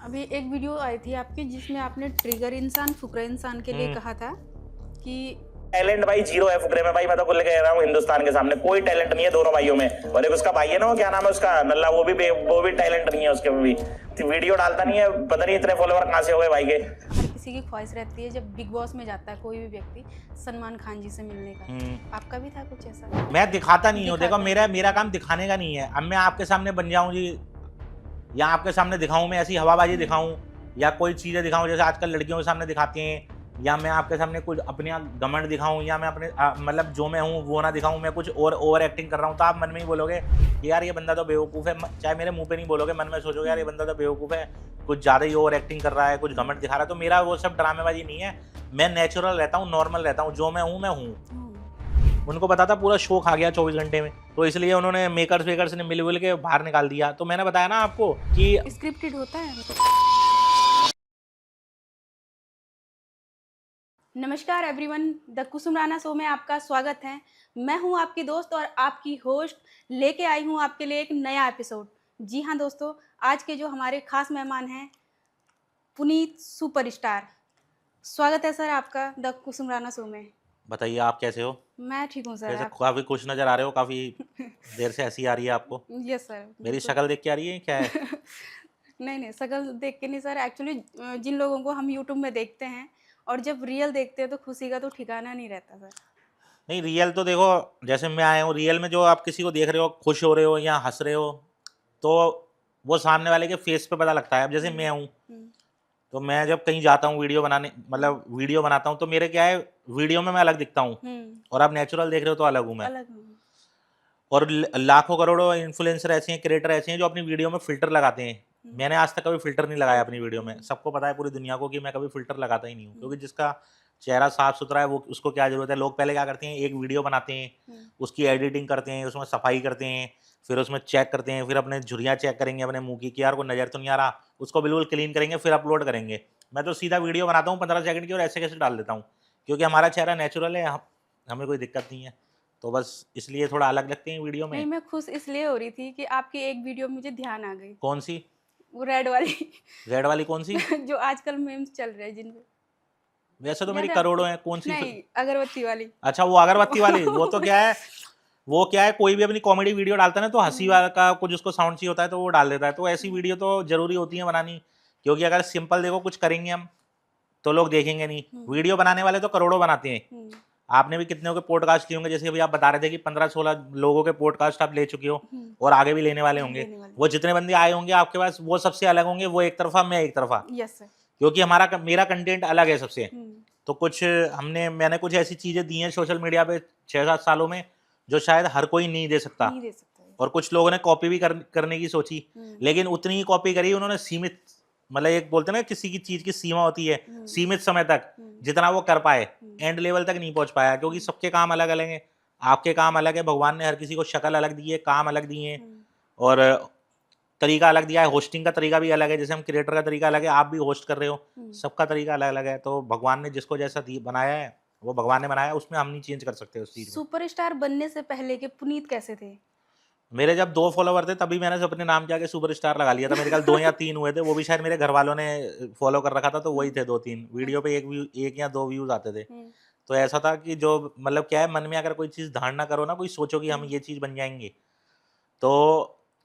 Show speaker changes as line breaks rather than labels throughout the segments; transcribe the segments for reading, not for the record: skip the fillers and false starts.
अभी एक वीडियो आई थी आपकी जिसमें आपने ट्रिगर इंसान फुकरा इंसान के लिए कहा था कि
टैलेंट भाई जीरो है फुकरे में। भाई मैं तो खुल के कह रहा हूँ, हिंदुस्तान के सामने कोई टैलेंट नहीं है दोनों भाइयों में। और एक उसका भाई है ना, वो क्या नाम है उसका, नल्ला, वो भी टैलेंट नहीं है उसके में भी। तो वीडियो डालता नहीं है, पता नहीं इतने फॉलोवर कहाँ से हो गए भाई के।
हर किसी की ख्वाहिश रहती है जब बिग बॉस में जाता है कोई भी व्यक्ति सलमान खान जी से मिलने का। आपका भी था कुछ ऐसा?
मैं दिखाता नहीं हूँ। देखो
दिखाता
मेरा काम दिखाने का नहीं है। अब मैं आपके सामने बन जाऊं जी, या आपके सामने दिखाऊं, मैं ऐसी हवाबाजी दिखाऊं या कोई चीज़ें दिखाऊं जैसे आजकल लड़कियों के सामने दिखाती हैं, या मैं आपके सामने कुछ अपने घमंड दिखाऊं, या मैं अपने मतलब जो मैं हूँ वो ना दिखाऊं, मैं कुछ और ओवर एक्टिंग कर रहा हूँ, तो आप मन में ही बोलोगे कि यार ये बंदा तो बेवकूफ़ है। चाहे मेरे मुंह पे नहीं बोलोगे, मन में सोचोगे यार ये बंदा तो बेवकूफ़ है, कुछ ज़्यादा ही ओवर एक्टिंग कर रहा है, कुछ घमंड दिखा रहा है। तो मेरा वो सब ड्रामेबाजी नहीं है। मैं नेचुरल रहता हूँ, नॉर्मल रहता हूँ, जो मैं हूँ मैं हूँ। उनको पता था पूरा शो खा गया 24 घंटे में, तो इसलिए उन्होंने मेकर्स वेकर्स ने मिल के बाहर निकाल दिया। तो मैंने बताया ना आपको कि
स्क्रिप्टेड होता है। नमस्कार everyone, the Kusum Rana show में आपका स्वागत है। मैं हूं आपकी दोस्त और आपकी होस्ट, लेके आई हूं आपके लिए एक नया एपिसोड। जी हाँ दोस्तों, आज के जो हमारे खास मेहमान हैं पुनीत सुपरस्टार। स्वागत है सर आपका द कुसुम राणा शो में।
बताइए आप कैसे हो?
मैं ठीक हूँ सर।
कैसे
आप?
काफ़ी खुश नज़र आ रहे हो, काफ़ी देर से हंसी आ रही है आपको।
यस सर,
मेरी
बिल्कुल।
शक्ल देख के आ रही है क्या है?
नहीं नहीं, शक्ल देख के नहीं सर। एक्चुअली जिन लोगों को हम यूट्यूब में देखते हैं और जब रियल देखते हैं तो खुशी का तो ठिकाना नहीं रहता सर।
नहीं, रियल तो देखो, जैसे मैं आया हूँ रियल में, जो आप किसी को देख रहे हो, खुश हो रहे हो या हंस रहे हो, तो वो सामने वाले के फेस पे पता लगता है। अब जैसे मैं हूँ,
हम्म,
तो मैं जब कहीं जाता हूँ वीडियो बनाने, मतलब वीडियो बनाता हूँ, तो मेरे क्या है, वीडियो में मैं अलग दिखता हूँ,
हम्म,
और आप नेचुरल देख रहे हो तो अलग हूँ मैं।
अलग हूँ।
और लाखों करोड़ों इन्फ्लुएंसर ऐसे हैं, क्रिएटर ऐसे हैं जो अपनी वीडियो में फ़िल्टर लगाते हैं। मैंने आज तक कभी फ़िल्टर नहीं लगाया अपनी वीडियो में। सबको पता है पूरी दुनिया को कि मैं कभी फ़िल्टर लगाता ही नहीं हूँ, क्योंकि जिसका चेहरा साफ-सुथरा है वो, उसको क्या ज़रूरत है। लोग पहले क्या करते हैं, एक वीडियो बनाते हैं, उसकी एडिटिंग करते हैं, उसमें सफाई करते हैं, फिर उसमें चेक करते हैं, फिर अपने झुर्रियाँ चेक करेंगे अपने मुँह की कि यार कोई नज़र तो नहीं आ रहा, उसको बिल्कुल क्लीन करेंगे, फिर अपलोड करेंगे। मैं तो सीधा वीडियो बनाता हूँ 15 सेकंड की और ऐसे-कैसे डाल देता हूँ, क्योंकि हमारा चेहरा नेचुरल है, हमें कोई दिक्कत नहीं है। तो बस इसलिए थोड़ा अलग लगते हैं वीडियो
नहीं,
में।
मैं खुश इसलिए हो रही थी कि आपकी एक वीडियो मुझे ध्यान आ गई,
कौन सी?
वो रेड वाली।
रेड वाली कौन सी?
जो आजकल मीम्स चल रहे हैं जिन पे।
वैसे तो मेरी
याद है आपको?
करोड़ों हैं, कौन सी
नहीं, अगरबत्ती वाली।
अच्छा, वो अगरबत्ती वाली, वो क्या है, कोई भी अपनी कॉमेडी वीडियो डालता है ना, तो हंसी वाला का कुछ उसको साउंड चाहिए होता है, तो वो डाल देता है। तो ऐसी वीडियो तो जरूरी होती है बनानी, क्योंकि अगर सिंपल देखो कुछ करेंगे हम, तो लोग देखेंगे नहीं। वीडियो बनाने वाले तो करोड़ों बनाते हैं। आपने भी कितने के पॉडकास्ट लिए होंगे, जैसे अभी आप बता रहे थे कि 15-16 लोगों के पॉडकास्ट आप ले चुके हो, और आगे भी लेने वाले होंगे।
लेने वाली।
वो जितने बंदे आए होंगे आपके पास, वो सबसे अलग होंगे, वो एक तरफा, मैं एक तरफा,
यस सर।
क्योंकि मेरा कंटेंट अलग है सबसे। तो कुछ मैंने कुछ ऐसी चीज़ें दी हैं सोशल मीडिया पे 6-7 सालों में, जो शायद हर कोई नहीं दे सकता।
नहीं दे सकता है।
और कुछ लोगों ने कॉपी भी करने की सोची, लेकिन उतनी ही कॉपी करी उन्होंने सीमित, मतलब एक बोलते हैं ना किसी की चीज़ की सीमा होती है, सीमित समय तक, जितना वो कर पाए, एंड लेवल तक नहीं पहुंच पाया, क्योंकि सबके काम अलग अलग हैं। आपके काम अलग है, भगवान ने हर किसी को शक्ल अलग दी है, काम अलग दिए हैं, और तरीका अलग दिया है। होस्टिंग का तरीका भी अलग है, जैसे हम क्रिएटर का तरीका अलग है, आप भी होस्ट कर रहे हो, सबका तरीका अलग अलग है। तो भगवान ने जिसको जैसा बनाया है, वो भगवान ने बनाया, उसमें हम नहीं चेंज कर सकते उस चीज़ में।
सुपरस्टार बनने से पहले के पुनीत कैसे थे?
मेरे जब 2 फॉलोवर थे, तभी मैंने अपने नाम के आगे सुपरस्टार लगा लिया था। मेरे ख्याल 2 या 3 हुए थे, वो भी शायद मेरे घर वालों ने फॉलो कर रखा था, तो वही थे 2-3 वीडियो पे, 1 या 2 व्यूज आते थे। तो ऐसा था कि जो, मतलब क्या है, मन में अगर कोई चीज़ धारणा करो ना, कोई सोचो कि हम ये चीज़ बन जाएंगे, तो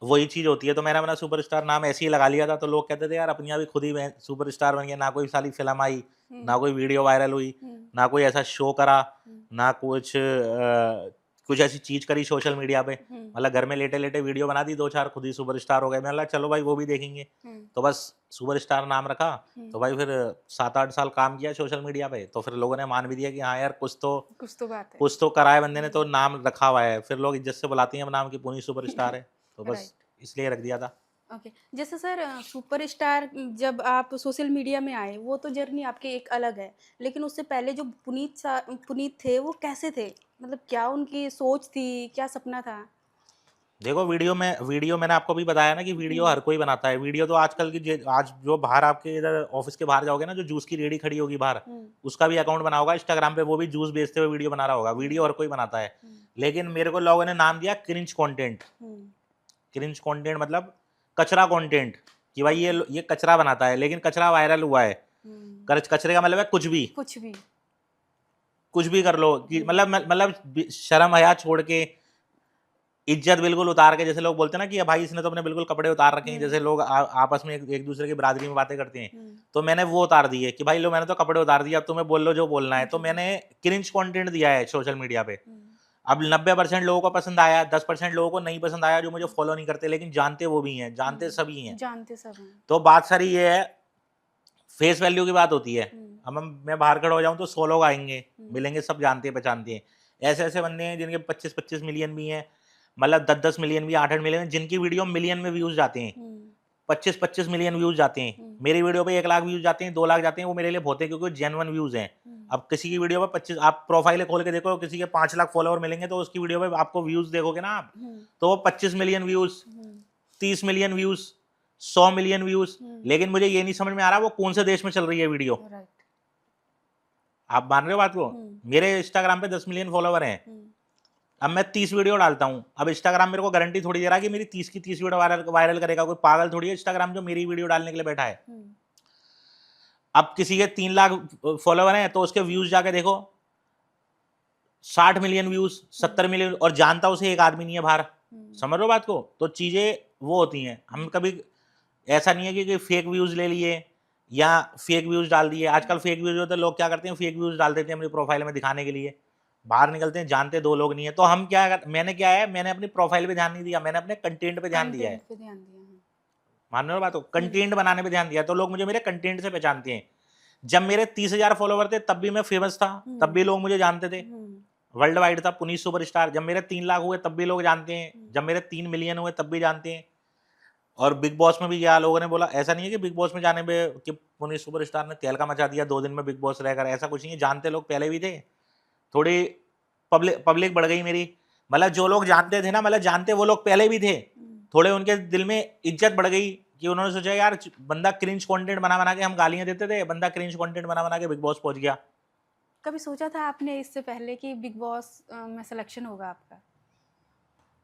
वही चीज़ होती है। तो मैंने अपना सुपरस्टार नाम ऐसे ही लगा लिया था, तो लोग कहते थे यार अपनी आप ही खुद ही सुपरस्टार बन गया, ना कोई साली फिल्म आई, ना कोई वीडियो वायरल हुई, ना कोई ऐसा शो करा, ना कुछ कुछ ऐसी चीज़ करी सोशल मीडिया पे, मतलब घर में लेटे लेटे वीडियो बना दी 2-4, खुद ही सुपरस्टार हो गए। मैंने कहा चलो भाई वो भी देखेंगे, तो बस सुपरस्टार नाम रखा। तो भाई फिर 7-8 साल काम किया सोशल मीडिया पे, तो फिर लोगों ने मान भी दिया कि हाँ यार
कुछ तो बात है।
कुछ तो करा है बंदे ने, तो नाम रखा हुआ है। फिर लोग इज्जत से बुलाते हैं अब नाम की, पुनीत सुपरस्टार है, तो बस
राइट।
इसलिए रख दिया था।
ओके। जैसे सर सुपरस्टार जब आप सोशल मीडिया में आए वो तो जर्नी आपकी एक अलग है, लेकिन उससे पहले जो पुनीत थे वो कैसे थे? मतलब क्या उनकी सोच थी, क्या सपना था?
देखो, वीडियो मैंने आपको भी बताया ना कि वीडियो हर कोई बनाता है। वीडियो तो आजकल की आज जो बाहर आपके इधर ऑफिस के बाहर जाओगे ना, जो जूस की रेडी खड़ी होगी बाहर, उसका भी अकाउंट बना होगा इंस्टाग्राम पे, वो भी जूस बेचते हुए वीडियो बना रहा होगा। वीडियो हर कोई बनाता है, लेकिन मेरे को लोगों ने नाम दिया क्रिंज कंटेंट। क्रिंज कंटेंट मतलब कचरा कंटेंट। कि भाई ये कचरा बनाता है, लेकिन कचरा वायरल हुआ है। कचरे का मतलब है कुछ भी कर लो, कि मतलब शर्म हया छोड़ के, इज्जत बिल्कुल उतार के, जैसे लोग बोलते हैं ना कि भाई इसने तो अपने बिल्कुल कपड़े उतार रखे हैं, जैसे लोग आपस में एक दूसरे की बरादरी में बातें करते हैं, तो मैंने वो उतार दिए कि भाई लो मैंने तो कपड़े उतार दिए, अब तुम्हें बोल लो जो बोलना है। तो मैंने क्रिंज कंटेंट दिया है सोशल मीडिया पे। अब 90% लोगों को पसंद आया, 10% लोगों को नहीं पसंद आया, जो मुझे फॉलो नहीं करते, लेकिन जानते वो भी हैं, जानते सभी हैं।
जानते सब हैं।
तो बात सारी ये है, फेस वैल्यू की बात होती है। अब मैं बाहर खड़ा हो जाऊं तो 100 लोग आएंगे, मिलेंगे, सब जानते हैं पहचानते हैं। ऐसे ऐसे बंदे हैं जिनके 25-25 मिलियन भी हैं, मतलब 10-10 मिलियन भी, 8-8 मिलियन, जिनकी वीडियो मिलियन में व्यूज जाते हैं, 25-25 मिलियन व्यूज जाते हैं। मेरी वीडियो पे 1 लाख व्यूज जाते हैं, 2 लाख जाते हैं, वो मेरे लिए बहुत है, क्योंकि जेन्युइन व्यूज हैं। अब किसी की वीडियो पे 25, आप प्रोफाइल खोल के देखो, किसी के 5 लाख फॉलोअर मिलेंगे, तो उसकी वीडियो पे आपको व्यूज देखोगे ना आप, तो वो 25 million views, 30 million views, 100 million views. लेकिन मुझे ये नहीं समझ में आ रहा वो कौन से देश में चल रही है वीडियो। आप मान रहे हो बात को? मेरे इंस्टाग्राम पे 10 मिलियन फॉलोवर हैं, अब मैं 30 वीडियो डालता हूं। अब इंस्टाग्राम मेरे को गारंटी थोड़ी दे रहा है कि मेरी 30 की 30 वीडियो वायरल करेगा। कोई पागल थोड़ी है इंस्टाग्राम जो मेरी वीडियो डालने के लिए बैठा है। अब किसी के 3 लाख फॉलोवर हैं, तो उसके व्यूज जाके देखो, 60 मिलियन व्यूज, 70 मिलियन, और जानता उसे एक आदमी नहीं है बाहर। समझ लो बात को? तो चीजें वो होती हैं। हम कभी ऐसा नहीं है कि फेक व्यूज ले लिए या फेक व्यूज डाल दिए। आजकल फेक व्यूज होते हैं, लोग क्या करते हैं, फेक व्यूज डाल देते हैं अपनी प्रोफाइल में दिखाने के लिए। बाहर निकलते हैं, जानते 2 लोग नहीं है, तो हम मैंने अपनी प्रोफाइल पे ध्यान नहीं दिया, मैंने अपने कंटेंट पे ध्यान दिया है। मान रहे हो बात को? कंटेंट बनाने पे ध्यान दिया, तो लोग मुझे मेरे कंटेंट से पहचानते हैं। जब मेरे 30,000 फॉलोवर थे तब भी मैं फेमस था, तब भी लोग मुझे जानते थे, वर्ल्ड वाइड था, पुनीत सुपरस्टार। जब मेरे 3 लाख हुए तब भी लोग जानते हैं, जब मेरे 3 मिलियन हुए तब भी जानते हैं। और बिग बॉस में भी गया, लोगों ने बोला, ऐसा नहीं है कि बिग बॉस में जाने पे कि पुनीत सुपरस्टार ने तहलका मचा दिया 2 दिन में बिग बॉस रहकर, ऐसा कुछ नहीं है। जानते लोग पहले भी थे, थोड़ी पब्लिक बढ़ गई मेरी। मतलब जो लोग जानते थे ना, मतलब जानते वो लोग पहले भी थे, थोड़े उनके दिल में इज्जत बढ़ गई कि उन्होंने सोचा यार बंदा क्रिंज कंटेंट बना बना के, हम गालियां देते थे, बंदा क्रिंज कंटेंट बना बना के बिग बॉस पहुंच गया।
कभी सोचा था आपने इससे पहले कि बिग बॉस में सिलेक्शन होगा आपका?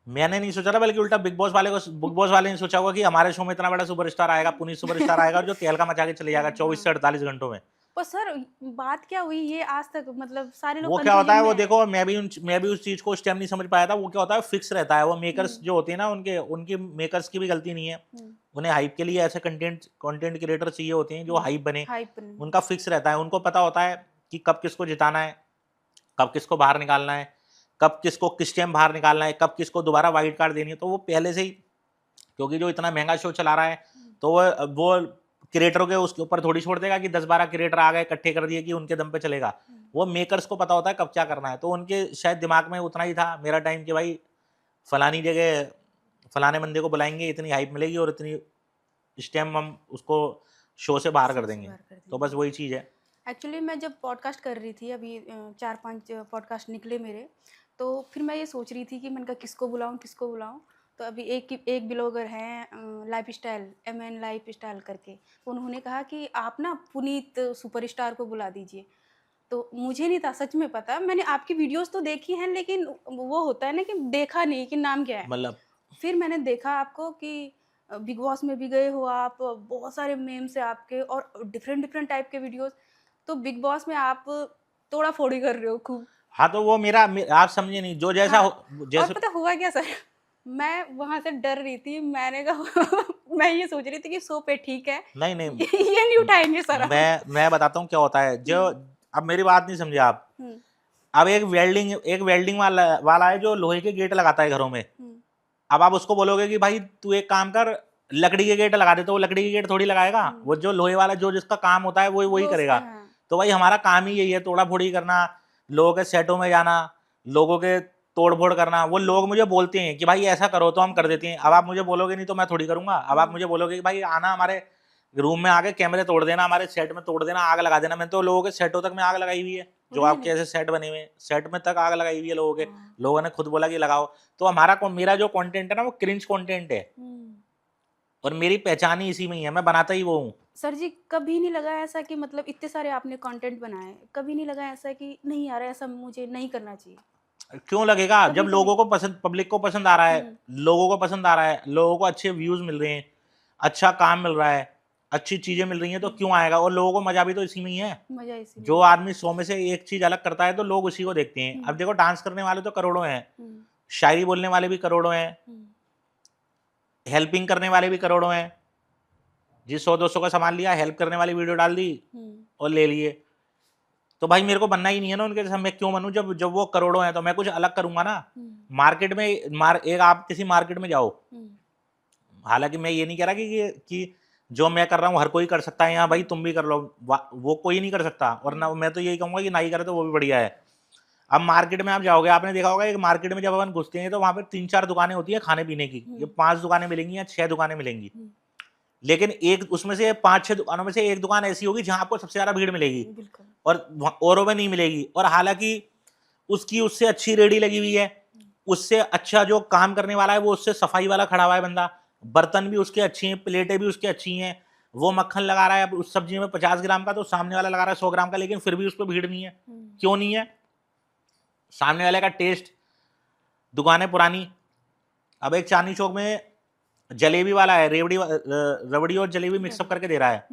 मैंने नहीं सोचा था, बल्कि उल्टा बिग बॉस वाले ने सोचा होगा कि हमारे शो में इतना बड़ा सुपरस्टार आएगा, पुनीत सुपरस्टार आएगा, और जो तहलका मचा के चले जाएगा 24 से 48 घंटों में।
पर सर बात क्या हुई ये आज तक, मतलब सारे लोग
वो क्या होता है, वो देखो, मैं भी उस चीज को उस टाइम नहीं समझ पाया था। वो क्या होता है, फिक्स रहता है। वो मेकर्स जो होते हैं ना, उनकी मेकर्स की भी गलती नहीं है। उन्हें हाइप के लिए ऐसे कंटेंट क्रिएटर चाहिए होते हैं जो हाइप बने। उनका फिक्स रहता है, उनको पता होता है कि कब किसको जिताना है, कब किसको बाहर निकालना है, कब किसको किस टाइम बाहर निकालना है, कब किसको दोबारा वाइल्ड कार्ड देनी है। तो वो पहले से ही, क्योंकि जो इतना महंगा शो चला रहा है, तो वो क्रिएटर के उसके ऊपर थोड़ी छोड़ देगा कि 10-12 क्रिएटर आ गए इकट्ठे कर दिए कि उनके दम पे चलेगा। वो मेकर्स को पता होता है कब क्या करना है। तो उनके शायद दिमाग में उतना ही था मेरा टाइम कि भाई फलानी जगह फलाने बंदे को बुलाएंगे, इतनी हाइप मिलेगी और इतनी इस टाइम हम उसको शो से बाहर कर देंगे। तो बस वही चीज़ है।
एक्चुअली मैं जब पॉडकास्ट कर रही थी, अभी 4-5 पॉडकास्ट निकले मेरे, तो फिर मैं ये सोच रही थी कि मैंने कहा किसको बुलाऊं। तो अभी एक ब्लॉगर हैं लाइफस्टाइल, MN लाइफस्टाइल करके, तो उन्होंने कहा कि आप ना पुनीत सुपरस्टार को बुला दीजिए। तो मुझे नहीं था सच में पता, मैंने आपकी वीडियोस तो देखी हैं, लेकिन वो होता है ना कि देखा नहीं कि नाम क्या है।
मतलब
फिर मैंने देखा आपको कि बिग बॉस में भी गए हो आप, बहुत सारे मेम्स है आपके और डिफरेंट टाइप के वीडियोस। तो बिग बॉस में आप तोड़ा फोड़ी कर रहे हो खूब।
हाँ, तो वो मेरा आप समझे नहीं, जो जैसा
हाँ,
जैसे
और पता हुआ क्या सर, मैं वहां से डर रही थी, मैंने कहा मैं ये सोच रही थी कि शो पे ठीक है,
नहीं
ये नहीं उठाएंगे सर।
मैं बताता हूँ क्या होता है। जो अब मेरी बात नहीं समझे आप। अब एक वेल्डिंग वाला है जो लोहे के गेट लगाता है घरों में। अब आप उसको बोलोगे कि भाई तू एक काम कर, लकड़ी के गेट लगा दे, तो वो लकड़ी के गेट थोड़ी लगाएगा। वो जो लोहे वाला जो जिसका काम होता है वो वही करेगा। तो भाई हमारा काम ही यही है, तोड़ा फोड़ी करना, लोगों के सेटों में जाना, लोगों के तोड़ फोड़ करना। वो लोग मुझे बोलते हैं कि भाई ऐसा करो, तो हम कर देते हैं। अब आप मुझे बोलोगे नहीं तो मैं थोड़ी करूंगा। अब आप मुझे बोलोगे कि भाई आना हमारे रूम में आके कैमरे तोड़ देना, हमारे सेट में तोड़ देना, आग लगा देना। मैंने तो लोगों के सेटों तक में आग लगाई हुई है, जो आपके ऐसे सेट बने हुए हैं, सेट में तक आग लगाई हुई है लोगों के। लोगों ने खुद बोला कि लगाओ। तो मेरा जो कंटेंट है ना, वो क्रिंज कंटेंट है, और मेरी पहचान ही इसी में ही है, मैं बनाता ही वो हूँ।
सर जी कभी नहीं लगा ऐसा कि मतलब इतने सारे आपने कंटेंट बनाए, कभी नहीं लगा ऐसा कि नहीं यार ऐसा मुझे नहीं करना चाहिए?
क्यों लगेगा, जब लोगों को पसंद, पब्लिक को पसंद आ रहा है, लोगों को पसंद आ रहा है, लोगों को अच्छे व्यूज मिल रहे हैं। अच्छा काम मिल रहा है, अच्छी चीजें मिल रही हैं, तो क्यों आएगा? और लोगों को मजा भी तो इसी में ही है।
मजा इसी में।
जो आदमी 100 में से एक चीज अलग करता है तो लोग उसी को देखते हैं। अब देखो डांस करने वाले तो करोड़ों हैं,
हम्म,
शायरी बोलने वाले भी करोड़ों हैं,
हम्म,
हेल्पिंग करने वाले भी करोड़ों हैं। जिस 100-200 का सामान लिया, हेल्प करने वाली वीडियो डाल दी और ले लिए। तो भाई मेरे को बनना ही नहीं है ना उनके जैसा। मैं क्यों बनूं? जब जब वो करोड़ों हैं तो मैं कुछ अलग करूंगा ना। मार्केट में एक आप किसी मार्केट में जाओ, हालांकि मैं ये नहीं कह रहा कि जो मैं कर रहा हूँ हर कोई कर सकता है, यहाँ भाई तुम भी कर लो, वो कोई नहीं कर सकता। और ना मैं तो यही कहूंगा कि ना ही करे तो वो भी बढ़िया है। अब मार्केट में आप जाओगे, आपने देखा होगा एक मार्केट में जब अपन घुसते हैं तो वहां पर 3-4 दुकानें होती है खाने पीने की। ये 5 दुकानें मिलेंगी या 6 दुकानें मिलेंगी, लेकिन एक उसमें से 5-6 दुकानों में से एक दुकान ऐसी होगी जहां आपको सबसे ज्यादा भीड़ मिलेगी और औरों में नहीं मिलेगी। और हालांकि उसकी उससे अच्छी रेडी लगी हुई है, उससे अच्छा जो काम करने वाला है वो उससे सफाई वाला खड़ा हुआ है बंदा, बर्तन भी उसके अच्छे हैं, प्लेटें भी उसकी अच्छी हैं, वो मक्खन लगा रहा है अब उस सब्जी में 50 ग्राम का, तो सामने वाला लगा रहा है 100 ग्राम का, लेकिन फिर भी उस पर भीड़ नहीं है। क्यों नहीं है? सामने वाले का टेस्ट। दुकानें पुरानी। अब एक चांदनी चौक में जलेबी वाला है, रबड़ी और जलेबी मिक्सअप करके दे रहा है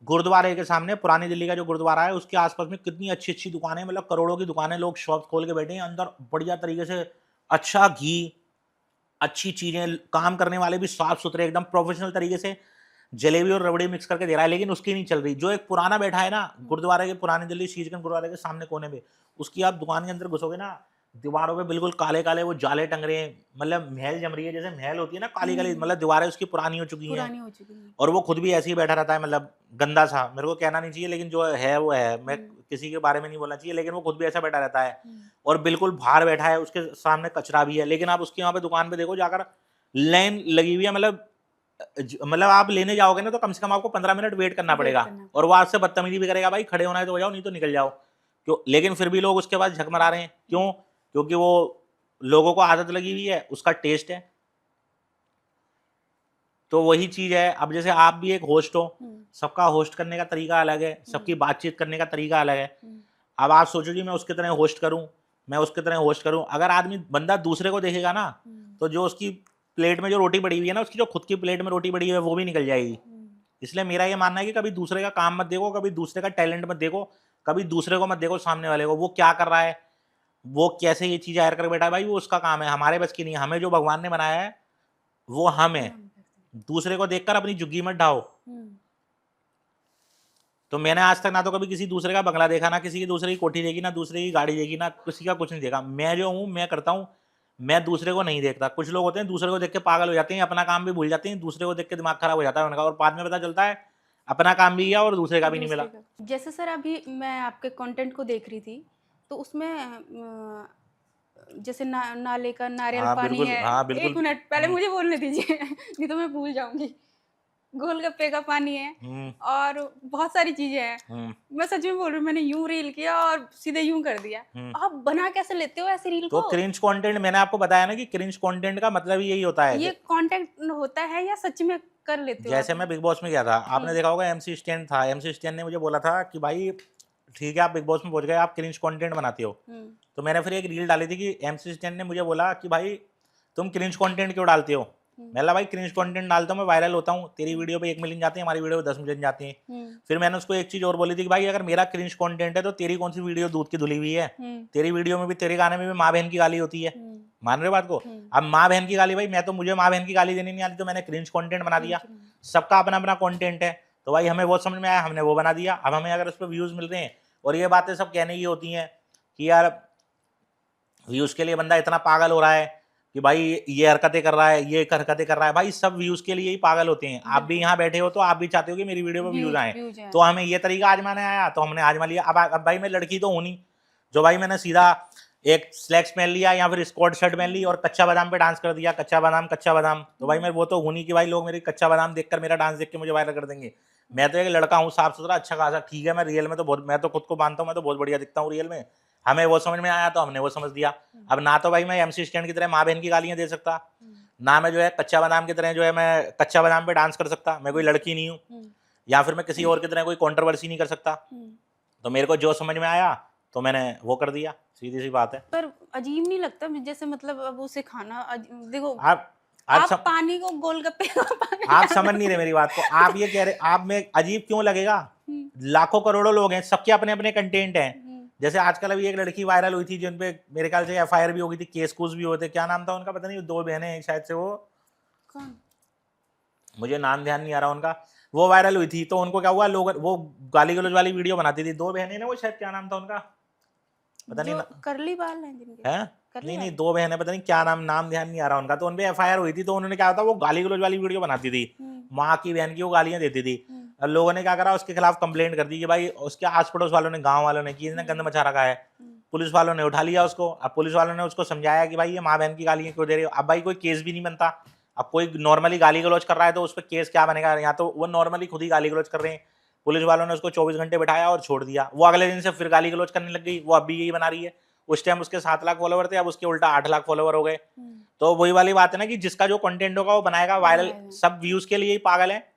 गुरुद्वारे के सामने। पुरानी दिल्ली का जो गुरुद्वारा है उसके आसपास में कितनी अच्छी अच्छी दुकानें, मतलब करोड़ों की दुकानें, लोग शॉप खोल के बैठे हैं अंदर, बढ़िया तरीके से अच्छा घी, अच्छी चीजें, काम करने वाले भी साफ सुथरे एकदम प्रोफेशनल तरीके से जलेबी और रबड़ी मिक्स करके दे रहा है, लेकिन उसकी नहीं चल रही। जो एक पुराना बैठा है ना गुरुद्वारे के, पुरानी दिल्ली शीशगंज गुरुद्वारे के सामने कोने पे, उसकी आप दुकान के अंदर घुसोगे ना, दीवारों पे बिल्कुल काले काले वो जाले टंग रहे हैं, मतलब महल जम रही है, जैसे महल होती है ना काली काली, मतलब दीवारें उसकी पुरानी हो चुकी हैं। और वो खुद भी ऐसे ही बैठा रहता है, मतलब गंदा सा, मेरे को कहना नहीं चाहिए लेकिन जो है वो है, मैं किसी के बारे में नहीं बोलना चाहिए, लेकिन वो खुद भी ऐसा बैठा रहता है और बिल्कुल बाहर बैठा है, उसके सामने कचरा भी है। लेकिन आप उसके यहाँ पे दुकान पे देखो जाकर, लाइन लगी हुई है, मतलब आप लेने जाओगे ना तो कम से कम आपको 15 मिनट वेट करना पड़ेगा, और वो आपसे बदतमीजी भी करेगा, भाई खड़े होना है तो हो जाओ, नहीं तो निकल जाओ। क्यों? लेकिन फिर भी लोग उसके बाद झक मरा रहे हैं। क्यों? क्योंकि वो लोगों को आदत लगी हुई है, उसका टेस्ट है। तो वही चीज है। अब जैसे आप भी एक होस्ट हो, सबका होस्ट करने का तरीका अलग है, सबकी बातचीत करने का तरीका अलग है। अब आप सोचो जी मैं उसकी तरह होस्ट करूं, मैं उसकी तरह होस्ट करूं, अगर आदमी बंदा दूसरे को देखेगा ना, तो जो उसकी प्लेट में जो रोटी पड़ी हुई है ना, उसकी जो खुद की प्लेट में रोटी पड़ी हुई है वो भी निकल जाएगी। इसलिए मेरा ये मानना है कि कभी दूसरे का काम मत देखो, कभी दूसरे का टैलेंट मत देखो, कभी दूसरे को मत देखो, सामने वाले को, वो क्या कर रहा है, वो कैसे ये चीज हायर कर बैठा है, भाई वो उसका काम है, हमारे बस की नहीं है। हमें जो भगवान ने बनाया है वो हम है। दूसरे को देखकर अपनी झुग्गी मत ढाओ। तो मैंने आज तक ना तो कभी किसी दूसरे का बंगला देखा, ना किसी की दूसरे की कोठी देखी, ना दूसरे की गाड़ी देखी, ना किसी का कुछ नहीं देखा। मैं जो हूँ मैं करता हूँ, मैं दूसरे को नहीं देखता। कुछ लोग होते हैं दूसरे को देख के पागल हो जाते हैं, अपना काम भी भूल जाते हैं, दूसरे को देख के दिमाग खराब हो जाता है उनका, और बाद में पता चलता है अपना काम भी किया और दूसरे का भी नहीं मिला।
जैसे सर अभी मैं आपके कंटेंट को देख रही थी, तो उसमें जैसे नाले का नारियल
हाँ,
पानी
बिल्कुल,
है।
हाँ, बिल्कुल।
एक मिनट पहले मुझे बोलने दीजिए नहीं तो मैं भूल जाऊंगी। गोलगप्पे का पानी है और बहुत सारी चीजें हैं। मैं सच में बोल रही हूँ, मैंने यूं रील किया और सीधे यूं कर दिया। आप बना कैसे लेते हो ऐसे रील
तो
को?
क्रिंज कंटेंट, मैंने आपको बताया ना कि क्रिंज कंटेंट का मतलब यही होता है।
ये कंटेंट होता है या सच में कर लेते हो?
जैसे मैं बिग बॉस में गया था, आपने देखा होगा एमसी स्टैंड था, एमसी स्टैंड ने मुझे बोला था कि भाई ठीक है आप बिग बॉस में पहुंच गए, आप क्रिंज कंटेंट बनाते हो। तो मैंने फिर एक रील डाली थी कि एमसी स्टैंड ने मुझे बोला कि भाई तुम क्रिंज कंटेंट क्यों डालते हो। मैं भाई क्रिंज कंटेंट डालता हूँ, मैं वायरल होता हूँ, तेरी वीडियो पे 1 मिलियन जाती है, हमारी वीडियो पे 10 मिलियन जाती है। फिर मैंने उसको एक चीज और बोली थी कि भाई अगर मेरा क्रिंज कंटेंट है तो तेरी कौन सी वीडियो दूध की धुली हुई है। तेरी वीडियो में भी, तेरे गाने में भी माँ बहन की गाली होती है। मान रहे बात को? अब माँ बहन की गाली, भाई मैं तो, मुझे माँ बहन की गाली देनी नहीं आती, तो मैंने क्रिंज कंटेंट बना दिया। सबका अपना अपना कंटेंट है, तो भाई हमें वो समझ में आया, हमने वो बना दिया। अब हमें अगर उस पर व्यूज मिल रहे हैं, और ये बातें सब कहने की होती हैं कि यार व्यूज के लिए बंदा इतना पागल हो रहा है कि भाई ये हरकतें कर रहा है, ये हरकतें कर रहा है, भाई सब व्यूज के लिए ही पागल होते हैं। आप भी यहाँ बैठे हो तो आप भी चाहते हो कि मेरी वीडियो पे व्यूज आए, तो हमें ये तरीका आजमाने आया तो हमने आजमा लिया। अब भाई मैं लड़की तो हूं नहीं जो भाई मैंने सीधा एक स्लैक्स पहन लिया या फिर स्कॉट शर्ट पहन ली और कच्चा बादाम पे डांस कर दिया, कच्चा बादाम। तो भाई मैं वो तो हूं नहीं कि भाई लोग मेरी कच्चा बादाम देखकर, मेरा डांस देख के मुझे वायरल कर देंगे। मैं तो एक लड़का हूँ, साफ सुथरा, अच्छा खासा। ठीक है, मैं रियल में तो बहुत, मैं तो खुद को मानता हूँ मैं तो बहुत बढ़िया दिखता हूँ रियल में। हमें वो समझ में आया तो हमने वो समझ दिया। अब ना तो भाई मैं एमसी स्टैंड की तरह माँ बहन की गालियां दे सकता, ना मैं जो है कच्चा बादाम की तरह जो है मैं कच्चा बादाम पे डांस कर सकता, मैं कोई लड़की नहीं हूँ। या फिर मैं किसी और की तरह कोई कंट्रोवर्सी नहीं कर सकता। तो मेरे को जो समझ में आया तो मैंने वो कर दिया, सीधी सी बात है।
पर अजीब नहीं लगता जैसे, मतलब अब उसे खाना देखो,
आप
आप पानी को गोलगप्पे को पानी
आप समझ नहीं रहे मेरी बात को। आप ये कह रहे, आप में अजीब क्यों लगेगा? लाखों करोड़ों लोग हैं, सबके अपने अपने कंटेंट हैं। जैसे आजकल अभी एक लड़की वायरल हुई थी जिन पे मेरे ख्याल से एफआईआर भी हो गई थी, केस कूस भी हुए थे। क्या नाम था उनका? पता नहीं, 2 बहनें हैं शायद से, वो
कौन?
मुझे नाम ध्यान नहीं आ रहा उनका। वो वायरल हुई थी तो उनको क्या हुआ, लोग वो गाली गलौज वाली वीडियो बनाती थी। 2 बहनें ना, वो शायद क्या नाम था उनका, पता नहीं
जो
ना,
करली बाल हैं जिनके।
है
करली
नहीं नहीं,
बाल।
2 बहनें, पता नहीं क्या नाम ध्यान नहीं आ रहा उनका। तो उनपे एफआईआर हुई थी। तो उन्होंने क्या होता, वो गाली गलौज वाली वीडियो बनाती थी, माँ की बहन की वो गालियां देती थी। और लोगों ने क्या करा, उसके खिलाफ कंप्लेंट कर दी कि भाई उसके आस पड़ोस वालों ने, गांव वालों ने, कि इसने गंद मचा रखा है। पुलिस वालों ने उठा लिया उसको। अब पुलिस वालों ने उसको समझाया कि भाई ये माँ बहन की गालियां क्यों दे रहे हो। अब भाई कोई केस भी नहीं बनता। अब कोई नॉर्मली गाली गलौज कर रहा है तो उस पर केस क्या बनेगा? या तो वो नॉर्मली खुद ही गाली गलौज कर रहे हैं, पुलिस वालों ने उसको 24 घंटे बिठाया और छोड़ दिया। वो अगले दिन से फिर गाली गलौज करने लग गई। वो अब भी यही बना रही है। उस टाइम उसके 7 लाख फॉलोवर थे, अब उसके उल्टा 8 लाख फॉलोवर हो गए। तो वही वाली बात है ना कि जिसका जो कंटेंट होगा वो बनाएगा। वायरल सब व्यूज के लिए ही पागल है।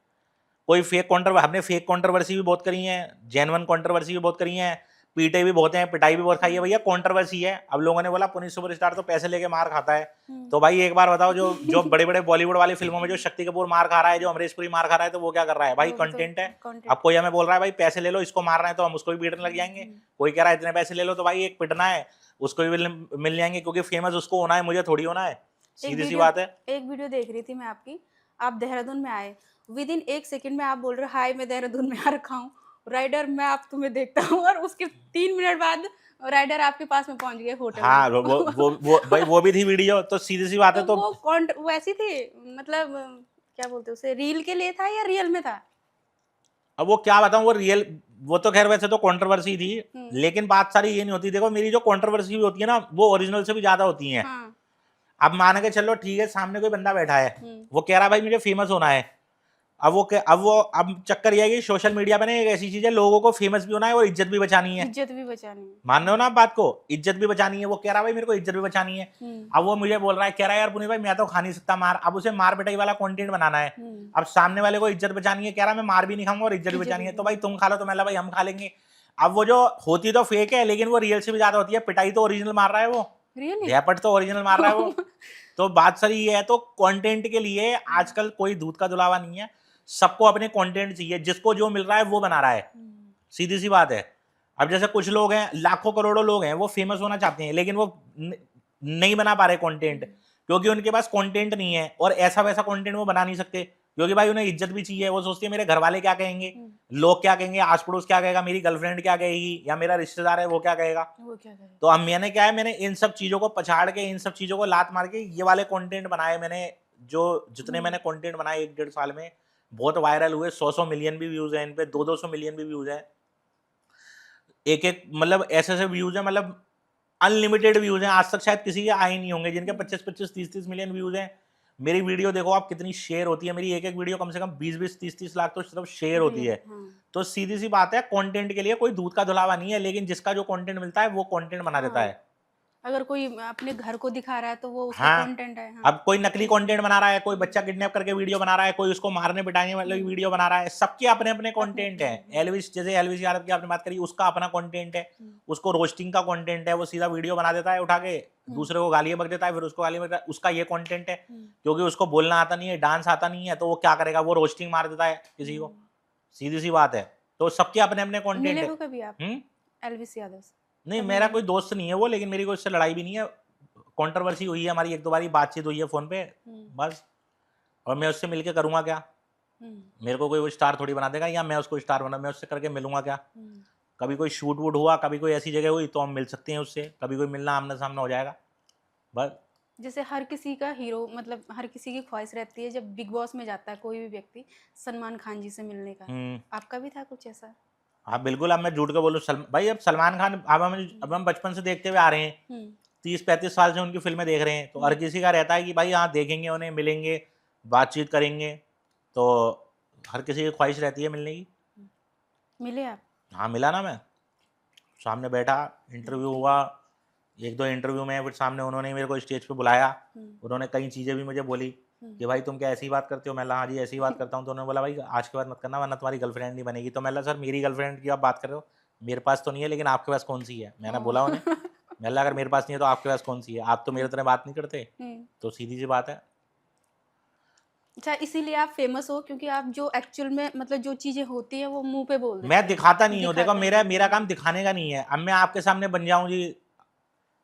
कोई फेक कंट्रोवर्सी, हमने फेक कंट्रोवर्सी भी बहुत करी है, जेन्युइन कंट्रोवर्सी भी बहुत करी है, पीटे भी बहुत हैं, पिटाई भी बहुत खाई है। भैया कंट्रोवर्सी है। अब लोगों ने बोला पुनीत सुपरस्टार तो पैसे लेके मार खाता है। तो भाई एक बार बताओ, जो जो बड़े बड़े बॉलीवुड वाली फिल्मों में जो शक्ति कपूर मार खा रहा है, जो अमरीश पुरी मार खा रहा है, तो वो क्या कर रहा है? भाई कंटेंट है। अब कोई हमें बोल रहा है भाई पैसे ले लो, इसको मार रहे हैं तो हम उसको भी पीटने लग जाएंगे। कोई कह रहा है इतने पैसे ले लो, तो भाई एक पिटना है, उसको भी मिल जाएंगे, क्योंकि फेमस उसको होना है, मुझे थोड़ी होना है। सीधी सी बात है।
एक वीडियो देख रही थी मैं आपकी, आप देहरादून में आए, विद इन 1 सेकंड में आप बोल रहे हो हाय मैं देहरादून में आ रखा हूँ, राइडर मैं आप तुम्हें देखता हूँ, और उसके 3 मिनट बाद राइडर आपके पास में पहुंच गए होटल
हाँ,
में।
वो भाई वो भी थी वीडियो। तो सीधी सी बात है।
तो
तो
वो ऐसी थी, मतलब क्या बोलते हैं उसे, रील के लिए था या रियल में था?
अब वो क्या बताऊं, वो रियल, वो तो खैर वैसे तो कंट्रोवर्सी थी, लेकिन बात सारी ये नहीं होती। देखो मेरी जो कंट्रोवर्सी भी होती है ना, वो ओरिजिनल से भी ज्यादा होती है।
हाँ।
अब मान के चलो, ठीक है, सामने कोई बंदा बैठा है, वो कह रहा है भाई मुझे फेमस होना है। अब चक्कर ये है कि सोशल मीडिया पे ना एक ऐसी चीज है, लोगों को फेमस भी होना है और इज्जत भी बचानी है।
इज्जत भी बचानी है।
मान रहे हो ना आप बात को? इज्जत भी बचानी है। वो कह रहा है भाई मेरे को इज्जत भी बचानी है। अब वो मुझे बोल रहा है, कह रहा है यार पुनीत भाई मैं तो खा नहीं सकता मार। अब उसे मार पिटाई वाला कंटेंट बनाना है। अब सामने वाले को इज्जत बचानी है, कह रहा है मैं मार भी नहीं खाऊंगा और इज्जत भी बचानी है। तो भाई तुम खा लो, तो मैं भाई हम खा लेंगे। अब वो जो होती तो फेक है, लेकिन वो रियल से भी ज्यादा होती है। पिटाई तो ओरिजिनल मार रहा है वो, झपट तो ओरिजिनल मार रहा है वो। तो बात सही है। तो कंटेंट के लिए आजकल कोई दूध का दुलावा नहीं है। सबको अपने कंटेंट चाहिए, जिसको जो मिल रहा है वो बना रहा है। सीधी सी बात है। अब जैसे कुछ लोग हैं, लाखों करोड़ों लोग हैं, वो फेमस होना चाहते हैं, लेकिन वो नहीं बना पा रहे कंटेंट, क्योंकि उनके पास कंटेंट नहीं है। और ऐसा वैसा कंटेंट वो बना नहीं सकते, क्योंकि भाई उन्हें इज्जत भी चाहिए। वो सोचते हैं मेरे घर वाले क्या कहेंगे, लोग क्या कहेंगे, आस पड़ोस क्या कहेगा, मेरी गर्लफ्रेंड क्या कहेगी, या मेरा रिश्तेदार है वो क्या कहेगा। तो अब मैंने क्या है, मैंने इन सब चीजों को पछाड़ के, इन सब चीजों को लात मार के ये वाले कंटेंट बनाए मैंने। जो जितने मैंने कंटेंट बनाए 1-1.5 साल में, बहुत वायरल हुए। 100 मिलियन भी व्यूज हैं इन पे, 200 मिलियन भी व्यूज हैं। एक मतलब ऐसे व्यूज हैं, मतलब अनलिमिटेड व्यूज हैं। आज तक शायद किसी के आए नहीं होंगे जिनके 25-25, 30-30 मिलियन व्यूज हैं। मेरी वीडियो देखो आप कितनी शेयर होती है। मेरी एक वीडियो कम से कम 20-20, 30-30 लाख तो सिर्फ शेयर होती है। तो सीधी सी बात है, कंटेंट के लिए कोई दूध का धुलावा नहीं है, लेकिन जिसका जो कंटेंट मिलता है वो कंटेंट बना देता है।
अगर कोई अपने घर को दिखा रहा है तो वो उसका
हाँ,
कंटेंट है। हाँ।
अब कोई नकली कंटेंट बना रहा है, कोई बच्चा किडनैप करके वीडियो बना रहा है, कोई उसको मारने पिटाने वाली वीडियो बना रहा है। सबके अपने अपने कंटेंट है। जैसे एलविस यादव की आपने बात करी, उसका अपना कंटेंट है, उसको रोस्टिंग का कंटेंट है। वो सीधा वीडियो बना देता है उठा के, दूसरे को गालियां बक देता है, फिर उसको गालियां बक देता है। उसका ये कंटेंट है, क्योंकि उसको बोलना आता नहीं है, डांस आता नहीं है, तो वो क्या करेगा, वो रोस्टिंग मार देता है किसी को। सीधी सी बात है। तो सबके अपने अपने कंटेंट
मिले
है।
हो कभी आप एल्विस यादव से?
नहीं, मेरा कोई दोस्त नहीं है वो, लेकिन मेरी कोई उससे लड़ाई भी नहीं है। कंट्रोवर्सी हुई है हमारी, 1-2 बारी बातचीत हुई है फोन पे, बस। और मैं उससे मिलके करूंगा क्या? मेरे को कोई वो स्टार थोड़ी बना देगा, या मैं उसको स्टार बना, मैं उससे करके मिलूंगा क्या? कभी कोई शूट वूट हुआ, कभी कोई ऐसी जगह हुई तो हम मिल सकते हैं उससे, कभी कोई मिलना आमने सामने हो जाएगा, बस।
जैसे हर किसी का हीरो, मतलब हर किसी की ख्वाहिश रहती है जब बिग बॉस में जाता है कोई भी व्यक्ति, सलमान खान जी से मिलने का। आपका भी था कुछ ऐसा?
हाँ बिल्कुल। अब मैं झूठ के बोलूँ, भाई अब सलमान खान, अब हम बचपन से देखते हुए आ रहे हैं, 30-35 साल से उनकी फिल्में देख रहे हैं। तो हर किसी का रहता है कि भाई हाँ देखेंगे उन्हें, मिलेंगे, बातचीत करेंगे। तो हर किसी की ख्वाहिश रहती है मिलने की।
मिले आप?
हाँ मिला ना, मैं सामने बैठा, इंटरव्यू हुआ, 1-2 इंटरव्यू में, फिर सामने उन्होंने मेरे को स्टेज पे बुलाया। उन्होंने कई चीज़ें भी मुझे बोली कि भाई तुम क्या ऐसी बात करते हो। मैं हाँ जी ऐसी बात करता हूँ। तो उन्होंने बोला भाई आज के बाद मत करना, वरना तुम्हारी गर्लफ्रेंड नहीं बनेगी। तो मैं सर मेरी गर्लफ्रेंड की आप बात कर रहे हो, मेरे पास तो नहीं है, लेकिन आपके पास कौन सी है? मैंने बोला उन्हें, मैं अगर मेरे पास नहीं है तो आपके पास कौन सी है? आप तो मेरे तरह बात नहीं करते। तो सीधी सी बात है।
अच्छा, इसीलिए आप फेमस हो क्योंकि आप जो एक्चुअल में मतलब जो चीजें होती है वो मुंह पे बोल देते
मैं
हैं।
दिखाता नहीं हूँ, देखो
दिखाता
मेरा
नहीं।
मेरा काम दिखाने का नहीं है। अब मैं आपके सामने बन जाऊं जी,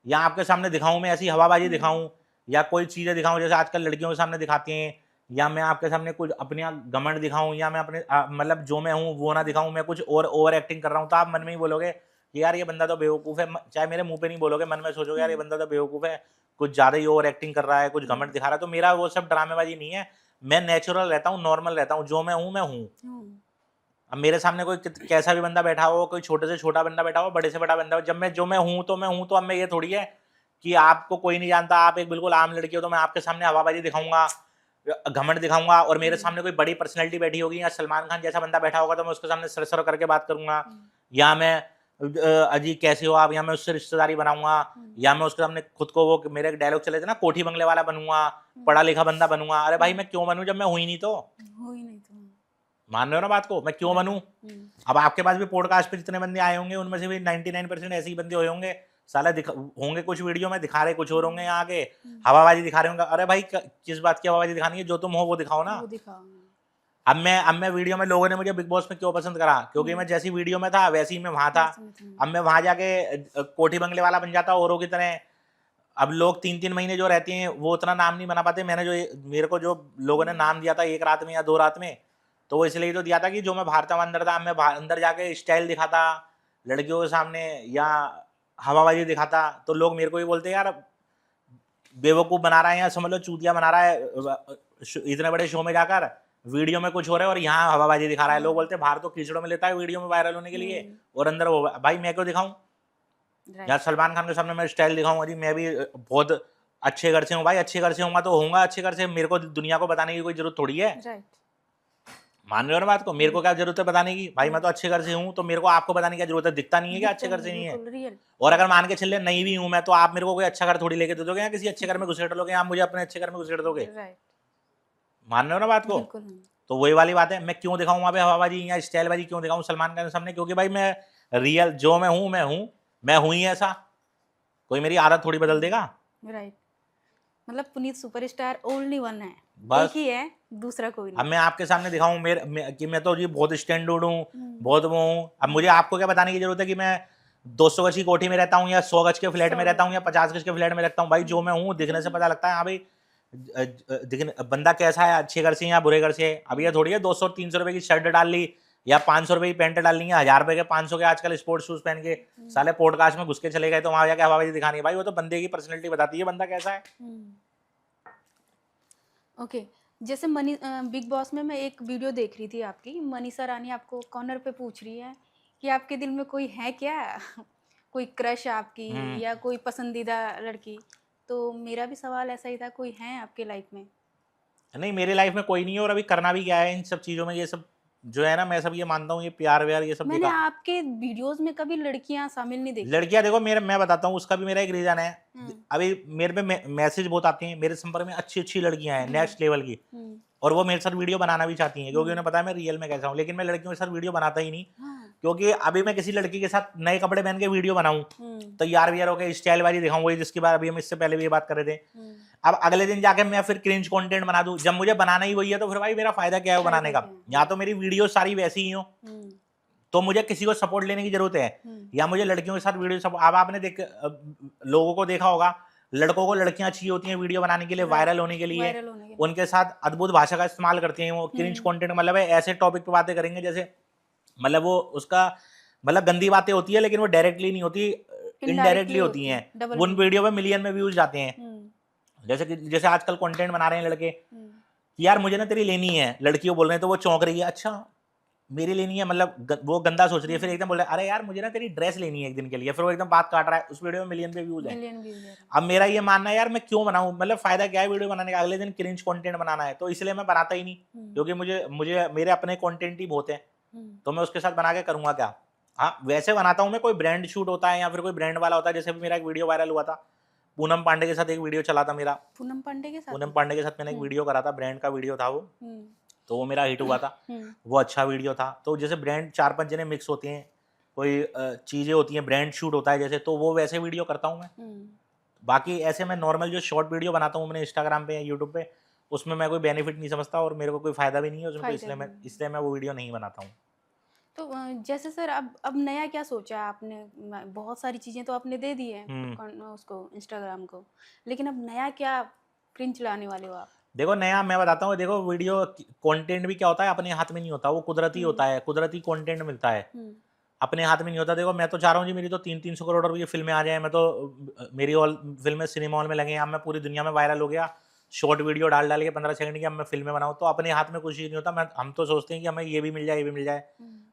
या आपके सामने दिखाऊं, मैं ऐसी हवाबाजी दिखाऊं या कोई चीजें दिखाऊं जैसे आजकल लड़कियों के सामने दिखाती हैं, या मैं आपके सामने कुछ अपने घमंड दिखाऊं, या मैं अपने मतलब जो मैं हूँ वो ना दिखाऊं, मैं कुछ और ओवर एक्टिंग कर रहा हूँ, तो आप मन में ही बोलोगे कि यार ये बंदा तो बेवकूफ है। चाहे मेरे मुंह पे नहीं बोलोगे, मन में सोचोगे यार ये बंदा तो बेवकूफ है, कुछ ज्यादा ही ओवर एक्टिंग कर रहा है, कुछ घमंड दिखा रहा है। तो मेरा वो सब ड्रामेबाजी नहीं है, मैं नेचुरल रहता हूँ, नॉर्मल रहता हूँ, जो मैं हूँ मैं हूँ। अब मेरे सामने कोई कैसा भी बंदा बैठा हो, कोई छोटे से छोटा बंदा बैठा हो, बड़े से बड़ा बंदा हो, जब मैं जो मैं हूँ तो मैं हूँ। तो अब मैं ये थोड़ी है कि आपको कोई नहीं जानता, आप एक बिल्कुल आम लड़की हो तो मैं आपके सामने हवाबाजी दिखाऊंगा, घमंड दिखाऊंगा, और मेरे सामने कोई बड़ी पर्सनैलिटी बैठी होगी या सलमान खान जैसा बंदा बैठा होगा तो मैं उसके सामने सर सर करके बात करूंगा, या मैं अजी कैसे हो आप, या मैं उससे रिश्तेदारी बनाऊंगा, या मैं उसके सामने खुद को, वो मेरे एक डायलॉग चले थे ना, कोठी बंगले वाला बनूंगा, पढ़ा लिखा बंदा बनूंगा। अरे भाई मैं क्यों बनूं जब मैं हुई नहीं तो?
हो ही नहीं तो।
मान रहे हो ना बात को? मैं क्यों बनूं? अब आपके पास भी पॉडकास्ट पे जितने बंदे आए होंगे उनमें से भी 99% ऐसे ही बंदे हुए होंगे, साला होंगे कुछ वीडियो में दिखा रहे कुछ और होंगे, यहाँ के हवाबाजी दिखा रहे होंगे। अरे भाई किस बात की हवाबाजी दिखानी है? जो तुम हो वो दिखाओ ना।
वो दिखाओ।
अब मैं वीडियो में, लोगों ने मुझे बिग बॉस में क्यों पसंद करा? क्योंकि मैं जैसी वीडियो में था वैसे ही मैं वहां था। अब मैं वहां जाके कोठी बंगले वाला बन जाता औरों की तरह। अब लोग 3-3 महीने जो रहते हैं वो उतना नाम नहीं बना पाते। मेरे को जो लोगों ने नाम दिया था एक रात में या 2 रात में, तो वो इसलिए तो दिया था कि जो मैं बाहर था अंदर था। मैं अंदर जाके स्टाइल दिखाता लड़कियों के सामने या हवाबाजी दिखाता, तो लोग मेरे को ही बोलते यार बेवकूफ बना रहा है, या समझ लो चूतिया बना रहा है, इतने बड़े शो में जाकर वीडियो में कुछ हो रहा है और यहाँ हवाबाजी दिखा रहा है। लोग बोलते हैं बाहर तो कीचड़ों में लेता है वीडियो में वायरल होने के लिए, और अंदर वो। भाई मैं क्यों दिखाऊं? या सलमान खान के सामने मैं स्टाइल दिखाऊंगा जी मैं भी बहुत अच्छे घर से हूँ? भाई अच्छे घर से होऊंगा तो होऊंगा अच्छे घर से, मेरे को दुनिया को बताने की कोई जरूरत थोड़ी है। मान रहे हो ना बात को? मेरे को क्या जरूरत है बताने की? भाई मैं तो अच्छे घर से हूँ, तो मेरे को आपको बताने की जरूरत है? दिखता नहीं है क्या अच्छे घर से नहीं है? और अगर मान के चले नहीं भी हूँ मैं, तो आप मेरे को कोई अच्छा घर थोड़ी लेके दे दोगे, या किसी अच्छे घर में घुसेड़ लोगे, आप मुझे अपने अच्छे घर में घुसेड़ दोगे। मान रहे हो ना बात को? तो वही वाली बात है, मैं क्यों दिखाऊं वहां पे हवाबाजी या स्टाइलबाजी क्यों दिखाऊं सलमान खान के सामने? क्योंकि भाई मैं रियल जो मैं हूं मैं हूं ही ऐसा। कोई मेरी आदत थोड़ी बदल देगा।
राइट। मतलब पुनीत सुपरस्टार ओनली वन है,
बस
एक ही है, दूसरा कोई
अब
नहीं।
मैं आपके सामने दिखाऊं कि मैं तो जी बहुत स्टैंडर्ड हूँ, बहुत वो हूँ। अब मुझे आपको क्या बताने की जरूरत है कि मैं 200 गज की कोठी में रहता हूँ या 100 गज के फ्लैट में रहता हूँ या 50 गज के फ्लैट में रहता हूँ? भाई जो मैं हूँ दिखने से पता लगता है। हाँ भाई बंदा कैसा है, अच्छे घर से या बुरे घर से। अब ये थोड़ी है 200-300 रुपए की शर्ट डाल ली या 500 रुपए की पैंट डाल ली है, 1000 रुपए के 500 के आजकल स्पोर्ट्स शूज पहन के साले पॉडकास्ट में घुस के चले गए तो वहां जाके हवाबाजी दिखानी है। भाई वो तो बंदे की पर्सनैलिटी बताती है बंदा कैसा है।
ओके। जैसे बिग बॉस में मैं एक वीडियो देख रही थी आपकी, मनीषा रानी आपको कॉर्नर पे पूछ रही है कि आपके दिल में कोई है क्या? कोई क्रश आपकी या कोई पसंदीदा लड़की? तो मेरा भी सवाल ऐसा ही था, कोई है आपके लाइफ में?
नहीं मेरे लाइफ में कोई नहीं है, और अभी करना भी क्या है इन सब चीजों में। ये सब जो है ना, मैं सब ये मानता हूँ, ये प्यार व्यार ये सब
मैंने
देखा।
आपके वीडियोस में कभी लड़कियां शामिल नहीं देखी।
लड़कियां देखो मैं बताता हूँ उसका भी मेरा एक रीजन है।
हम्म,
अभी मेरे पे मैसेज बहुत आते हैं, मेरे संपर्क में अच्छी अच्छी लड़कियां हैं नेक्स्ट लेवल की,
हम्म,
और वो मेरे साथ वीडियो बनाना भी चाहती हैं क्योंकि उन्हें पता है मैं रियल में कैसा हूँ। लेकिन मैं लड़कियों के साथ वीडियो बनाता ही नहीं,
हाँ,
क्योंकि अभी मैं किसी लड़की के साथ नए कपड़े पहन के वीडियो बनाऊं,
हम्म,
तैयार व्यार होकर स्टाइल वाली दिखाऊं, वही जिसकी बात अभी हम इससे पहले भी ये बात कर रहे थे।
हम्म,
अब अगले दिन जाके मैं फिर क्रिंज कंटेंट बना दूं, जब मुझे बनाना ही वही है, तो फिर भाई मेरा फायदा क्या है वो
फायदा
बनाने का?
क्या है?
या तो मेरी वीडियो सारी वैसी ही हो,
हम्म,
तो मुझे किसी को सपोर्ट लेने की जरूरत है, या मुझे लड़कियों के साथ वीडियो सपोर्ट। अब आपने लोगों को देखा होगा, लड़कों को लड़कियां चाहिए होती हैं वीडियो बनाने के लिए, वायरल होने के लिए,
वायरल होने के लिए।
उनके साथ अद्भुत भाषा का इस्तेमाल करते हैं वो। क्रिंज कंटेंट मतलब है ऐसे टॉपिक पे बातें करेंगे जैसे, मतलब वो उसका मतलब गंदी बातें होती है लेकिन वो डायरेक्टली नहीं होती, इनडायरेक्टली होती हैं।
डबल
उन वीडियो पे मिलियन में व्यूज जाते हैं। जैसे आजकल कंटेंट बना रहे हैं लड़के कि यार मुझे ना तेरी लेनी है, लड़कियों बोल रहे हैं तो वो चौंक रही है, अच्छा मेरी लेनी है, मतलब वो गंदा सोच रही है। फिर एकदम बोल रहा है अरे यार मुझे ना तेरी ड्रेस लेनी है एक दिन के लिए, फिर वो एकदम बात काट रहा है, उस वीडियो में मिलियन पे व्यूज है।
मिलियन व्यूज है।
अब मेरा ये मानना है यार मैं क्यों बनाऊं, मतलब फायदा क्या है वीडियो बनाने का? अगले दिन क्रिंज कंटेंट बनाना है, तो इसलिए मैं बनाता ही नहीं, क्योंकि मुझे मुझे मेरे अपने कंटेंट ही बहुत है, तो मैं उसके साथ बना के करूंगा क्या? हाँ वैसे बनाता हूँ मैं, कोई ब्रांड शूट होता है या फिर कोई ब्रांड वाला होता है, जैसे भी मेरा एक वीडियो वायरल हुआ था, पूनम पांडे के साथ एक वीडियो चला था मेरा।
पूनम पांडे के साथ?
पूनम पांडे के साथ मैंने एक वीडियो करा था, ब्रांड का वीडियो था वो, तो वो मेरा हिट हुआ था, वो अच्छा वीडियो था। तो जैसे ब्रांड 4-5 जने मिक्स होते हैं, कोई चीज़ें होती हैं, ब्रांड शूट होता है जैसे, तो वो वैसे वीडियो करता हूँ मैं। बाकी ऐसे मैं नॉर्मल जो शॉर्ट वीडियो बनाता हूँ अपने इंस्टाग्राम पे या यूट्यूब पे, उसमें मैं कोई बेनिफिट नहीं समझता और मेरे को कोई फायदा भी नहीं है उसमें, तो
फायदा भी नहीं।
इसलिए मैं वो वीडियो नहीं बनाता हूँ।
तो जैसे सर अब नया क्या सोचा है आपने? बहुत सारी चीज़ें तो आपने दे दी हैं उसको, इंस्टाग्राम को, लेकिन अब नया क्या क्रिंच लाने वाले हो आप?
देखो नया मैं बताता हूँ, देखो वीडियो कंटेंट भी क्या होता है, अपने हाथ में नहीं होता, वो कुदरती होता है, कुदरती कंटेंट मिलता है, अपने हाथ में नहीं होता। देखो मैं तो चाह रहा हूँ जी मेरी तो 300-300 करोड़ रुपये की फिल्में आ जाए, मैं तो मेरी ऑल फिल्में सिनेमा हॉल में लगे हैं, अब मैं पूरी दुनिया में वायरल हो गया, शॉर्ट वीडियो डाल डाल के 15 सेकंड की, अब मैं फिल्में बनाऊँ, तो अपने हाथ में कुछ चीज़ नहीं होता। हम तो सोचते हैं कि हमें ये भी मिल जाए, ये भी मिल जाए।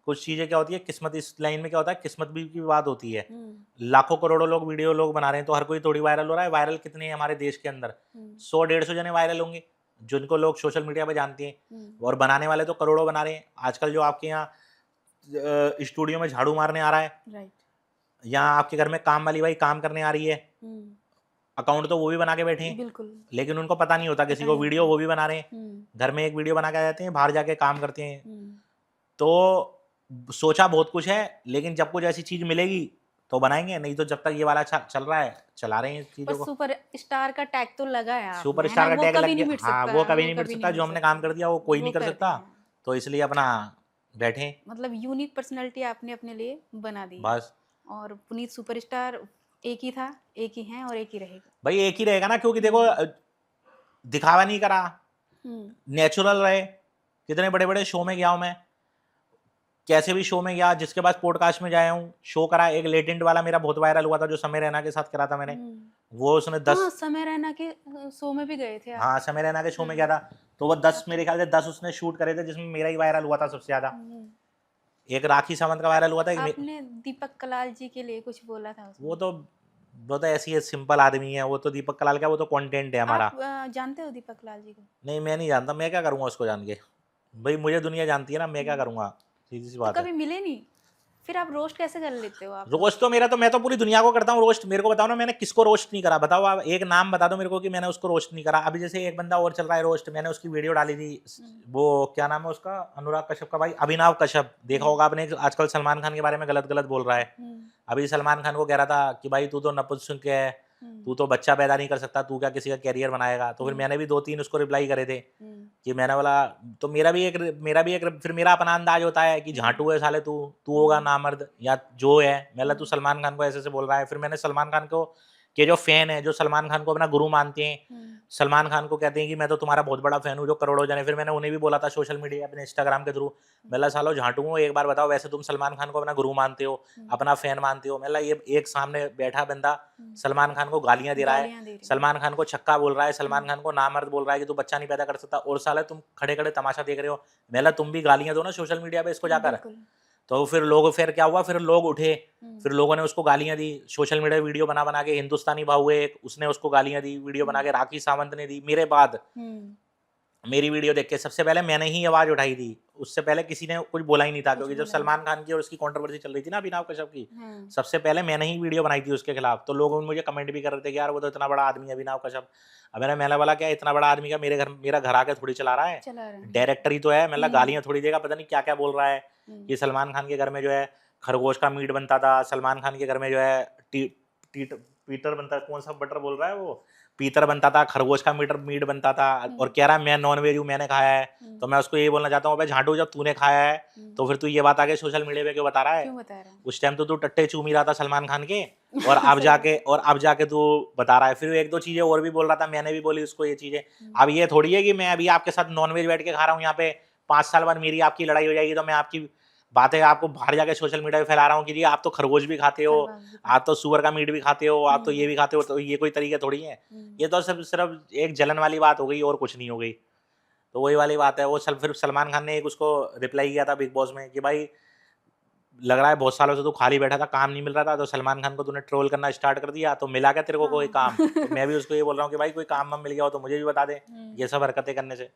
कुछ चीज़ें क्या होती है, किस्मत, इस लाइन में क्या होता है, किस्मत भी की बात होती है। लाखों करोड़ों लोग वीडियो लोग बना रहे हैं, तो हर कोई थोड़ी वायरल हो रहा है। वायरल कितने हैं हमारे देश के अंदर? 100-150 जने वायरल होंगे जिनको लोग सोशल मीडिया पे जानते हैं, और बनाने वाले तो करोड़ों बना रहे हैं। आजकल जो आपके यहाँ स्टूडियो में झाड़ू मारने आ रहा है,
राइट,
या आपके घर में काम वाली भाई काम करने आ रही है, अकाउंट तो वो भी बना के बैठे हैं,
बिल्कुल,
लेकिन उनको पता नहीं होता किसी
पता
को,
नहीं
वीडियो
होता।
वो भी बना रहे हैं, घर में एक वीडियो बना के आ जाते हैं, बाहर जाके काम करते हैं। तो सोचा बहुत कुछ है, लेकिन जब कुछ ऐसी चीज मिलेगी तो बनाएंगे, नहीं तो जब तक ये वाला चल रहा है चला रहे हैं
पर
चीजों को।
सुपर स्टार का टैग तो लगा है आपने,
सुपर
है
स्टार
ना?
का
वो
टैग
कभी
लग
नहीं
गया,
मिट
हाँ
सकता,
वो कभी
वो
नहीं मिट
कभी
सकता।
नहीं
जो
मिट
हमने काम
सकता।
कर दिया वो कोई
वो
नहीं कर
कर
सकता,
दिया है।
तो इसलिए अपना बैठे
मतलब यूनिक पर्सनैलिटी आपने अपने लिए बना दी है।
बस।
और पुनीत सुपरस्टार एक ही था, एक ही है और एक ही रहेगा।
भाई एक ही रहेगा ना, क्योंकि देखो दिखावा नहीं करा, नेचुरल रहे। कितने बड़े बड़े शो में गया हूं मैं, कैसे भी शो में गया, जिसके पास पॉडकास्ट में जाया हूँ, शो करा। एक लेटेंट वाला मेरा बहुत वायरल हुआ था, जो समय रैना के साथ करा था मैंने, वो उसने 10,
हाँ, समय रैना के शो में भी गए थे आप।
हाँ समय रैना के शो में गया था, तो वो 10 मेरे ख्याल से 10 उसने शूट करे थे, जिसमें मेरा ही वायरल हुआ था सबसे ज्यादा। एक राखी सावंत का वायरल हुआ था,
आपने दीपक कलाल जी के लिए कुछ बोला था उसमें।
वो तो ऐसी है, सिंपल आदमी है वो तो। दीपक कलाल का वो तो कंटेंट है हमारा।
आप जानते हो दीपक कलाल जी को?
नहीं मैं नहीं जानता, मैं क्या करूंगा उसको जान के? भाई मुझे दुनिया जानती है ना, मैं क्या करूंगा, सीधी सी
तो
बात है।
कभी मिले नहीं, फिर आप रोस्ट कैसे कर लेते हो आप?
रोस्ट तो मेरा तो, मैं तो पूरी दुनिया को करता हूँ रोस्ट। मेरे को बताओ ना मैंने किसको रोस्ट नहीं करा, बताओ आप एक नाम बता दो मेरे को कि मैंने उसको रोस्ट नहीं करा। अभी जैसे एक बंदा और चल रहा है रोस्ट, मैंने उसकी वीडियो डाली थी, वो क्या नाम है उसका, अनुराग कश्यप का भाई, अभिनव कश्यप, देखा होगा आपने, आजकल सलमान खान के बारे में गलत गलत बोल रहा है। अभी सलमान खान को कह रहा था कि भाई तू तो नपुंसक है, तू तो बच्चा पैदा नहीं कर सकता, तू क्या किसी का कैरियर बनाएगा। तो फिर मैंने भी 2-3 उसको रिप्लाई करे थे कि मैंने बोला, तो मेरा भी एक फिर मेरा अपना अंदाज होता है कि झांटू है साले, तू होगा नामर्द या जो है। मैं तू सलमान खान को ऐसे से बोल रहा है। फिर मैंने सलमान खान को के जो फैन है, जो सलमान खान को अपना गुरु मानते हैं, सलमान खान को कहते हैं कि मैं तो तुम्हारा बहुत बड़ा फैन हूँ, जो करोड़ों जने, फिर मैंने उन्हें भी बोला था सोशल मीडिया अपने इंस्टाग्राम के थ्रू, मैं सालो झांटू हूँ, एक बार बताओ वैसे तुम सलमान खान को अपना गुरु मानते हो, अपना फैन मानते हो? मैं ये एक सामने बैठा बंदा सलमान खान को गालियां दे रहा है, सलमान खान को छक्का बोल रहा है, सलमान खान को नामर्द बोल रहा है कि तू बच्चा नहीं पैदा कर सकता, और साले तुम खड़े खड़े तमाशा देख रहे हो। मैं तुम भी गालियां दो ना सोशल मीडिया पे इसको जाकर। तो फिर क्या हुआ, फिर लोग उठे, फिर लोगों ने उसको गालियां दी सोशल मीडिया वीडियो बना बना के। हिंदुस्तानी भाऊ है एक, उसने उसको गालियां दी वीडियो बना के, राखी सावंत ने दी। मेरे बाद मेरी वीडियो देख के सबसे पहले मैंने ही आवाज उठाई थी, उससे पहले किसी ने कुछ बोला ही नहीं था, क्योंकि जब सलमान खान की और उसकी कंट्रोवर्सी चल रही थी ना अभिनव कश्यप की, सबसे पहले मैंने ही वीडियो बनाई थी उसके खिलाफ। तो लोग मुझे कमेंट भी कर रहे थे कि यार वो तो इतना बड़ा आदमी है अभिनव कश्यप। अब मैंने बोला क्या इतना बड़ा आदमी का मेरा घर आके थोड़ी चला रहा है, डायरेक्टर ही तो है, मतलब गालियां थोड़ी देगा, पता नहीं क्या क्या बोल रहा है। कि सलमान खान के घर में जो है खरगोश का मीट बनता था, सलमान खान के घर में जो है पीटर बनता, कौन सा बटर बोल रहा है वो, पीतर बनता था, खरगोश का मीट बनता था, और कह रहा है मैं नॉन वेज हूँ, मैंने खाया है। तो मैं उसको यही बोलना चाहता हूँ, भाई झांटू जब तूने खाया है तो फिर तू ये बात आगे सोशल मीडिया पे क्यों बता रहा है? उस टाइम तो तू टट्टे चूम ही रहा था सलमान खान के, और अब जाके तू बता रहा है। फिर 1-2 चीजें और भी बोल रहा था, मैंने भी बोली उसको ये चीजें। अब ये थोड़ी है कि मैं अभी आपके साथ नॉन वेज बैठ के खा रहा हूँ यहाँ पे, 5 साल बाद मेरी आपकी लड़ाई हो जाएगी तो मैं आपकी बातें आपको बाहर जाके सोशल मीडिया पे फैला रहा हूँ कि जी आप तो खरगोश भी खाते हो, आप तो सुअर का मीट भी खाते हो, आप तो ये भी खाते हो। तो ये कोई तरीके थोड़ी है, ये तो सिर्फ एक जलन वाली बात हो गई और कुछ नहीं हो गई। तो वही वाली बात है। वो फिर सलमान खान ने एक उसको रिप्लाई किया था बिग बॉस में कि भाई लग रहा है बहुत सालों से तू खाली बैठा था, काम नहीं मिल रहा था, तो सलमान खान को तूने ट्रोल करना स्टार्ट कर दिया, तो मिला क्या तेरे को कोई काम? तो मैं भी उसको ये बोल रहा हूँ कि भाई कोई काम मिल गया हो तो मुझे भी बता दे, ये सब हरकतें करने से।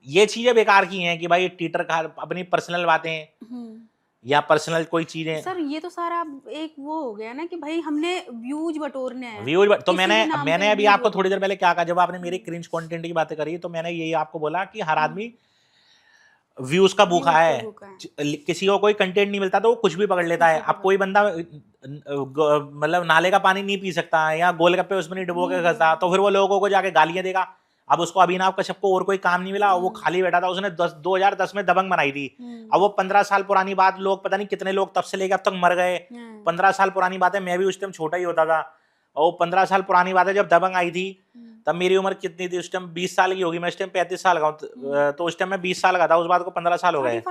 ये चीजें बेकार की हैं कि भाई ट्विटर का अपनी पर्सनल बातें या पर्सनल कोई चीजें।
सर ये तो सारा एक वो हो गया ना कि भाई हमने व्यूज बटोरने हैं,
तो मैंने अभी आपको थोड़ी देर पहले क्या कहा, जब आपने मेरी क्रिंज कंटेंट की बातें करी, तो मैंने यही आपको बोला कि हर आदमी व्यूज का भूखा है। किसी को कोई कंटेंट नहीं मिलता तो वो कुछ भी पकड़ लेता है। अब कोई बंदा मतलब नाले का पानी नहीं पी सकता या गोलगप्पे उसमें नहीं डुबो के खाता, तो फिर वो लोगों को जाके गालियां देगा। अब उसको अभिनव कश्यप को और कोई काम नहीं मिला, वो खाली बैठा था, उसने 2010 में दबंग बनाई थी। अब वो 15 साल पुरानी बात, लोग पता नहीं कितने लोग तब से लेकर अब तक मर गए। 15 साल पुरानी बात है, मैं भी उस टाइम छोटा ही होता था। और 15 साल पुरानी बात है, जब दबंग आई थी तब मेरी उम्र कितनी थी उस टाइम? 20 साल की होगी, मैं उस टाइम 35 साल का हूँ। तो उस टाइम मैं 20 साल का था, उस बात को 15 साल हो गए।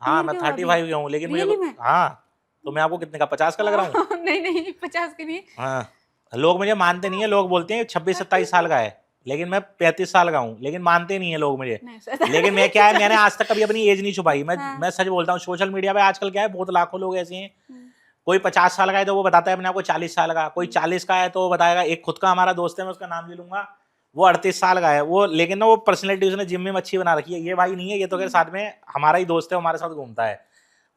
हाँ, मैं 35 का हूँ, लेकिन मुझे हाँ, तो मैं आपको कितने का 50 का लग रहा हूँ?
नहीं 50 के नहीं।
हाँ, लोग मुझे मानते नहीं है, लोग बोलते हैं 26-27 साल का है, लेकिन मैं 35 साल का हूँ, लेकिन मानते नहीं है लोग मुझे। लेकिन मैं क्या है, मैंने आज तक कभी अपनी एज नहीं छुपाई। मैं सच बोलता हूँ। सोशल मीडिया पे आजकल क्या है, बहुत लाखों लोग ऐसे हैं, कोई 50 साल का है तो वो बताता है अपने आप को 40 साल का, कोई 40 का है तो वो बताएगा। एक खुद का हमारा दोस्त है, मैं उसका नाम ले लूंगा, वो 38 साल का है वो, लेकिन ना वो पर्सनैलिटी उसने जिम में अच्छी बना रखी है। ये भाई नहीं है, ये तो साथ में हमारा ही दोस्त है, हमारे साथ घूमता है।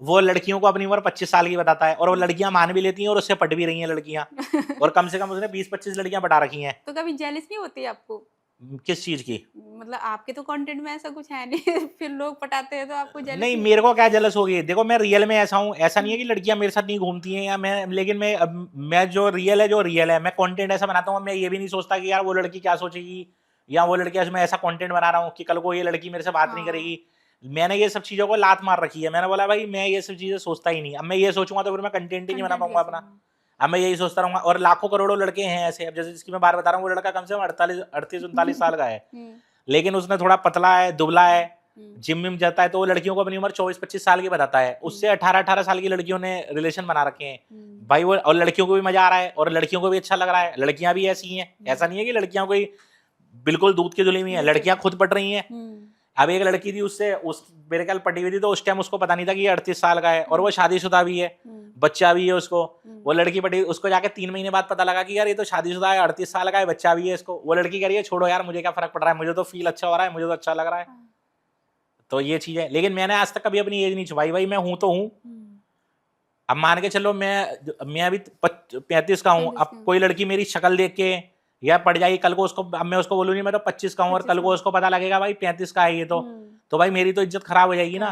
वो लड़कियों को अपनी उम्र 25 साल की बताता है, और वो लड़कियां मान भी लेती हैं, और उससे पट भी रही हैं लड़कियां। और कम से कम उसने 20-25 लड़कियां पटा रखी हैं।
तो कभी जेलस नहीं होती आपको?
किस चीज की?
मतलब आपके तो कंटेंट में ऐसा कुछ है नहीं फिर लोग पटाते हैं तो आपको जेलस
नहीं, मेरे को क्या जेलस होगी? देखो, मैं रियल में ऐसा हूँ, ऐसा नहीं है कि लड़कियां मेरे साथ नहीं घूमती हैं या मैं, लेकिन मैं जो रियल है, मैं कंटेंट ऐसा बनाता हूँ, मैं ये भी नहीं सोचता कि यार वो लड़की क्या सोचेगी, या वो लड़की, मैं ऐसा कंटेंट बना रहा हूँ कि कल को ये लड़की मेरे से बात नहीं करेगी। मैंने ये सब चीजों को लात मार रखी है। मैंने बोला भाई मैं ये सब चीजें सोचता ही नहीं। अब मैं ये सोचूंगा तो फिर मैं कंटेंट ही नहीं बना पाऊंगा अपना। अब मैं यही सोचता रहूंगा। और लाखों करोड़ों लड़के हैं ऐसे, अब जैसे जिसकी मैं बात बता रहा हूँ, वो लड़का कम से कम 38-39 साल का है, लेकिन उसने थोड़ा पतला है, दुबला है, जिम में जाता है, तो वो लड़कियों को अपनी उम्र 24-25 साल की बताता है। उससे 18-18 साल की लड़कियों ने रिलेशन बना रखे हैं भाई वो, और लड़कियों को भी मजा आ रहा है और लड़कियों को भी अच्छा लग रहा है। लड़कियां भी ऐसी हैं, ऐसा नहीं है कि लड़कियां कोई बिल्कुल दूध की धुली हुई है, लड़कियां खुद पट रही हैं। अब एक लड़की थी, उससे मेरे ख्याल पटी हुई थी, तो उस टाइम उसको पता नहीं था कि ये 38 साल का है, और वो शादीशुदा भी है, बच्चा भी है उसको। वो लड़की पटी, उसको जाके 3 महीने बाद पता लगा कि यार ये तो शादीशुदा है, 38 साल का है, बच्चा भी है इसको। वो लड़की कह रही है छोड़ो यार, मुझे क्या फर्क पड़ रहा है, मुझे तो फील अच्छा हो रहा है, मुझे तो अच्छा लग रहा है। तो ये चीज है, लेकिन मैंने आज तक कभी अपनी एज नहीं छुपाई भाई, मैं हूं तो हूं। अब मान के चलो मैं अभी 35 का हूँ, अब कोई लड़की मेरी शक्ल देख के या पड़ जाएगी कल को, उसको, अब मैं उसको बोलूंगी मैं तो 25 का हूँ, और कल को उसको पता लगेगा भाई 35 का है ये, तो भाई मेरी तो इज्जत खराब हो जाएगी ना।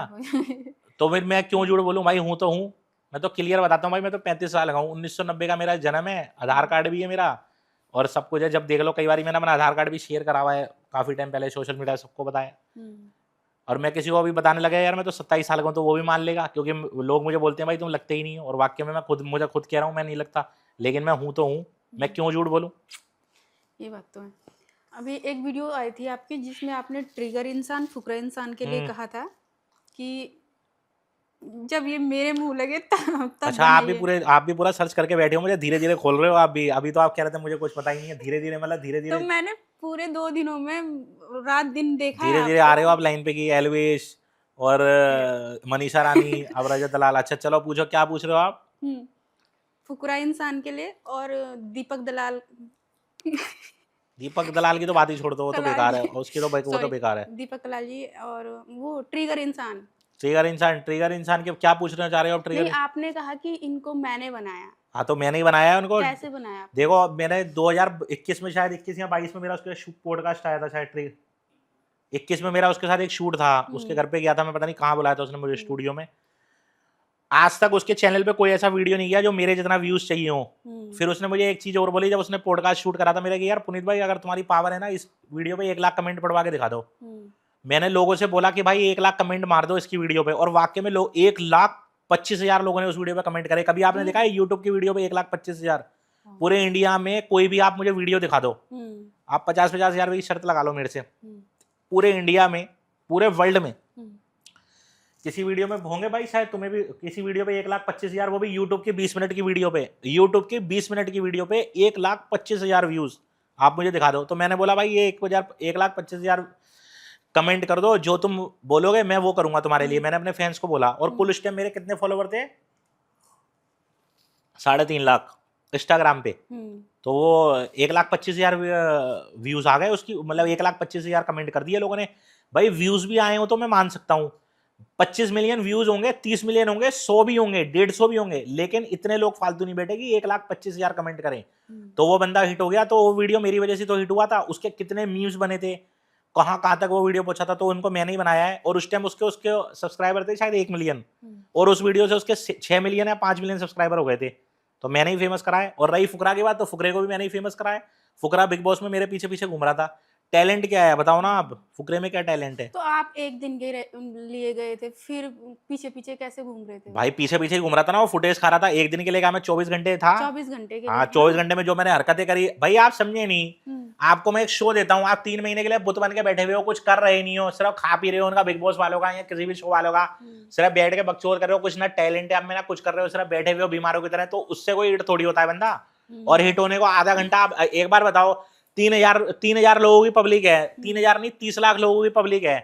तो फिर मैं क्यों झूठ बोलूं भाई, हूं तो हूं। मैं तो क्लियर बताता हूँ भाई, मैं तो 35 साल का हूँ, 1990 का मेरा जन्म है, आधार कार्ड भी है मेरा, और सब कुछ है। जब देख लो, कई बार मैंने अपना आधार कार्ड भी शेयर करा हुआ है काफी टाइम पहले, सोशल मीडिया सबको बताया। और मैं किसी को अभी बताने लगा यार मैं तो 27 साल का हूँ, तो वो भी मान लेगा, क्योंकि लोग मुझे बोलते हैं भाई तुम लगते ही नहीं हो, और वाकई में मुझे खुद कह रहा हूँ मैं नहीं लगता, लेकिन मैं हूँ तो हूँ, मैं क्यों झूठ बोलूँ।
ये बात तो है। अभी एक वीडियो आई थी आपकी जिसमें आपने ट्रिगर इंसान, फुकरा इंसान के लिए कहा था कि जब ये मेरे मुंह लगे तब
अच्छा, आप भी पूरा सर्च करके बैठे हो, मुझे धीरे धीरे खोल रहे हो आप भी। अभी तो आप कह रहे थे मुझे कुछ पता ही नहीं है, धीरे धीरे मतलब धीरे धीरे।
तो मैंने पूरे 2 दिनों में रात दिन देखा है।
धीरे धीरे आ रहे हो आप लाइन पे, की एलवेश और मनीषा रानी, अब रजत दलाल। अच्छा चलो पूछो, क्या पूछ रहे हो आप?
फुकरा इंसान के लिए, और दीपक दलाल
दीपक दलाल की तो बात ही छोड़ दो, वो तो बेकार है, उसकी तो वो तो बेकार है।
दीपक दलाल जी, और वो ट्रिगर इंसान।
ट्रिगर इंसान के क्या पूछना चाह रहे हो आप? ट्रिगर,
नहीं, आपने कहा कि इनको मैंने बनाया।
हाँ, तो मैंने ही बनाया है उनको।
कैसे बनाया?
देखो, मैंने 2021 में, शायद 21 या 22 में मेरा उसके पॉडकास्ट आया था, शायद 21 में मेरा उसके साथ एक शूट था, उसके घर पे गया था मैं, पता नहीं कहाँ बुलाया था उसने मुझे, स्टूडियो में। आज तक उसके चैनल पे कोई ऐसा वीडियो नहीं किया जो मेरे जितना व्यूज चाहिए हो। फिर उसने मुझे एक चीज और बोली, जब उसने पॉडकास्ट शूट करा था मेरे, कि यार पुनीत भाई अगर तुम्हारी पावर है ना, इस वीडियो पे 1 लाख कमेंट पढ़वा के दिखा दो। मैंने लोगों से बोला कि भाई 1 लाख कमेंट मार दो इसकी वीडियो पे, और वाकई में लोग 1,25,000 लोगों ने उस वीडियो पे कमेंट करे। कभी आपने देखा है यूट्यूब की वीडियो पे 1,25,000? पूरे इंडिया में कोई भी आप मुझे वीडियो दिखा दो, आप 50,000 की शर्त लगा लो मेरे से, पूरे इंडिया में, पूरे वर्ल्ड में किसी वीडियो में होंगे भाई, शायद तुम्हें भी किसी वीडियो पे 1,25,000, वो भी यूट्यूब की 20 मिनट की वीडियो पे, यूट्यूब की 20 मिनट की वीडियो पे 1,25,000 व्यूज, आप मुझे दिखा दो। तो मैंने बोला भाई ये 1,25,000 कमेंट कर दो, जो तुम बोलोगे मैं वो करूंगा तुम्हारे लिए। मैंने अपने फैंस को बोला, और कुल उस टाइम मेरे कितने फॉलोवर थे? 3.5 लाख इंस्टाग्राम पे। तो वो 1,25,000 व्यूज आ गए उसकी, मतलब 1,25,000 कमेंट कर दिए लोगों ने। भाई व्यूज भी आए हो तो मैं मान सकता हूँ, 25 मिलियन व्यूज होंगे, 30 मिलियन होंगे, 100 भी होंगे, 150 भी होंगे, लेकिन इतने लोग फालतू नहीं बैठे कि 1,25,000 कमेंट करें। तो वो बंदा हिट हो गया। तो वो वीडियो मेरी वजह से तो हिट हुआ था। उसके कितने मीम्स बने थे, कहाँ तक वो वीडियो पहुंचा था, तो उनको मैंने ही बनाया है। और उस टाइम उसके सब्सक्राइबर थे शायद 1 मिलियन, और उस वीडियो से उसके 6 मिलियन या 5 मिलियन सब्सक्राइबर हो गए थे। तो मैंने ही फेमस कराया। और रही फुकरा की बात, तो फुकरे को भी मैंने ही फेमस कराया। फुकरा बिग बॉस में मेरे पीछे पीछे घूम रहा था, टैलेंट क्या है बताओ ना आप, फुकरे में क्या टैलेंट है?
तो आप एक दिन लिए गए थे, फिर पीछे पीछे कैसे घूम रहे थे?
भाई पीछे पीछे घूम रहा था ना, वो फुटेज खा रहा था। एक दिन के लिए क्या मैं 24 घंटे था?
24 घंटे के
हाँ
लिए?
24 घंटे में जो मैंने हरकतें करी भाई, आप समझे नहीं। आपको मैं एक शो देता हूँ, आप 3 महीने के लिए बुत बन के बैठे हुए हो, कुछ कर रहे नहीं हो, सिर्फ खा पी रहे हो उनका, बिग बॉस वालों का या किसी भी शो वालों का, सिर्फ बैठ के बकचोद कर रहे हो, कुछ ना टैलेंट है आप में ना कुछ कर रहे हो, सिर्फ बैठे हुए हो बीमारों की तरह। तो उससे कोई हिट थोड़ी होता है बंदा। और हिट होने को आधा घंटा, आप एक बार बताओ, 3,000 लोगों की पब्लिक है, 3,000 नहीं 30 लाख लोगों की पब्लिक है,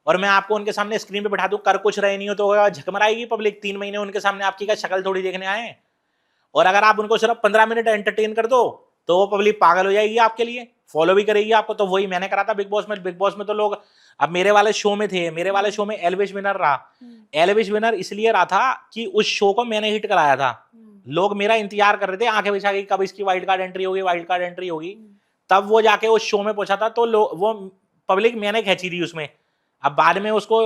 और मैं आपको उनके सामने स्क्रीन पे बैठा दूं, कर कुछ रहे नहीं हो तो झकमराएगी पब्लिक। 3 महीने उनके सामने आपकी क्या शक्ल थोड़ी देखने आए। और अगर आप उनको सिर्फ 15 मिनट एंटरटेन कर दो तो वो पब्लिक पागल हो जाएगी आपके लिए, फॉलो भी करेगी आपको। तो वही मैंने करा था बिग बॉस में। बिग बॉस में तो लोग अब मेरे वाले शो में थे, मेरे वाले शो में एल्विश विनर रहा। एल्विश विनर इसलिए रहा था कि उस शो को मैंने हिट कराया था। लोग मेरा इंतजार कर रहे थे आंखें बिछा के, कब इसकी वाइल्ड कार्ड एंट्री होगी, वाइल्ड कार्ड एंट्री होगी। तब वो जाके उस शो में पहुंचा था, तो वो पब्लिक मैंने खींची थी उसमें। अब बाद में उसको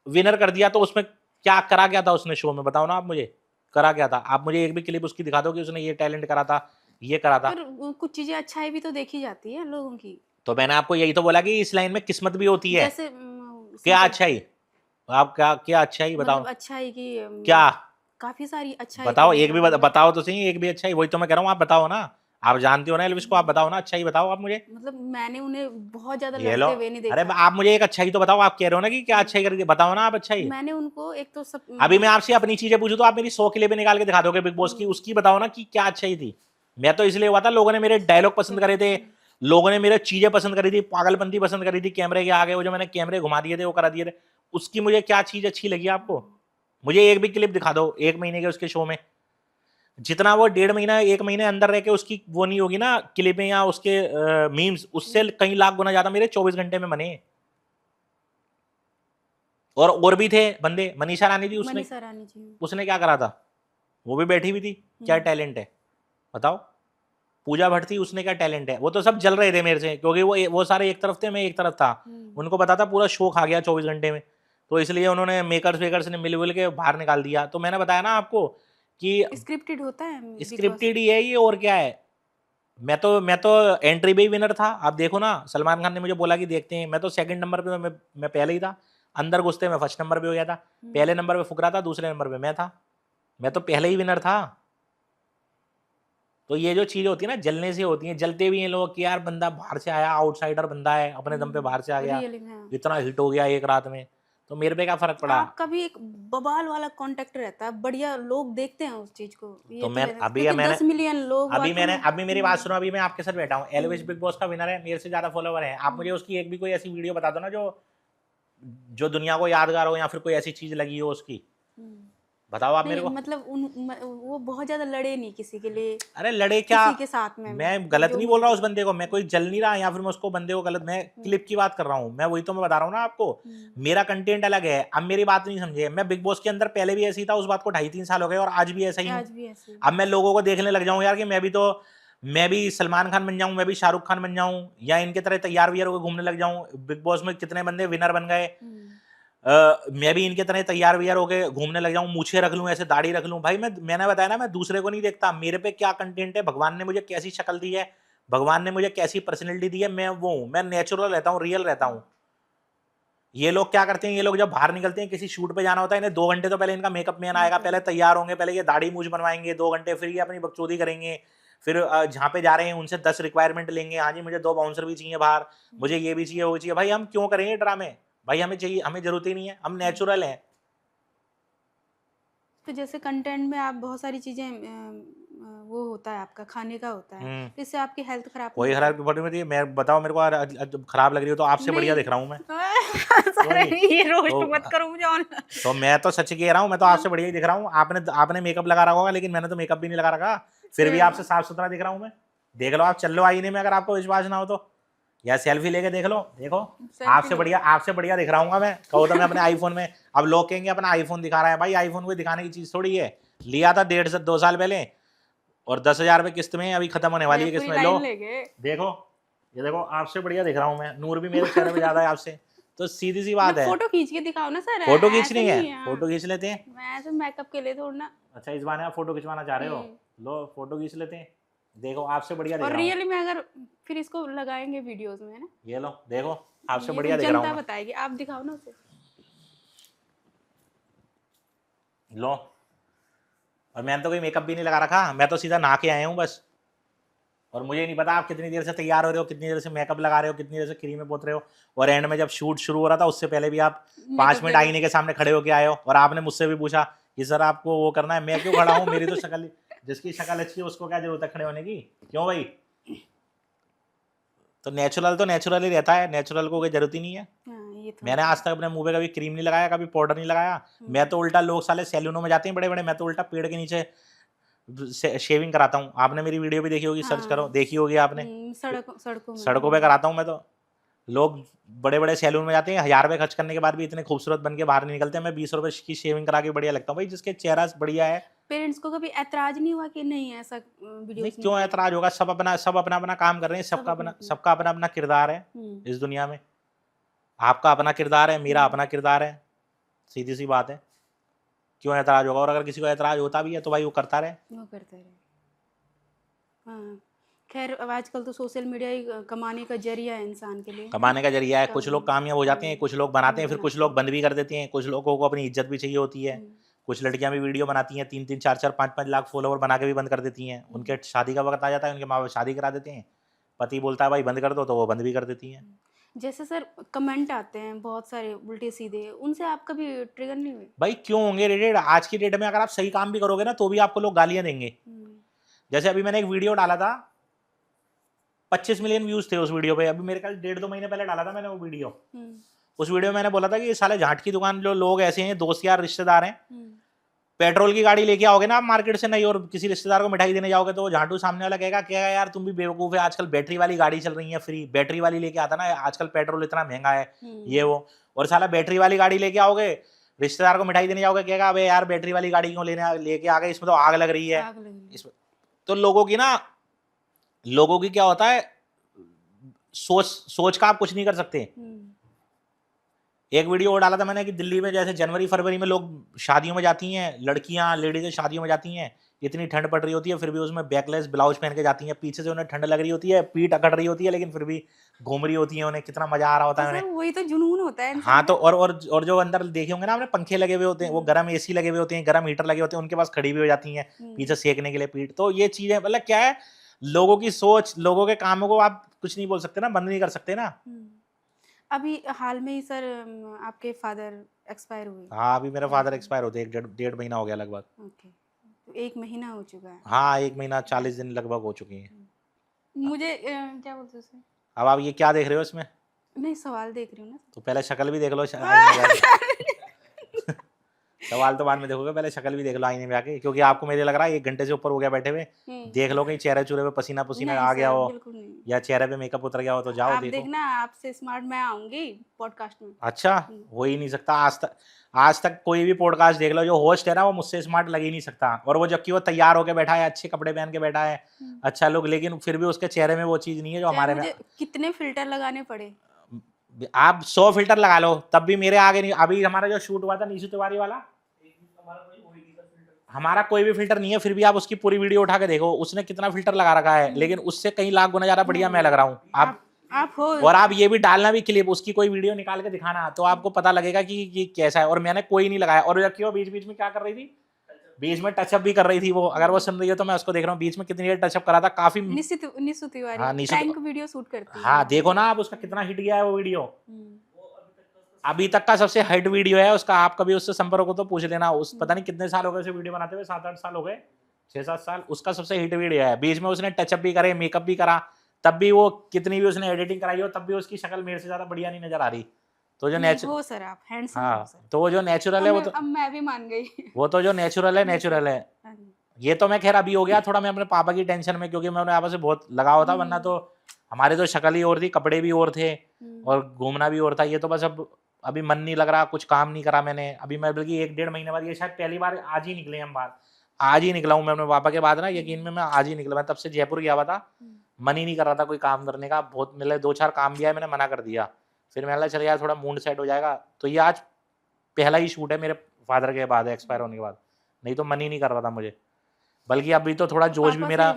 विनर कर दिया, तो उसमें क्या करा क्या था उसने शो में, बताओ ना आप मुझे, करा क्या था? आप मुझे एक भी क्लिप उसकी दिखा दो कि उसने ये टैलेंट करा था, ये करा था।
पर कुछ चीजें अच्छाई भी तो देखी जाती है लोगों की।
तो मैंने आपको यही तो बोला कि इस लाइन में किस्मत भी होती है।
जैसे
क्या अच्छाई, आप क्या अच्छाई बताओ,
मतलब अच्छाई की
क्या
काफी सारी अच्छाई
बताओ,
थी
एक भी बताओ तो सही, एक भी अच्छाई। वही तो मैं कह रहा हूँ, आप बताओ ना, आप जानते हो ना एल्विश को, आप बताओ ना अच्छाई, बताओ आप मुझे।
मतलब मैंने उन्हें बहुत ज्यादा
ये लो,
लड़ते हुए नहीं
अरे
देखा।
आप मुझे एक अच्छाई तो बताओ, आप कह रहे हो ना कि क्या अच्छाई करके, बताओ ना आप अच्छाई।
मैंने उनको एक तो सब
अभी मैं आपसे अपनी चीजें पूछूं तो आप मेरी 100 क्लिपें निकाल के दिखा दोगे बिग बॉस की, उसकी बताओ ना कि क्या अच्छाई थी। मैं तो इसलिए हुआ था, लोगों ने मेरे डायलॉग पसंद करे थे, लोगों ने मेरे चीजें पसंद करी थी, पागलपंती पसंद करी थी, कैमरे के आगे वो जो मैंने कैमरे घुमा दिए थे वो करा दिए थे, उसकी मुझे क्या चीज अच्छी लगी आपको? मुझे एक भी क्लिप दिखा दो 1 महीने के उसके शो में। जितना वो 1.5 महीना 1 महीने अंदर रह के उसकी वो नहीं होगी ना क्लिपें या उसके मीम्स, उससे कई लाख गुना ज्यादा मेरे 24 घंटे में बने। और भी थे बंदे, मनीषा रानी थी, उसने क्या करा था? वो भी बैठी हुई थी, क्या टैलेंट है बताओ? पूजा भट्ट थी, उसने क्या टैलेंट है? वो तो सब जल रहे थे मेरे से, क्योंकि वो सारे एक तरफ थे, मैं एक तरफ था। उनको पता था पूरा शो खा गया 24 घंटे में, तो इसलिए उन्होंने मेकर्स ने मिल के बाहर निकाल दिया। तो मैंने बताया ना आपको कि
स्क्रिप्टेड होता है,
स्क्रिप्टेड ही है ये, और क्या है। मैं तो एंट्री पे ही विनर था। आप देखो ना, सलमान खान ने मुझे बोला कि देखते हैं, मैं तो सेकंड नंबर पे, मैं पहले ही था। अंदर घुसते मैं फर्स्ट नंबर पे हो गया था। पहले नंबर पे फुकरा था, दूसरे नंबर पे मैं था। मैं तो पहले ही विनर था। तो ये जो चीजें होती है ना, जलने से होती हैं, जलते भी हैं लोग कि यार बंदा बाहर से आया, आउटसाइडर बंदा है, अपने दम पे बाहर से आ गया, इतना हिट हो गया एक रात में, तो मेरे पे क्या फर्क पड़ा?
आपका भी एक बवाल वाला कांटेक्ट रहता है, बढ़िया लोग देखते हैं उस चीज को। ये
तो मैं
रहता है,
अभी
क्योंकि
मैंने
10 मिलियन लोग
अभी मेरी बात सुनो, अभी मैं आपके साथ बैठा हूँ, एल्विश बिग बॉस का विनर है, मेरे से ज्यादा फॉलोवर है। आप मुझे उसकी एक भी कोई ऐसी वीडियो बता दो ना जो दुनिया को यादगार हो, या फिर कोई ऐसी चीज लगी हो उसकी, बताओ आप मेरे को।
मतलब वो बहुत ज्यादा लड़े नहीं किसी के लिए।
अरे लड़े क्या,
किसी के साथ में
मैं गलत नहीं बोल रहा उस बंदे को, मैं कोई जल नहीं रहा, या फिर मैं उसको बंदे को गलत, मैं क्लिप की बात कर रहा हूँ। मैं वही तो मैं बता रहा हूँ ना आपको, मेरा कंटेंट अलग है। अब मेरी बात नहीं समझे, मैं बिग बॉस के अंदर पहले भी ऐसी था, उस बात को 2.5-3 साल हो गए, और आज भी ऐसा ही हूँ। अब मैं लोगों को देखने लग जाऊँ यार कि मैं भी सलमान खान बन जाऊं, मैं भी शाहरुख खान बन जाऊं, या इनके तरह तैयार वियार होकर घूमने लग जाऊं। बिग बॉस में कितने बंदे विनर बन गए, मैं भी इनके तरह तैयार वियार होकर घूमने लग जाऊं, मूछे रख लूं, ऐसे दाढ़ी रख लूं। भाई मैंने बताया ना, मैं दूसरे को नहीं देखता, मेरे पे क्या कंटेंट है, भगवान ने मुझे कैसी शक्ल दी है, भगवान ने मुझे कैसी पर्सनैलिटी दी है, मैं वो हूं, मैं नेचुरल रहता हूं, रियल रहता हूं। ये लोग क्या करते हैं, ये लोग जब बाहर निकलते हैं, किसी शूट पे जाना होता है, इन्हें 2 घंटे तो पहले इनका मेकअप मैन आएगा, पहले तैयार होंगे, पहले ये दाढ़ी मूछ बनवाएंगे, 2 घंटे फिर ये अपनी बकचोदी करेंगे, फिर जहाँ पे जा रहे हैं उनसे 10 रिक्वायरमेंट लेंगे, हाँ जी मुझे 2 बाउंसर भी चाहिए बाहर, मुझे ये भी चाहिए वो चाहिए। भाई हम क्यों करें ये ड्रामे? भाई हमें चाहिए, हमें जरूरत ही नहीं है, हम नेचुरल हैं।
तो जैसे कंटेंट में आप बहुत सारी चीजें वो होता है, आपका खाने का होता है, तो इससे आपकी हेल्थ खराब
कोई खराब नहीं, मैं बताओ मेरे को खराब लग रही हो तो आपसे बढ़िया दिख रहा हूँ मैं।
ये रोस्ट मत करो मुझे।
तो मैं तो सच कह रहा हूँ, मैं तो आपसे बढ़िया ही दिख रहा हूँ। आपने मेकअप लगा रखा होगा, लेकिन मैंने तो मेकअप भी नहीं लगा रखा, फिर भी आपसे साफ सुथरा दिख रहा हूँ मैं। देख लो, आप चल लो आईने में, अगर आपको विश्वास ना हो तो, या सेल्फी लेके देख लो, देखो आपसे बढ़िया दिख रहा हूँ मैं। कहो तो मैं अपने आईफोन में, अब लोग कहेंगे अपना आईफोन दिखा रहा है, भाई आईफोन को दिखाने की चीज थोड़ी है। लिया था 1.5 से 2 साल पहले, और 10,000 रुपए किस्त में, अभी खत्म होने वाली है किस्त में। लो देखो, ये देखो आपसे बढ़िया दिख रहा हूँ मैं, नूर भी मेरे चेहरे पे ज्यादा है आपसे, तो सीधी सी बात है।
फोटो खींच के दिखाओ ना सर।
फोटो खींचनी है, फोटो खींच लेते हैं।
मैं ऐसे मेकअप के लिए थोड़ा ना।
अच्छा इस बार आप फोटो खिंचवाना चाह रहे हो, लो फोटो खींच लेते हैं। देखो आपसे बढ़िया दिख
और
रहा हूँ।
रियली में अगर फिर इसको लगाएंगे वीडियोस में, है ना,
ये लो देखो, आपसे
ये
बढ़िया
तो
दिख रहा
जनता
हूँ मैं।
बताएगी, आप दिखाओ ना उसे।
लो, और मैंने तो कोई मेकअप भी नहीं लगा रखा, मैं तो सीधा नहा के आया हूँ बस। और मुझे नहीं पता आप कितनी देर से तैयार हो रहे हो, कितनी देर से मेकअप लगा रहे हो, कितनी देर से क्रीमें पोत रहे हो। और एंड में जब शूट शुरू हो रहा था उससे पहले भी आप 5
मेकअप
मिनट
लेके।
आईने के सामने खड़े होके आए हो, और आपने मुझसे भी पूछा कि सर आपको वो करना है। मैं क्यों खड़ा हूँ, मेरी तो शक्ल, जिसकी शक्ल अच्छी है उसको क्या जरूरत है खड़े होने की, क्यों भाई। तो नेचुरल ही रहता है, नेचुरल को कोई जरूरत ही नहीं है।
हाँ, ये तो
मैंने आज तक अपने मुंह पे कभी क्रीम नहीं लगाया, कभी पाउडर नहीं लगाया। मैं तो उल्टा, लोग साले सैलूनों में जाते हैं बड़े बड़े, मैं तो उल्टा पेड़ के नीचे शेविंग कराता हूँ। आपने मेरी वीडियो भी देखी होगी, सर्च करो,
हाँ।
देखी होगी आपने।
सड़कों में।
सड़कों पे कराता हूँ मैं तो। लोग बड़े बड़े सैलून में जाते हैं, 1000 रुपये खर्च करने के बाद भी इतने खूबसूरत बन के बाहर नहीं निकलते। मैं 20 रुपये की शेविंग करा के बढ़िया लगता हूँ भाई, जिसके चेहरा बढ़िया है।
पेरेंट्स को कभी ऐतराज नहीं हुआ कि नहीं ऐसा
नहीं,
वीडियोस में
क्यों
करना?
ऐतराज होगा, सब अपना अपना काम कर रहे हैं,
सब अपना अपना।
सबका अपना अपना किरदार है
हम्म।
इस दुनिया में। आपका अपना किरदार है, मेरा अपना किरदार है, सीधी सी बात है। क्यों ऐतराज होगा, और अगर किसी को ऐतराज होता भी है तो भाई वो करता रहे।
वो करते रहे। हाँ, खैर अब आजकल तो सोशल मीडिया ही कमाने का जरिया है इंसान के लिए।
कमाने का जरिया है। कुछ लोग कामयाब हो जाते हैं, कुछ लोग बनाते हैं, फिर कुछ लोग बंद भी कर देते हैं। कुछ लोगों को अपनी इज्जत भी चाहिए होती है। कुछ लड़कियां भी वीडियो बनाती हैं, 3-3, 4-4, 5-5 लाख फॉलोवर बना के भी बंद कर देती हैं। उनके शादी का वक्त आ जाता है, उनके माँ बाप शादी करा देते हैं, पति बोलता है भाई बंद कर दो, तो वो बंद भी कर देती हैं।
जैसे सर कमेंट आते हैं बहुत सारे उल्टे सीधे, उनसे आप कभी ट्रिगर नहीं हुए?
भाई क्यों होंगे रेटेड, आज की डेट में अगर आप सही काम भी करोगे ना तो भी आपको लोग गालियां देंगे। जैसे अभी मैंने एक वीडियो डाला था, 25 मिलियन व्यूज थे उस वीडियो पे। अभी मेरे ख्याल 1.5-2 महीने पहले डाला था मैंने वो वीडियो। उस वीडियो में मैंने बोला था कि ये साले झाट की दुकान जो लोग ऐसे हैं, दोस्त यार रिश्तेदार हैं, पेट्रोल की गाड़ी लेके आओगे ना आप मार्केट से नहीं, और किसी रिश्तेदार को मिठाई देने जाओगे तो वो झाटू सामने वाला कहेगा क्या यार तुम भी बेवकूफ है, आजकल बैटरी वाली गाड़ी चल रही है, फ्री बैटरी वाली लेके आता ना, आजकल पेट्रोल इतना महंगा है, ये वो। और साला बैटरी वाली गाड़ी लेके आओगे, रिश्तेदार को मिठाई देने जाओगे, कहेगा अबे यार बैटरी वाली गाड़ी क्यों लेके आ गए, इसमें तो आग लग रही है। इसमें तो लोगों की क्या होता है, सोच का आप कुछ नहीं कर सकते। एक वीडियो और डाला था मैंने कि दिल्ली में जैसे जनवरी फरवरी में लोग शादियों में जाती हैं, लड़कियां लेडीज शादियों में जाती हैं, इतनी ठंड पड़ रही होती है, फिर भी उसमें बैकलेस ब्लाउज पहन के जाती हैं, पीछे से उन्हें ठंड लग रही होती है, पीठ अकड़ रही होती है, लेकिन फिर भी घूम रही होती है, उन्हें कितना मजा आ रहा होता है
तो
उन्हें।
सर वही तो जुनून होता है इंसान
हाँ, तो
का।
और जो अंदर देखे होंगे ना आपने, पंखे लगे हुए होते हैं, वो गर्म एसी लगे हुए होते हैं, गर्म हीटर लगे होते हैं, उनके पास खड़ी भी हो जाती हैं पीछे सेकने के लिए पीठ। तो ये चीजें मतलब क्या है, लोगों की सोच, लोगों के कामों को आप कुछ नहीं बोल सकते ना, बंद नहीं कर सकते ना।
अभी हाल में ही सर आपके फादर एक्सपायर हुए।
हाँ, अभी मेरे फादर एक्सपायर होते 1-1.5 महीना हो गया लगभग।
ओके, तो 1 महीना हो चुका है।
हाँ, 1 महीना 40 दिन लगभग हो चुकी हैं।
मुझे क्या बोलते हैं उसे?
अब आप ये क्या देख रहे हो इसमें?
नहीं, सवाल देख रही हूँ ना।
तो पहले शक्ल भी देख लो आईने में जाके। सवाल तो बाद में देखोगे, पहले शक्ल भी देख लो आईने में आके, क्योंकि आपको मेरे लग रहा है 1 घंटे से ऊपर हो गया बैठे हुए। देख लो कहीं चेहरे चूरे पे पसीना
नहीं
आ गया
सर,
हो,
बिल्कुल नहीं।
या चेहरे पे मेकअप उतर गया हो, तो जाओ
आप
देखो।
देखना, आपसे स्मार्ट मैं आऊंगी पॉडकास्ट में।
अच्छा, हो ही नहीं सकता। आज तक कोई भी पॉडकास्ट देख लो, जो होस्ट है ना वो मुझसे स्मार्ट लग ही नहीं सकता। और वो जबकि वो तैयार होके बैठा है, अच्छे कपड़े पहन के बैठा है, अच्छा लुक, लेकिन फिर भी उसके चेहरे में वो चीज नहीं है जो हमारे में।
मुझे कितने फिल्टर लगाने पड़े?
आप 100 फिल्टर लगा लो तब भी मेरे आगे नहीं। अभी हमारा जो शूट हुआ था नीशू तिवारी वाला, हमारा कोई भी फिल्टर नहीं है, फिर भी आप उसकी पूरी वीडियो उठा के देखो, उसने कितना फिल्टर लगा रखा है, लेकिन उससे कई लाख गुना ज्यादा बढ़िया मैं लग रहा हूँ।
आप हो।
और आप ये भी डालना भी क्लिप, उसकी कोई वीडियो निकाल के दिखाना, तो आपको पता लगेगा कि कैसा है। और मैंने कोई नहीं लगाया। और क्यों बीच बीच में क्या कर रही थी, बीच में टचअप भी कर रही थी वो। अगर वो सुन रही है तो मैं उसको देख रहा हूँ, बीच में कितनी देर टचअप करा था, काफी।
निशु तिवारी
हाँ, निशु
प्रैंक वीडियो शूट करती है।
हाँ, देखो ना आप, उसका कितना हिट गया है वो वीडियो। अभी तक का सबसे हिट वीडियो है उसका। आप कभी उससे संपर्क हो तो पूछ लेना। उस पता नहीं कितने साल हो गए उसे वीडियो बनाते हुए, 7-8 साल हो गए, 6-7 साल। उसका सबसे हिट वीडियो है। बीच में उसने टचअप भी करे, मेकअप भी करा, तब भी वो कितनी भी उसने एडिटिंग कराई हो, तब भी उसकी शक्ल मेरे से ज्यादा बढ़िया नहीं नजर आ रही। तो जो नेचुरल
हो सर, आप हैंडसम हो
हाँ,
सर।
तो वो जो नेचुरल है वो तो,
अब मैं भी मान गई।
वो तो जो नेचुरल है नेचुरल है। ये तो मैं खैर अभी हो गया थोड़ा, मैं अपने पापा की टेंशन में, क्योंकि मैं उन्हें आपस से बहुत लगाव था, वरना तो हमारे तो शक्ल ही और थी, कपड़े भी और थे, और घूमना भी और था। ये तो बस अब अभी मन नहीं लग रहा, कुछ काम नहीं करा मैंने अभी। मैं बल्कि 1-1.5 महीने बाद, ये शायद पहली बार आज ही निकले हम बाहर, आज ही निकला हूँ मैं अपने पापा के बाद ना, यकीन में मैं आज ही निकला। मैं तब से जयपुर गया हुआ था, मन ही नहीं कर रहा था कोई काम करने का। बहुत मिले 2-4 काम दिया है, मैंने मना कर दिया। फिर मैंने चल यार थोड़ा मूड सेट हो जाएगा। तो ये आज पहला ही शूट है मेरे फादर के बाद, एक्सपायर होने के बाद, नहीं तो मन ही नहीं कर रहा था मुझे। बल्कि अभी तो थोड़ा जोश भी
पापा
मेरा,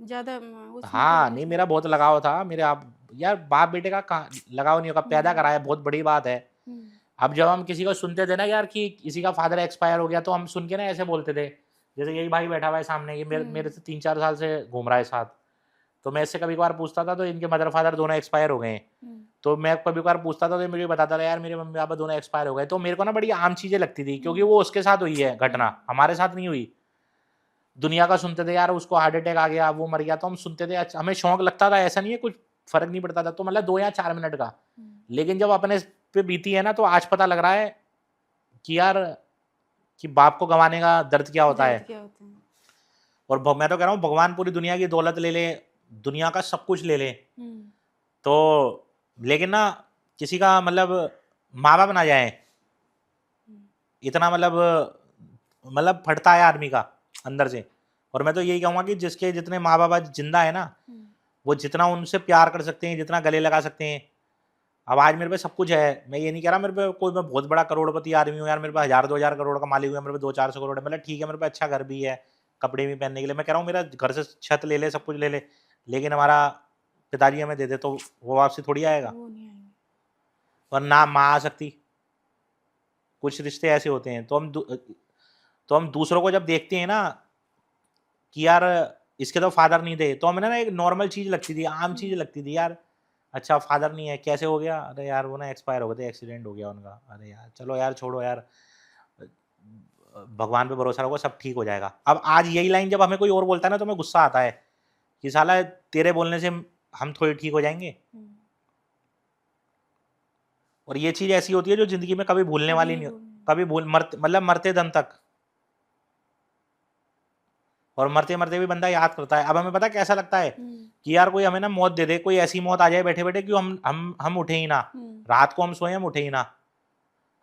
ज्यादा उसमें
हाँ
थे
नहीं
इसमें।
मेरा बहुत लगाव था मेरे आप, यार बाप बेटे का लगाव नहीं होगा, पैदा करा है बहुत बड़ी बात है।
हम्म,
अब जब हम किसी को सुनते थे ना यार कि किसी का फादर एक्सपायर हो गया, तो हम सुन के ना ऐसे बोलते थे, जैसे यही भाई बैठा हुआ है सामने, ये मेरे से 3-4 साल से घूम रहा है साथ, तो मैं इससे कभी कभार पूछता था तो इनके मदर फादर दोनों एक्सपायर हो गए हैं। तो मैं कभी कभार पूछता था तो ये मुझे बताता था यार मेरे मम्मी पापा दोनों एक्सपायर हो गए, तो मेरे को ना बड़ी आम चीजें लगती थी, क्योंकि वो उसके साथ हुई है घटना, हमारे साथ नहीं हुई। दुनिया का सुनते थे यार उसको हार्ट अटैक आ गया, वो मर गया, तो हम सुनते थे, अच्छा हमें शौक लगता था, ऐसा नहीं है कुछ फर्क नहीं पड़ता था, तो मतलब 2 या 4 मिनट का। लेकिन जब अपने पे बीती है ना, तो आज पता लग रहा है कि यार कि बाप को गंवाने का दर्द क्या होता है।
क्या होता है।
और मैं तो कह रहा हूँ भगवान पूरी दुनिया की दौलत ले ले, दुनिया का सब कुछ ले ले,
हम्म,
तो लेकिन ना किसी का मतलब माँ बाप ना जाए, इतना मतलब फटता है आदमी का अंदर से। और मैं तो यही कहूँगा कि जिसके जितने माँ बाप आज जिंदा है ना, वो जितना उनसे प्यार कर सकते हैं, जितना गले लगा सकते हैं। अब आज मेरे पे सब कुछ है, मैं ये नहीं कह रहा मेरे पे कोई मैं बहुत बड़ा करोड़पति आदमी हूँ यार, मेरे पे 1000-2000 करोड़ का मालिक हूँ, मेरे पे 200-400 करोड़ है, मतलब ठीक है मेरे पे अच्छा घर भी है, कपड़े भी पहनने के लिए, मैं कह रहा हूँ मेरा घर से छत ले ले, सब कुछ ले ले, लेकिन हमारा पिताजी हमें दे दे तो वो वापसी थोड़ी आएगा,
वो नहीं आएंगे।
और ना माँ आ सकती। कुछ रिश्ते ऐसे होते हैं, तो हम दूसरों को जब देखते हैं ना कि यार इसके तो फादर नहीं थे, तो हमें ना एक नॉर्मल चीज लगती थी, आम चीज लगती थी यार, अच्छा फादर नहीं है कैसे हो गया, अरे यार वो ना एक्सपायर हो गए थे, एक्सीडेंट हो गया उनका, अरे यार चलो यार छोड़ो यार, भगवान पे भरोसा रखो सब ठीक हो जाएगा। अब आज यही लाइन जब हमें कोई और बोलता है ना, तो हमें गुस्सा आता है कि साला तेरे बोलने से हम थोड़े ठीक हो जाएंगे। और ये चीज ऐसी होती है जो जिंदगी में कभी भूलने वाली नहीं, कभी मतलब मरते दम तक, और मरते मरते भी बंदा याद करता है। अब हमें पता कैसा लगता है कि यार कोई हमें ना मौत दे दे, कोई ऐसी मौत आ जाए बैठे बैठे कि हम उठे ही ना, रात को हम सोए हम उठे ही ना।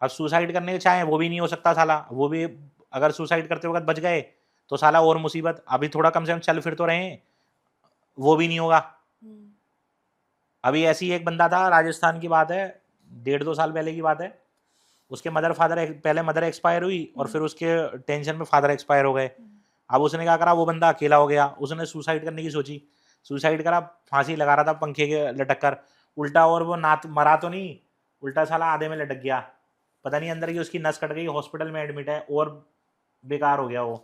अब सुसाइड करने के चाहे वो भी नहीं हो सकता साला, वो भी अगर सुसाइड करते वक्त बच गए तो साला और मुसीबत, अभी थोड़ा कम से कम चल फिर तो रहे, वो भी नहीं होगा। अभी ऐसी एक बंदा था, राजस्थान की बात है, 1.5-2 साल पहले की बात है, उसके पहले मदर एक्सपायर हुई और फिर उसके टेंशन में फादर एक्सपायर हो गए। अब उसने क्या करा, वो बंदा अकेला हो गया, उसने सुसाइड करने की सोची, सुसाइड करा, फांसी लगा रहा था पंखे के लटक कर उल्टा, और वो ना मरा तो नहीं, उल्टा साला आधे में लटक गया, पता नहीं अंदर की उसकी नस कट गई, हॉस्पिटल में एडमिट है, और बेकार हो गया वो।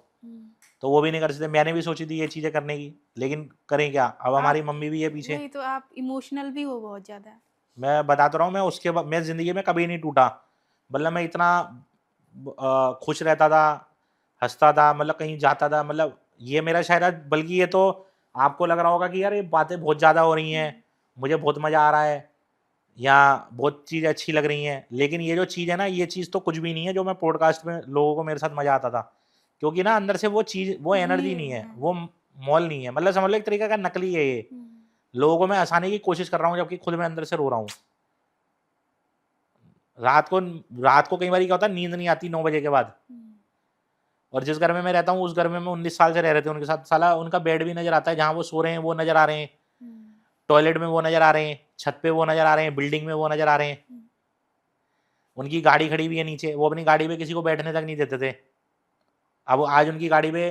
तो वो भी नहीं कर सकते। मैंने भी सोची थी ये चीजें करने की, लेकिन करें क्या, अब हमारी मम्मी भी है पीछे।
वही तो, आप इमोशनल भी हो बहुत ज्यादा।
मैं बताता रहा हूँ, मैं उसके बाद मैं जिंदगी में कभी नहीं टूटा, मतलब मैं इतना खुश रहता था, हंसता था, मतलब कहीं जाता था, मतलब ये मेरा शायद, बल्कि ये तो आपको लग रहा होगा कि यार ये बातें बहुत ज़्यादा हो रही हैं, मुझे बहुत मज़ा आ रहा है, या बहुत चीज़ अच्छी लग रही हैं, लेकिन ये जो चीज़ है ना, ये चीज़ तो कुछ भी नहीं है जो मैं पॉडकास्ट में लोगों को मेरे साथ मज़ा आता था, क्योंकि ना अंदर से वो चीज़, वो एनर्जी नहीं है, वो मॉल नहीं है, मतलब समझ लो एक तरीके का नकली है ये, लोगों को मैं हंसाने की कोशिश कर रहा हूँ जबकि खुद मैं अंदर से रो रहा हूँ। रात को कई बार क्या होता है, नींद नहीं आती 9 बजे के बाद, और जिस घर में मैं रहता हूँ उस घर में मैं 19 साल से रह रहे थे उनके साथ, साला उनका बेड भी नजर आता है, जहाँ वो सो रहे हैं वो नजर आ रहे हैं, टॉयलेट में वो नजर आ रहे हैं, छत पे वो नजर आ रहे हैं, बिल्डिंग में वो नजर आ रहे हैं, उनकी गाड़ी खड़ी हुई है नीचे, वो अपनी गाड़ी पे किसी को बैठने तक नहीं देते थे, अब आज उनकी गाड़ी पे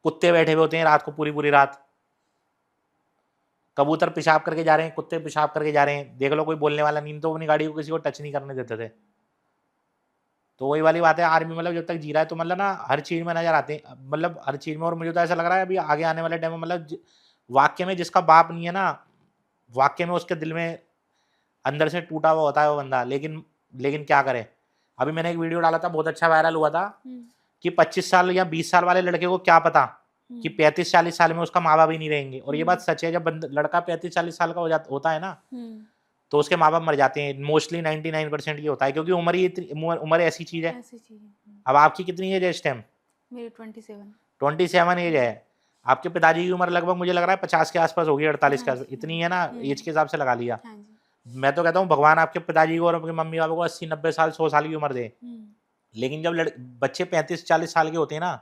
कुत्ते बैठे हुए होते हैं रात को, पूरी पूरी रात, कबूतर पेशाब करके जा रहे हैं, कुत्ते पेशाब करके जा रहे हैं, देख लो कोई बोलने वाला नहीं, तो अपनी गाड़ी को किसी को टच नहीं करने देते थे। तो वही वाली बात है, आर्मी मतलब जब तक जी रहा है तो मतलब ना हर चीज में नजर आते हैं, मतलब हर चीज में, और मुझे तो ऐसा लग रहा है अभी आगे आने वाले टाइम में, मतलब वाक्य में जिसका बाप नहीं है ना, वाक्य में उसके दिल में अंदर से टूटा हुआ होता है वो बंदा, लेकिन क्या करे। अभी मैंने एक वीडियो डाला था, बहुत अच्छा वायरल हुआ था, कि 25 साल या 20 साल वाले लड़के को क्या पता कि 35-40 साल में उसका माँ बाप ही नहीं रहेंगे, और ये बात सच है, जब लड़का 35-40 साल का होता है ना, तो उसके माँ बाप मर जाते हैं, मोस्टली 99% ये होता है, क्योंकि उम्र ही उम्र ऐसी चीज है। अब आपकी कितनी एज है इस टाइम?
मेरी 27।
27 एज है, आपके पिताजी की उम्र लगभग मुझे लग रहा है 50 के आसपास होगी, 48 के आसपास, इतनी है ना, एज के हिसाब से लगा लिया। मैं तो कहता हूँ भगवान आपके पिताजी को और आपके मम्मी पापा को 80-90 साल 100 साल की उम्र दे, लेकिन जब बच्चे 35-40 साल के होते हैं ना,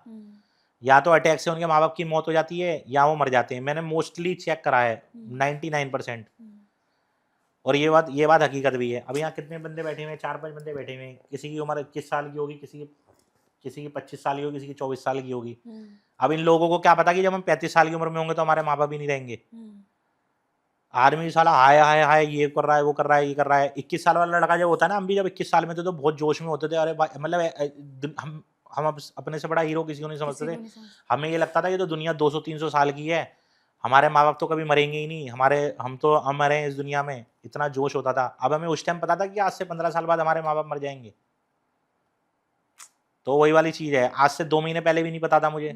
या तो अटैक से उनके माँ बाप की मौत हो जाती है या वो मर जाते हैं, मैंने मोस्टली चेक करा है 99%। और ये बात हकीकत भी है। अब यहाँ कितने बंदे बैठे हुए हैं, 4-5 बंदे बैठे हुए हैं, किसी की उम्र 21 साल की होगी, किसी किसी की 25 साल की होगी, किसी की 24 साल की होगी। अब इन लोगों को क्या पता कि जब हम 35 साल की उम्र में होंगे तो हमारे माँ बाप ही नहीं रहेंगे। आदमी साला हाय हाय हाय ये कर रहा है, वो कर रहा है, ये कर रहा है। 21 साल वाला लड़का जब होता है ना, हम भी जब 21 साल में थे तो बहुत जोश में होते थे। अरे भाई मतलब हम अपने से बड़ा हीरो किसी को नहीं समझते थे। हमें ये लगता था ये तो दुनिया 200-300 साल की है, हमारे माँ बाप तो कभी मरेंगे ही नहीं, हम तो अमर हैं इस दुनिया में। इतना जोश होता था। अब हमें उस टाइम पता था कि आज से 15 साल बाद हमारे माँ बाप मर जाएंगे। तो वही वाली चीज है। आज से 2 महीने पहले भी नहीं पता था मुझे।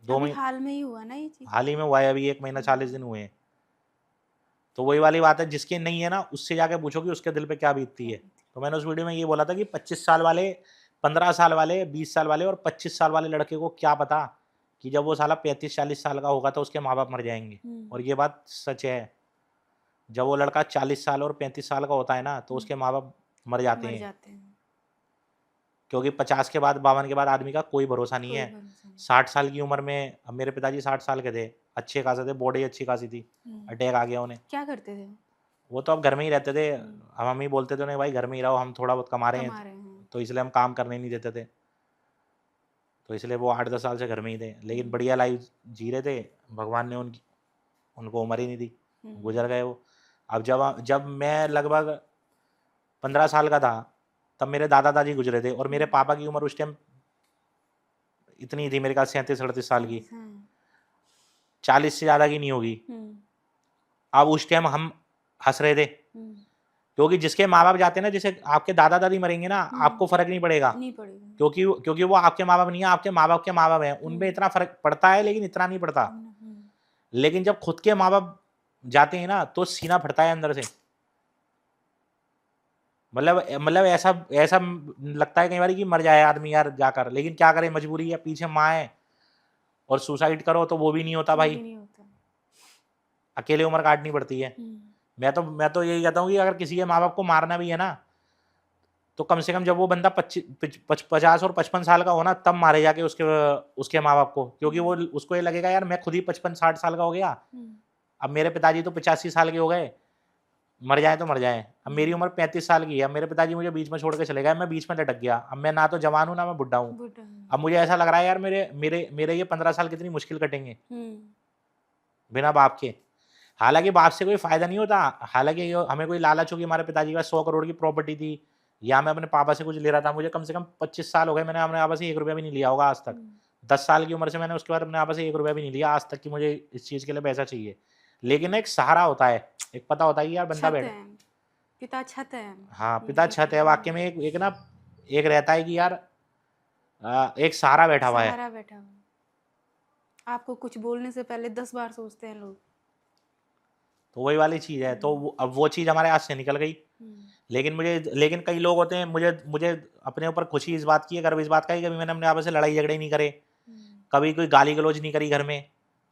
2 महीने
हाल में ही हुआ ना ये चीज।
हाल ही में हुआ है, अभी 1 महीना 40 दिन हुए हैं। तो वही वाली बात है, जिसके नहीं है ना उससे जाके पूछो कि उसके दिल पे क्या बीतती है। तो मैंने उस वीडियो में ये बोला था कि 25 साल वाले, 15 साल वाले, 20 साल वाले और 25 साल वाले लड़के को क्या पता कि जब वो साला 35-40 साल का होगा तो उसके माँ बाप मर जाएंगे। और ये बात सच है। जब वो लड़का 40 साल और 35 साल का होता है ना तो उसके माँ बाप मर जाते हैं। क्योंकि 50 के बाद, 52 के बाद आदमी का कोई भरोसा नहीं है। 60 साल की उम्र में, अब मेरे पिताजी 60 साल के थे, अच्छे खासे थे, बॉडी अच्छी खासी थी, अटैक आ गया उन्हें।
क्या करते थे?
वो तो अब घर में ही रहते थे। हम मम्मी बोलते थे उन्हें, भाई घर में ही रहो, हम थोड़ा बहुत कमा रहे हैं, तो इसलिए हम काम करने नहीं देते थे। तो इसलिए वो 8-10 साल से घर में ही थे, लेकिन बढ़िया लाइफ जी रहे थे। भगवान ने उनको उम्र ही नहीं दी, गुजर गए वो। अब जब मैं लगभग 15 साल का था तब मेरे दादा दादी गुजरे थे, और मेरे पापा की उम्र उस टाइम इतनी थी, मेरे ख्याल 37-38 साल की, 40 से ज़्यादा की नहीं होगी। अब उस टाइम हम हंस रहे थे, क्योंकि जिसके माँ बाप जाते हैं ना, जैसे आपके दादा दादी मरेंगे ना, आपको फर्क नहीं पड़ेगा, क्योंकि वो आपके माँ बाप नहीं है, आपके माँ बाप के माँ बाप हैं। उनमें इतना फर्क पड़ता है लेकिन इतना नहीं पड़ता। लेकिन जब खुद के माँ बाप जाते हैं ना तो सीना फटता है अंदर से। मतलब ऐसा ऐसा लगता है कई बार कि मर जाए आदमी यार जाकर, लेकिन क्या करे, मजबूरी है, पीछे माँ है। और सुसाइड करो तो वो भी नहीं होता भाई, अकेले उम्र काटनी पड़ती है। मैं तो यही कहता हूँ कि अगर किसी के माँ बाप को मारना भी है ना तो कम से कम जब वो बंदा 50 और 55 साल का हो ना तब मारे जाके उसके माँ बाप को, क्योंकि वो उसको ये लगेगा यार मैं खुद ही 55-60 साल का हो गया, अब मेरे पिताजी तो 85 साल के हो गए, मर जाए तो मर जाए। अब मेरी उम्र 35 साल की है, मेरे पिताजी मुझे बीच में छोड़ के चले गए, मैं बीच में लटक गया। अब मैं ना तो जवान हूँ ना मैं बुढ़ा हूँ। अब मुझे ऐसा लग रहा है यार मेरे ये 15 साल कितनी मुश्किल कटेंगे बिना बाप के। हालांकि बाप से कोई फायदा नहीं होता, हालांकि हमें कोई लालच हो कि हमारे पिताजी के पास 100 करोड़ की प्रॉपर्टी थी या मैं अपने पापा से कुछ ले रहा था। मुझे कम से कम 25 साल हो गए, मैंने अपने पापा से 1 रुपया भी नहीं लिया होगा आज तक। 10 साल की उम्र से मैंने उसके बाद अपने पापा से 1 रुपया भी नहीं लिया आज तक कि मुझे इस चीज़ के लिए पैसा चाहिए। लेकिन एक सहारा होता है, एक पता होता है यार बंदा बैठ,
पिता छत है।
हाँ पिता छत है, वाक्य में एक रहता है कि यार एक सहारा बैठा हुआ है।
आपको कुछ बोलने से पहले 10 बार सोचते हैं लोग।
तो वही वाली चीज है। तो अब वो चीज हमारे हाथ से निकल गई। लेकिन कई लोग होते हैं, मुझे अपने ऊपर खुशी इस बात की है, गर्व इस बात का है कि कभी मैंने अपने आपस से लड़ाई झगड़े नहीं करे, कभी कोई गाली गलौज नहीं करी घर में,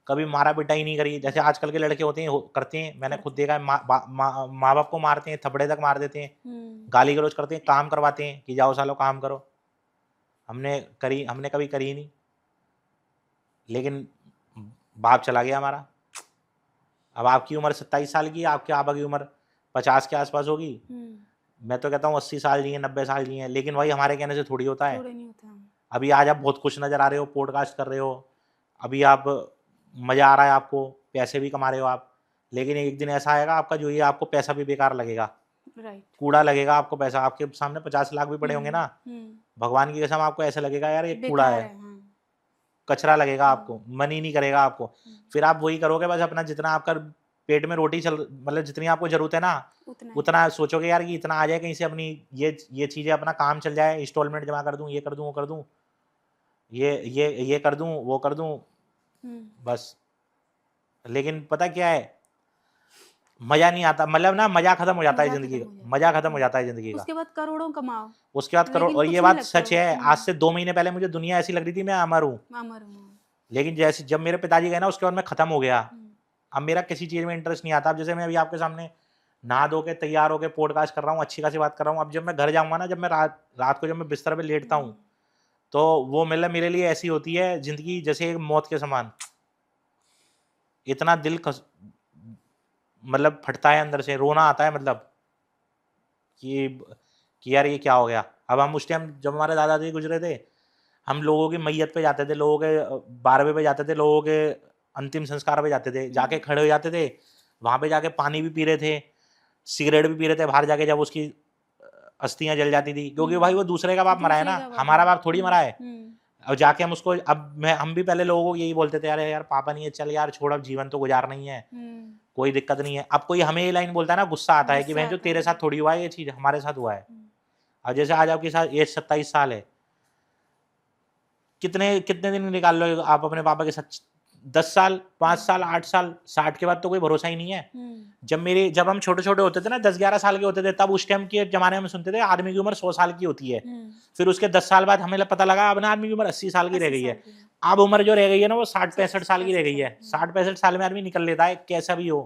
कभी मारा पिटाई नहीं करी जैसे आजकल के लड़के होते हैं करते हैं। मैंने खुद देखा है, माँ बाप को मारते हैं, थपड़े तक मार देते हैं, गाली गलौज करते हैं, काम करवाते हैं कि जाओ सालो काम करो। हमने कभी करी ही नहीं। लेकिन बाप चला गया हमारा। अब आपकी उम्र 27 साल की है, आपके आबा की उम्र 50 के आसपास होगी। मैं तो कहता हूँ 80 साल जी हैं, 90 साल जी हैं, लेकिन वही हमारे कहने से थोड़ी होता है। अभी आज आप बहुत खुश नजर आ रहे हो, पॉडकास्ट कर रहे हो, अभी आप मजा आ रहा है आपको, पैसे भी कमा रहे हो आप, लेकिन एक दिन ऐसा आएगा आपका जो ये आपको पैसा भी बेकार लगेगा, कूड़ा लगेगा आपको पैसा। आपके सामने 50 लाख भी पड़े होंगे ना, भगवान की कसम आपको ऐसा लगेगा यार ये कूड़ा है, कचरा लगेगा आपको, मन ही नहीं करेगा आपको। फिर आप वही करोगे बस अपना, जितना आपका पेट में रोटी मतलब जितनी आपको जरूरत है ना उतना सोचोगे यार कि इतना आ जाए कहीं से, अपनी ये चीजें अपना काम चल जाए, इंस्टॉलमेंट जमा कर दूं, ये कर दूं, वो कर दूं, ये कर दूं, वो कर दूं, बस। लेकिन पता क्या है, मजा नहीं आता, मतलब ना मजा खत्म हो जाता है जिंदगी का, मजा खत्म हो जाता है जिंदगी का।
उसके बाद करोड़ों कमाओ,
उसके बाद करोड़। और ये बात सच है, आज से 2 महीने पहले मुझे दुनिया ऐसी लग रही थी मैं अमर हूँ, लेकिन जैसे जब मेरे पिताजी गए ना उसके बाद मैं खत्म हो गया। अब मेरा किसी चीज में इंटरेस्ट नहीं आता। अब जैसे मैं अभी आपके सामने नहा धो के तैयार होकर पॉडकास्ट कर रहा हूँ, अच्छी खासी बात कर रहा हूँ। अब जब मैं घर जाऊंगा ना, जब मैं रात को जब मैं बिस्तर पे लेटता हूँ तो वो मतलब मेरे लिए ऐसी होती है जिंदगी जैसे एक मौत के समान। इतना दिल मतलब फटता है अंदर से, रोना आता है, मतलब कि यार ये क्या हो गया। अब हम उस टाइम जब हमारे दादाजी गुजरे थे हम लोगों की मैयत पे जाते थे, लोगों के 12वें पे जाते थे, लोगों के अंतिम संस्कार पे जाते थे, जाके खड़े हो जाते थे, वहां पे जाके पानी भी पी रहे थे, सिगरेट भी पी रहे थे बाहर जाके, जब उसकी अस्थियां जल जाती थी, क्योंकि भाई वो दूसरे का बाप मरा है ना,
दूसरे का बाप
हमारा
मरा।
बाप थोड़ी मरा है। और जाके हम उसको, हम भी पहले लोगों को यही बोलते थे, अरे यार पापा नहीं है, चल यार छोड़, अब जीवन तो गुजारना ही है, कोई दिक्कत नहीं है। अब कोई हमें ये लाइन बोलता है ना, गुस्सा आता है कि बहन जो तेरे साथ थोड़ी हुआ है ये चीज, हमारे साथ हुआ है। और जैसे आज आपके साथ एज 27 साल है, कितने कितने दिन निकाल लो आप अपने पापा के साथ, 10 साल, 5 साल, 8 साल, 60 के बाद तो कोई भरोसा ही नहीं है। जब हम छोटे छोटे होते थे ना, 10-11 साल के होते थे, तब उस टाइम के जमाने में सुनते थे आदमी की उम्र 100 साल की होती है। फिर उसके 10 साल बाद हमें पता लगा अब ना आदमी की उम्र 80 साल की रह गई है। अब उम्र जो रह गई है ना वो 60-65 साल की रह गई है। 60-65 साल में आदमी निकल लेता है, कैसा भी हो।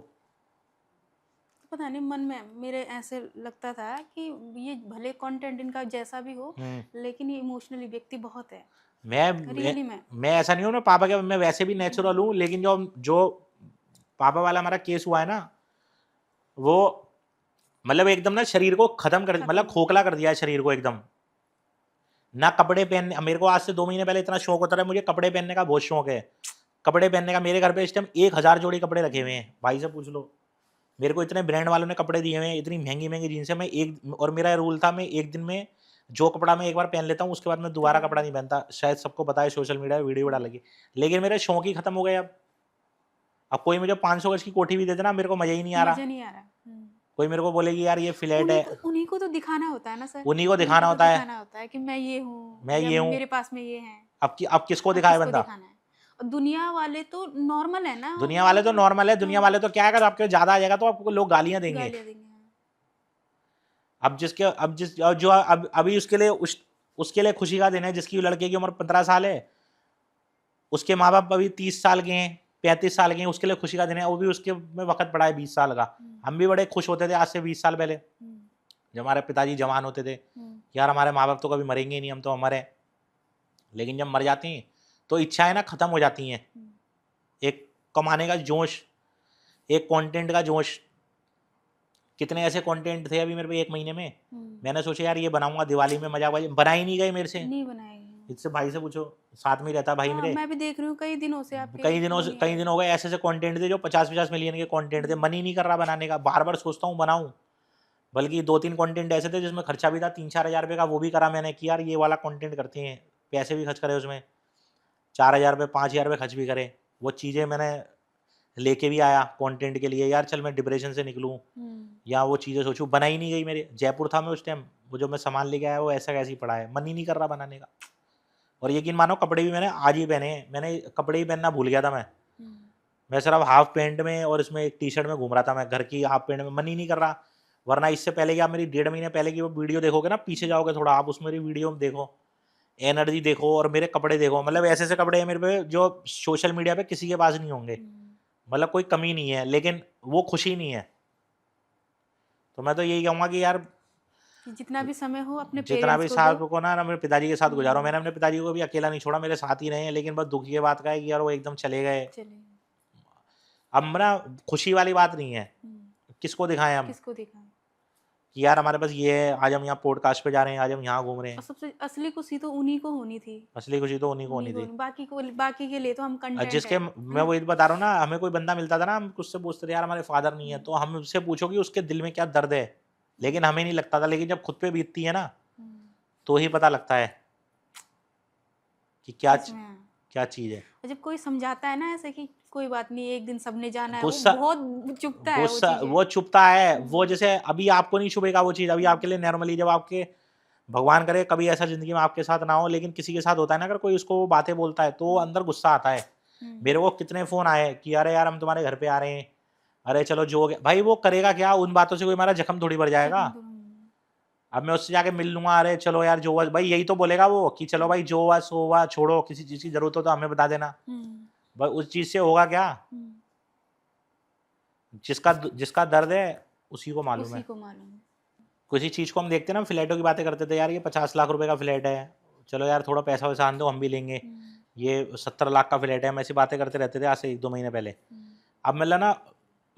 पता नहीं, मन में मेरे ऐसे लगता था कि ये भले कंटेंट इनका जैसा भी हो, लेकिन ये इमोशनली व्यक्ति बहुत है। रियली
मैं ऐसा नहीं हूँ ना पापा के, मैं वैसे भी नेचुरल हूँ, लेकिन जो पापा वाला हमारा केस हुआ है ना, वो मतलब एकदम ना शरीर को खत्म कर, मतलब खोखला कर दिया है शरीर को एकदम। ना कपड़े पहनने, मेरे को आज से 2 महीने पहले इतना शौक होता था, मुझे कपड़े पहनने का बहुत शौक है, कपड़े पहनने का। मेरे घर पे इस टाइम 1000 जोड़ी कपड़े रखे हुए हैं, भाई से पूछ लो। मेरे को इतने ब्रांड वालों ने कपड़े दिए हुए हैं, इतनी महंगी महंगी जीन्स है। और मेरा रूल था, मैं एक दिन में जो कपड़ा मैं एक बार पहन लेता हूँ, उसके बाद मैं दोबारा कपड़ा नहीं पहनता। शायद सबको पता है, सोशल मीडिया वीडियो डालेगी, लेकिन मेरे शौक ही खत्म हो गए। अब कोई मुझे 500 गज की कोठी भी दे देना, मेरे को मजा ही नहीं आ रहा। कोई मेरे को बोलेगी यार ये फ्लैट है,
उन्हीं को तो दिखाना होता है ना सर,
उन्हीं को दिखाना होता है
कि मैं ये हूँ, मेरे पास में ये है।
अब किसको दिखाए बंदा?
दुनिया वाले तो नॉर्मल है ना,
दुनिया वाले तो नॉर्मल है। दुनिया वाले तो क्या है, अगर आपके ज्यादा आ जाएगा तो आपको लोग गालियां देंगे। अभी उसके लिए खुशी का दिन है, जिसकी लड़के की उम्र 15 साल है, उसके माँ बाप अभी 30 साल के हैं, 35 साल के हैं, उसके लिए खुशी का दिन है। वो भी उसके में वक्त पड़ा है 20 साल का। हम भी बड़े खुश होते थे आज से 20 साल पहले, जब हमारे पिताजी जवान होते थे, यार हमारे माँ बाप तो कभी मरेंगे ही नहीं, हम तो अमर हैं। लेकिन जब मर जाती हैं तो इच्छाएं ना खत्म हो जाती हैं। एक कमाने का जोश, एक कंटेंट का जोश। कितने ऐसे कंटेंट थे अभी मेरे पे 1 महीने में, मैंने सोचा यार ये बनाऊंगा, दिवाली में मजा, बना ही नहीं गए मेरे से।
नहीं बनाएंगे।
इससे भाई से पूछो, साथ में रहता भाई मेरे।
मैं भी देख रही हूँ कई दिनों से आपके,
कई दिन हो गए ऐसे कंटेंट थे जो 50-50 मिलियन के कंटेंट थे, मन ही नहीं कर रहा बनाने का। बार बार सोचता हूँ बनाऊं, बल्कि 2-3 कंटेंट ऐसे थे जिसमें खर्चा भी था 3-4 हज़ार रुपये का, वो भी करा मैंने कि यार ये वाला कंटेंट करते हैं, पैसे भी खर्च करे उसमें, 4,000 रुपये 5,000 रुपये खर्च भी करे। वो चीज़ें मैंने लेके भी आया कंटेंट के लिए, यार चल मैं डिप्रेशन से निकलूं, या वो चीज़ें सोचूं। बना ही नहीं गई मेरे। जयपुर था मैं उस टाइम, वो जो मैं सामान लेके आया वो ऐसा कैसे ही पड़ा है, मन ही नहीं कर रहा बनाने का। और यकीन मानो कपड़े भी मैंने आज ही पहने हैं, मैंने कपड़े ही पहनना भूल गया था मैं सिर्फ हाफ पैंट में और इसमें एक टी शर्ट में घूम रहा था मैं, घर की हाफ पैंट में। मन ही नहीं कर रहा। वरना इससे पहले कि आप मेरी 1.5 महीने पहले की वो वीडियो देखोगे ना, पीछे जाओगे थोड़ा आप, उसमें मेरी वीडियो में देखो, एनर्जी देखो और मेरे कपड़े देखो। मतलब ऐसे ऐसे कपड़े हैं मेरे पे जो सोशल मीडिया पे किसी के पास नहीं होंगे। मतलब कोई कमी नहीं है, लेकिन वो खुशी नहीं है। तो मैं तो यही कहूँगा कि यार
जितना भी समय हो अपने
जितना भी साल को ना मेरे पिताजी के साथ गुजारो। मैंने अपने पिताजी को भी अकेला नहीं छोड़ा, मेरे साथ ही रहे हैं। लेकिन बस दुख की बात का है कि यार वो एकदम चले गए। अब ना खुशी वाली बात नहीं है, किसको दिखाएं हम,
किसको दिखाएं
कि यार हमारे पास ये है, आज हम यहाँ पॉडकास्ट पे जा रहे हैं, आज हम यहाँ घूम रहे हैं।
सबसे असली खुशी तो उन्हीं को होनी थी,
असली खुशी तो उन्हीं को होनी थी।
बाकी के लिए तो हम कंटेंट
जिसके मैं वही बता रहा हूँ ना, हमें कोई बंदा मिलता था ना, हम उससे पूछते थे यार हमारे फादर नहीं है, तो हम उससे पूछो कि उसके दिल में क्या दर्द है, लेकिन हमें नहीं लगता था। लेकिन जब खुद पे बीतती है ना तो ही पता लगता है कि क्या चीज है।
जब कोई समझाता है ना ऐसे कि कोई बात नहीं, एक दिन सबने जाना है,
गुस्सा
बहुत चुभता है,
वो चुभता है। वो जैसे अभी आपको नहीं चुभेगा वो चीज, अभी आपके लिए नॉर्मली, जब आपके भगवान करे कभी ऐसा जिंदगी में आपके साथ ना हो, लेकिन किसी के साथ होता है ना, अगर कोई उसको वो बातें बोलता है तो अंदर गुस्सा आता है। मेरे को कितने फोन आए कि अरे यार हम तुम्हारे घर पे आ रहे हैं, अरे चलो जो हो गया। भाई वो करेगा क्या, उन बातों से कोई हमारा जख्म थोड़ी बढ़ जाएगा। अब मैं उससे जाके मिल लूंगा, अरे चलो यार जो हुआ, भाई यही तो बोलेगा वो कि चलो भाई जो हुआ सो हुआ, छोड़ो, किसी चीज की जरूरत हो तो हमें बता देना। भाई उस चीज से होगा क्या? जिसका दर्द है उसी को मालूम है। किसी चीज को हम देखते ना, फ्लैटों की बातें करते थे, यार ये 50 लाख रुपए का फ्लैट है, चलो यार थोड़ा पैसा वैसा आन दो हम भी लेंगे। ये 70 लाख का फ्लैट है, हम ऐसी बातें करते रहते थे आज से 1-2 महीने पहले। अब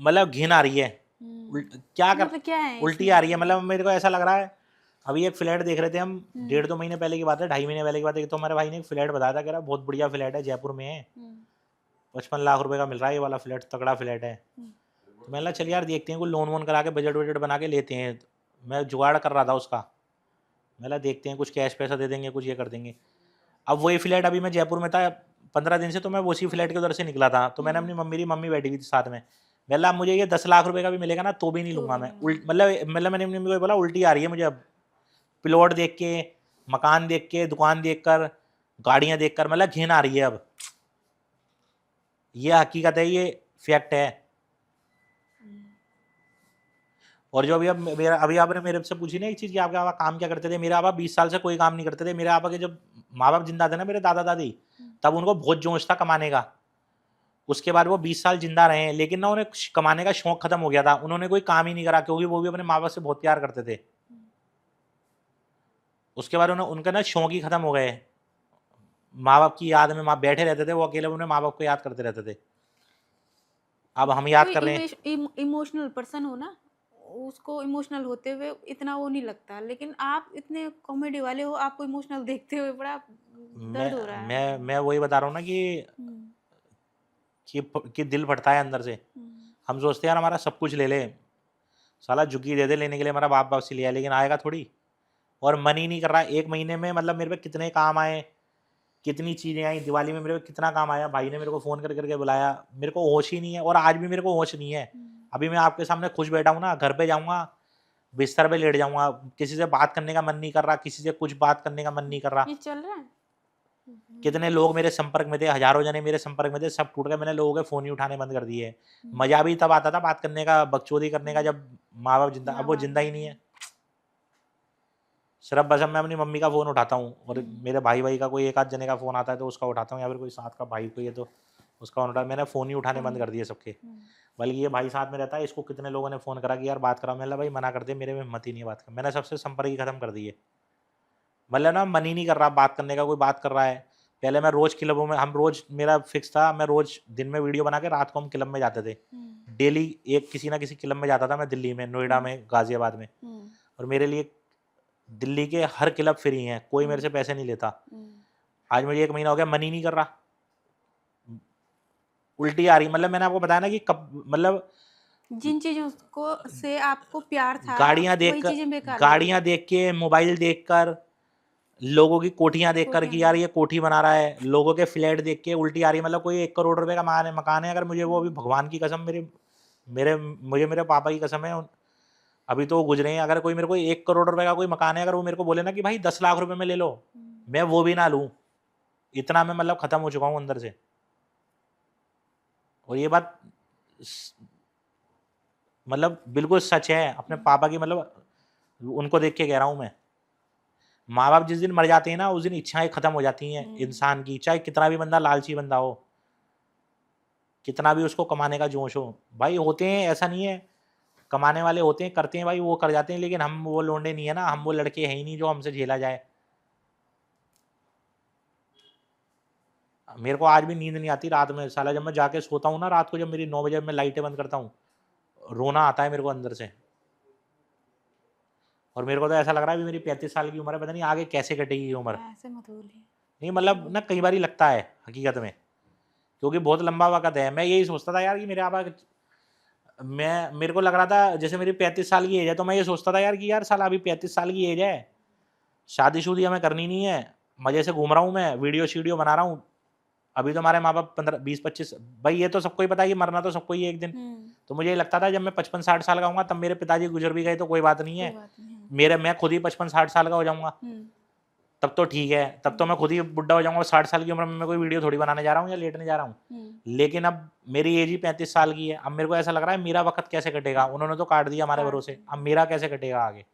मतलब घिन आ रही है, क्या है, उल्टी आ रही है। मतलब मेरे को ऐसा लग रहा है अभी एक फ्लैट देख रहे थे हम, 1.5-2 महीने पहले की बात है, 2.5 महीने पहले की बात है, तो हमारे भाई ने एक फ्लैट बताया था, कह रहा बहुत बढ़िया फ्लैट है, जयपुर में है, 55 लाख रुपए का मिल रहा है, ये वाला फ्लैट तगड़ा फ्लैट है। तो मैंने कहा चल यार देखते हैं, कोई लोन वोन करा के बजट वजट बना के लेते हैं। मैं जुगाड़ कर रहा था उसका, मैंने कहा देखते हैं, कुछ कैश पैसा दे देंगे, कुछ ये कर देंगे। अब वही फ्लैट, अभी मैं जयपुर में था 15 दिन से, तो मैं उसी फ्लैट के उधर से निकला था, तो मैंने अपनी मेरी मम्मी बैठी हुई थी साथ में, बोला मुझे ये 10 लाख रुपए का भी मिलेगा ना तो भी नहीं लूंगा मैं। मतलब मैंने अपनी मम्मी को बोला उल्टी आ रही है मुझे अब, प्लॉट देख के, मकान देख के, दुकान देख कर, गाड़ियां देख कर, मतलब घिन आ रही है अब। ये हकीकत है, ये फैक्ट है। और जो अब मेरा अभी आपने मेरे से पूछी ना एक चीज कि आपके पापा काम क्या करते थे, मेरे पापा 20 साल से कोई काम नहीं करते थे। मेरे पापा के जब माँ बाप जिंदा थे ना, मेरे दादा दादी, तब उनको बहुत जोश था कमाने का। उसके बाद वो 20 साल जिंदा रहे हैं, लेकिन ना उन्हें कमाने का शौक खत्म हो गया था, उन्होंने कोई काम ही नहीं करा, क्योंकि वो भी अपने माँ बाप से बहुत प्यार करते थे। उसके बाद उनका ना शौक ही खत्म हो गए, माँ बाप की याद में बैठे रहते थे वो अकेले, उन्हें माँ बाप को याद करते रहते थे। अब हम याद कर रहे हैं।
इमोशनल पर्सन हो ना, उसको इमोशनल होते हुए इतना वो नहीं लगता, लेकिन आप इतने कॉमेडी वाले हो, आपको इमोशनल देखते हुए बड़ा दर्द हो रहा है।
मैं वही बता रहा हूँ ना कि दिल फटता है अंदर से। हम सोचते हैं यार हमारा सब कुछ ले ले, साला झुग्गी दे दे लेने के लिए, हमारा बाप बाप से लिया, लेकिन आएगा थोड़ी। और मन ही नहीं कर रहा। एक महीने में मतलब मेरे पे कितने काम आए, कितनी चीज़ें आई, दिवाली में मेरे पे कितना काम आया, भाई ने मेरे को फ़ोन कर करके बुलाया, मेरे को होश ही नहीं है, और आज भी मेरे को होश नहीं है। अभी मैं आपके सामने खुश बैठा हूँ ना, घर पे जाऊँगा, बिस्तर पे लेट जाऊँगा, किसी से बात करने का मन नहीं कर रहा, किसी से कुछ बात करने का मन नहीं कर रहा।
ये चल रहा है।
कितने लोग मेरे संपर्क में थे, हजारों जने मेरे संपर्क में थे, सब टूट गए। मैंने लोगों के फ़ोन ही उठाने बंद कर दिए। मज़ा भी तब आता था बात करने का, बकचोदी करने का, जब माँ बाप जिंदा। अब वो जिंदा ही नहीं है। सिर्फ बस मैं अपनी मम्मी का फ़ोन उठाता हूँ, और मेरे भाई का कोई एक आध जने का फ़ोन आता है तो उसका उठाता हूँ, या फिर कोई साथ का भाई कोई है तो उसका फ़ोन उठा। मैंने फ़ोन ही उठाने बंद कर दिए सबके। बल्कि ये भाई साथ में रहता है, इसको कितने लोगों ने फ़ोन करा कि यार बात करा, मैंने भाई मना कर दिया, मेरे में हिम्मत ही नहीं है बात कर। मैंने सबसे संपर्क ही खत्म कर दिए। मतलब ना मन ही नहीं कर रहा बात करने का, कोई बात कर रहा है। पहले मैं रोज़ क्लबों में, हम रोज़, मेरा फिक्स था, मैं रोज़ दिन में वीडियो बना के रात को हम क्लब में जाते थे। डेली एक किसी ना किसी क्लब में जाता था मैं, दिल्ली में, नोएडा में, गाजियाबाद में। और मेरे लिए दिल्ली के हर क्लब फ्री हैं, कोई मेरे से पैसे नहीं लेता। आज मुझे 1 महीना हो गया, मन ही नहीं कर रहा, उल्टी आ रही। मतलब मैंने आपको बताया ना कि कब, मतलब
जिन चीजों को से आपको प्यार था,
गाड़ियां
वही चीजें बेकार
देखकर,
हो
गाड़ियां देख के, मोबाइल देखकर, लोगों की कोठियां देखकर कि यार ये कोठी बना रहा है, लोगों के फ्लैट देख के उल्टी आ रही। मतलब कोई 1 करोड़ रुपए का मकान है, अगर मुझे वो, अभी भगवान की कसम, मेरे पापा की कसम है, अभी तो वो गुजरे हैं, अगर कोई मेरे को 1 करोड़ रुपए का कोई मकान है, अगर वो मेरे को बोले ना कि भाई 10 लाख रुपए में ले लो, मैं वो भी ना लूं। इतना मैं मतलब खत्म हो चुका हूं अंदर से। और ये बात मतलब बिल्कुल सच है अपने पापा की, मतलब उनको देख के कह रहा हूं मैं। माँ बाप जिस दिन मर जाते हैं ना, उस दिन इच्छाएं खत्म हो जाती हैं इंसान की, चाहे कितना भी बंदा लालची बंदा हो, कितना भी उसको कमाने का जोश हो। भाई होते हैं, ऐसा नहीं है, कमाने वाले होते हैं, करते हैं भाई, वो कर जाते हैं, लेकिन हम वो लोंडे नहीं है ना, हम वो लड़के हैं ही नहीं जो हमसे झेला जाए। मेरे को आज भी नींद नहीं आती रात में, साला जब मैं जाके सोता हूँ ना रात को, जब मेरी 9 बजे मैं लाइटें बंद करता हूँ, रोना आता है मेरे को अंदर से। और मेरे को तो ऐसा लग रहा है, अभी मेरी 35 साल की उम्र है, पता नहीं आगे कैसे कटेगी ये उम्र।
ऐसे मत बोलिए।
नहीं मतलब ना, कई बार ही लगता है हकीकत में, क्योंकि बहुत लंबा वक्त है। मैं यही सोचता था यार कि मेरे को लग रहा था जैसे मेरी 35 साल की एज है, तो मैं ये सोचता था यार कि यार साला अभी 35 साल की एज है, शादी हमें करनी नहीं है, मजे से घूम रहा हूँ मैं, वीडियो बना रहा हूँ। अभी तो हमारे माँ बाप 15-20-25, भाई ये तो सबको ही पता है कि मरना तो सबको ही है एक दिन। तो मुझे ये लगता था जब मैं 55-60 साल का हूँगा, तब मेरे पिताजी गुजर भी गए तो कोई बात नहीं है, मैं खुद ही 55-60 साल का हो जाऊंगा, तब तो ठीक है, तब तो मैं खुद ही बुढ़ा हो जाऊंगा। 60 साल की उम्र में मैं कोई वीडियो थोड़ी बनाने जा रहा हूँ या लेटने जा रहा हूँ। लेकिन अब मेरी एज ही 35 साल की है, अब मेरे को ऐसा लग रहा है मेरा वक्त कैसे कटेगा, उन्होंने तो काट दिया हमारे भरोसे, अब मेरा कैसे कटेगा आगे।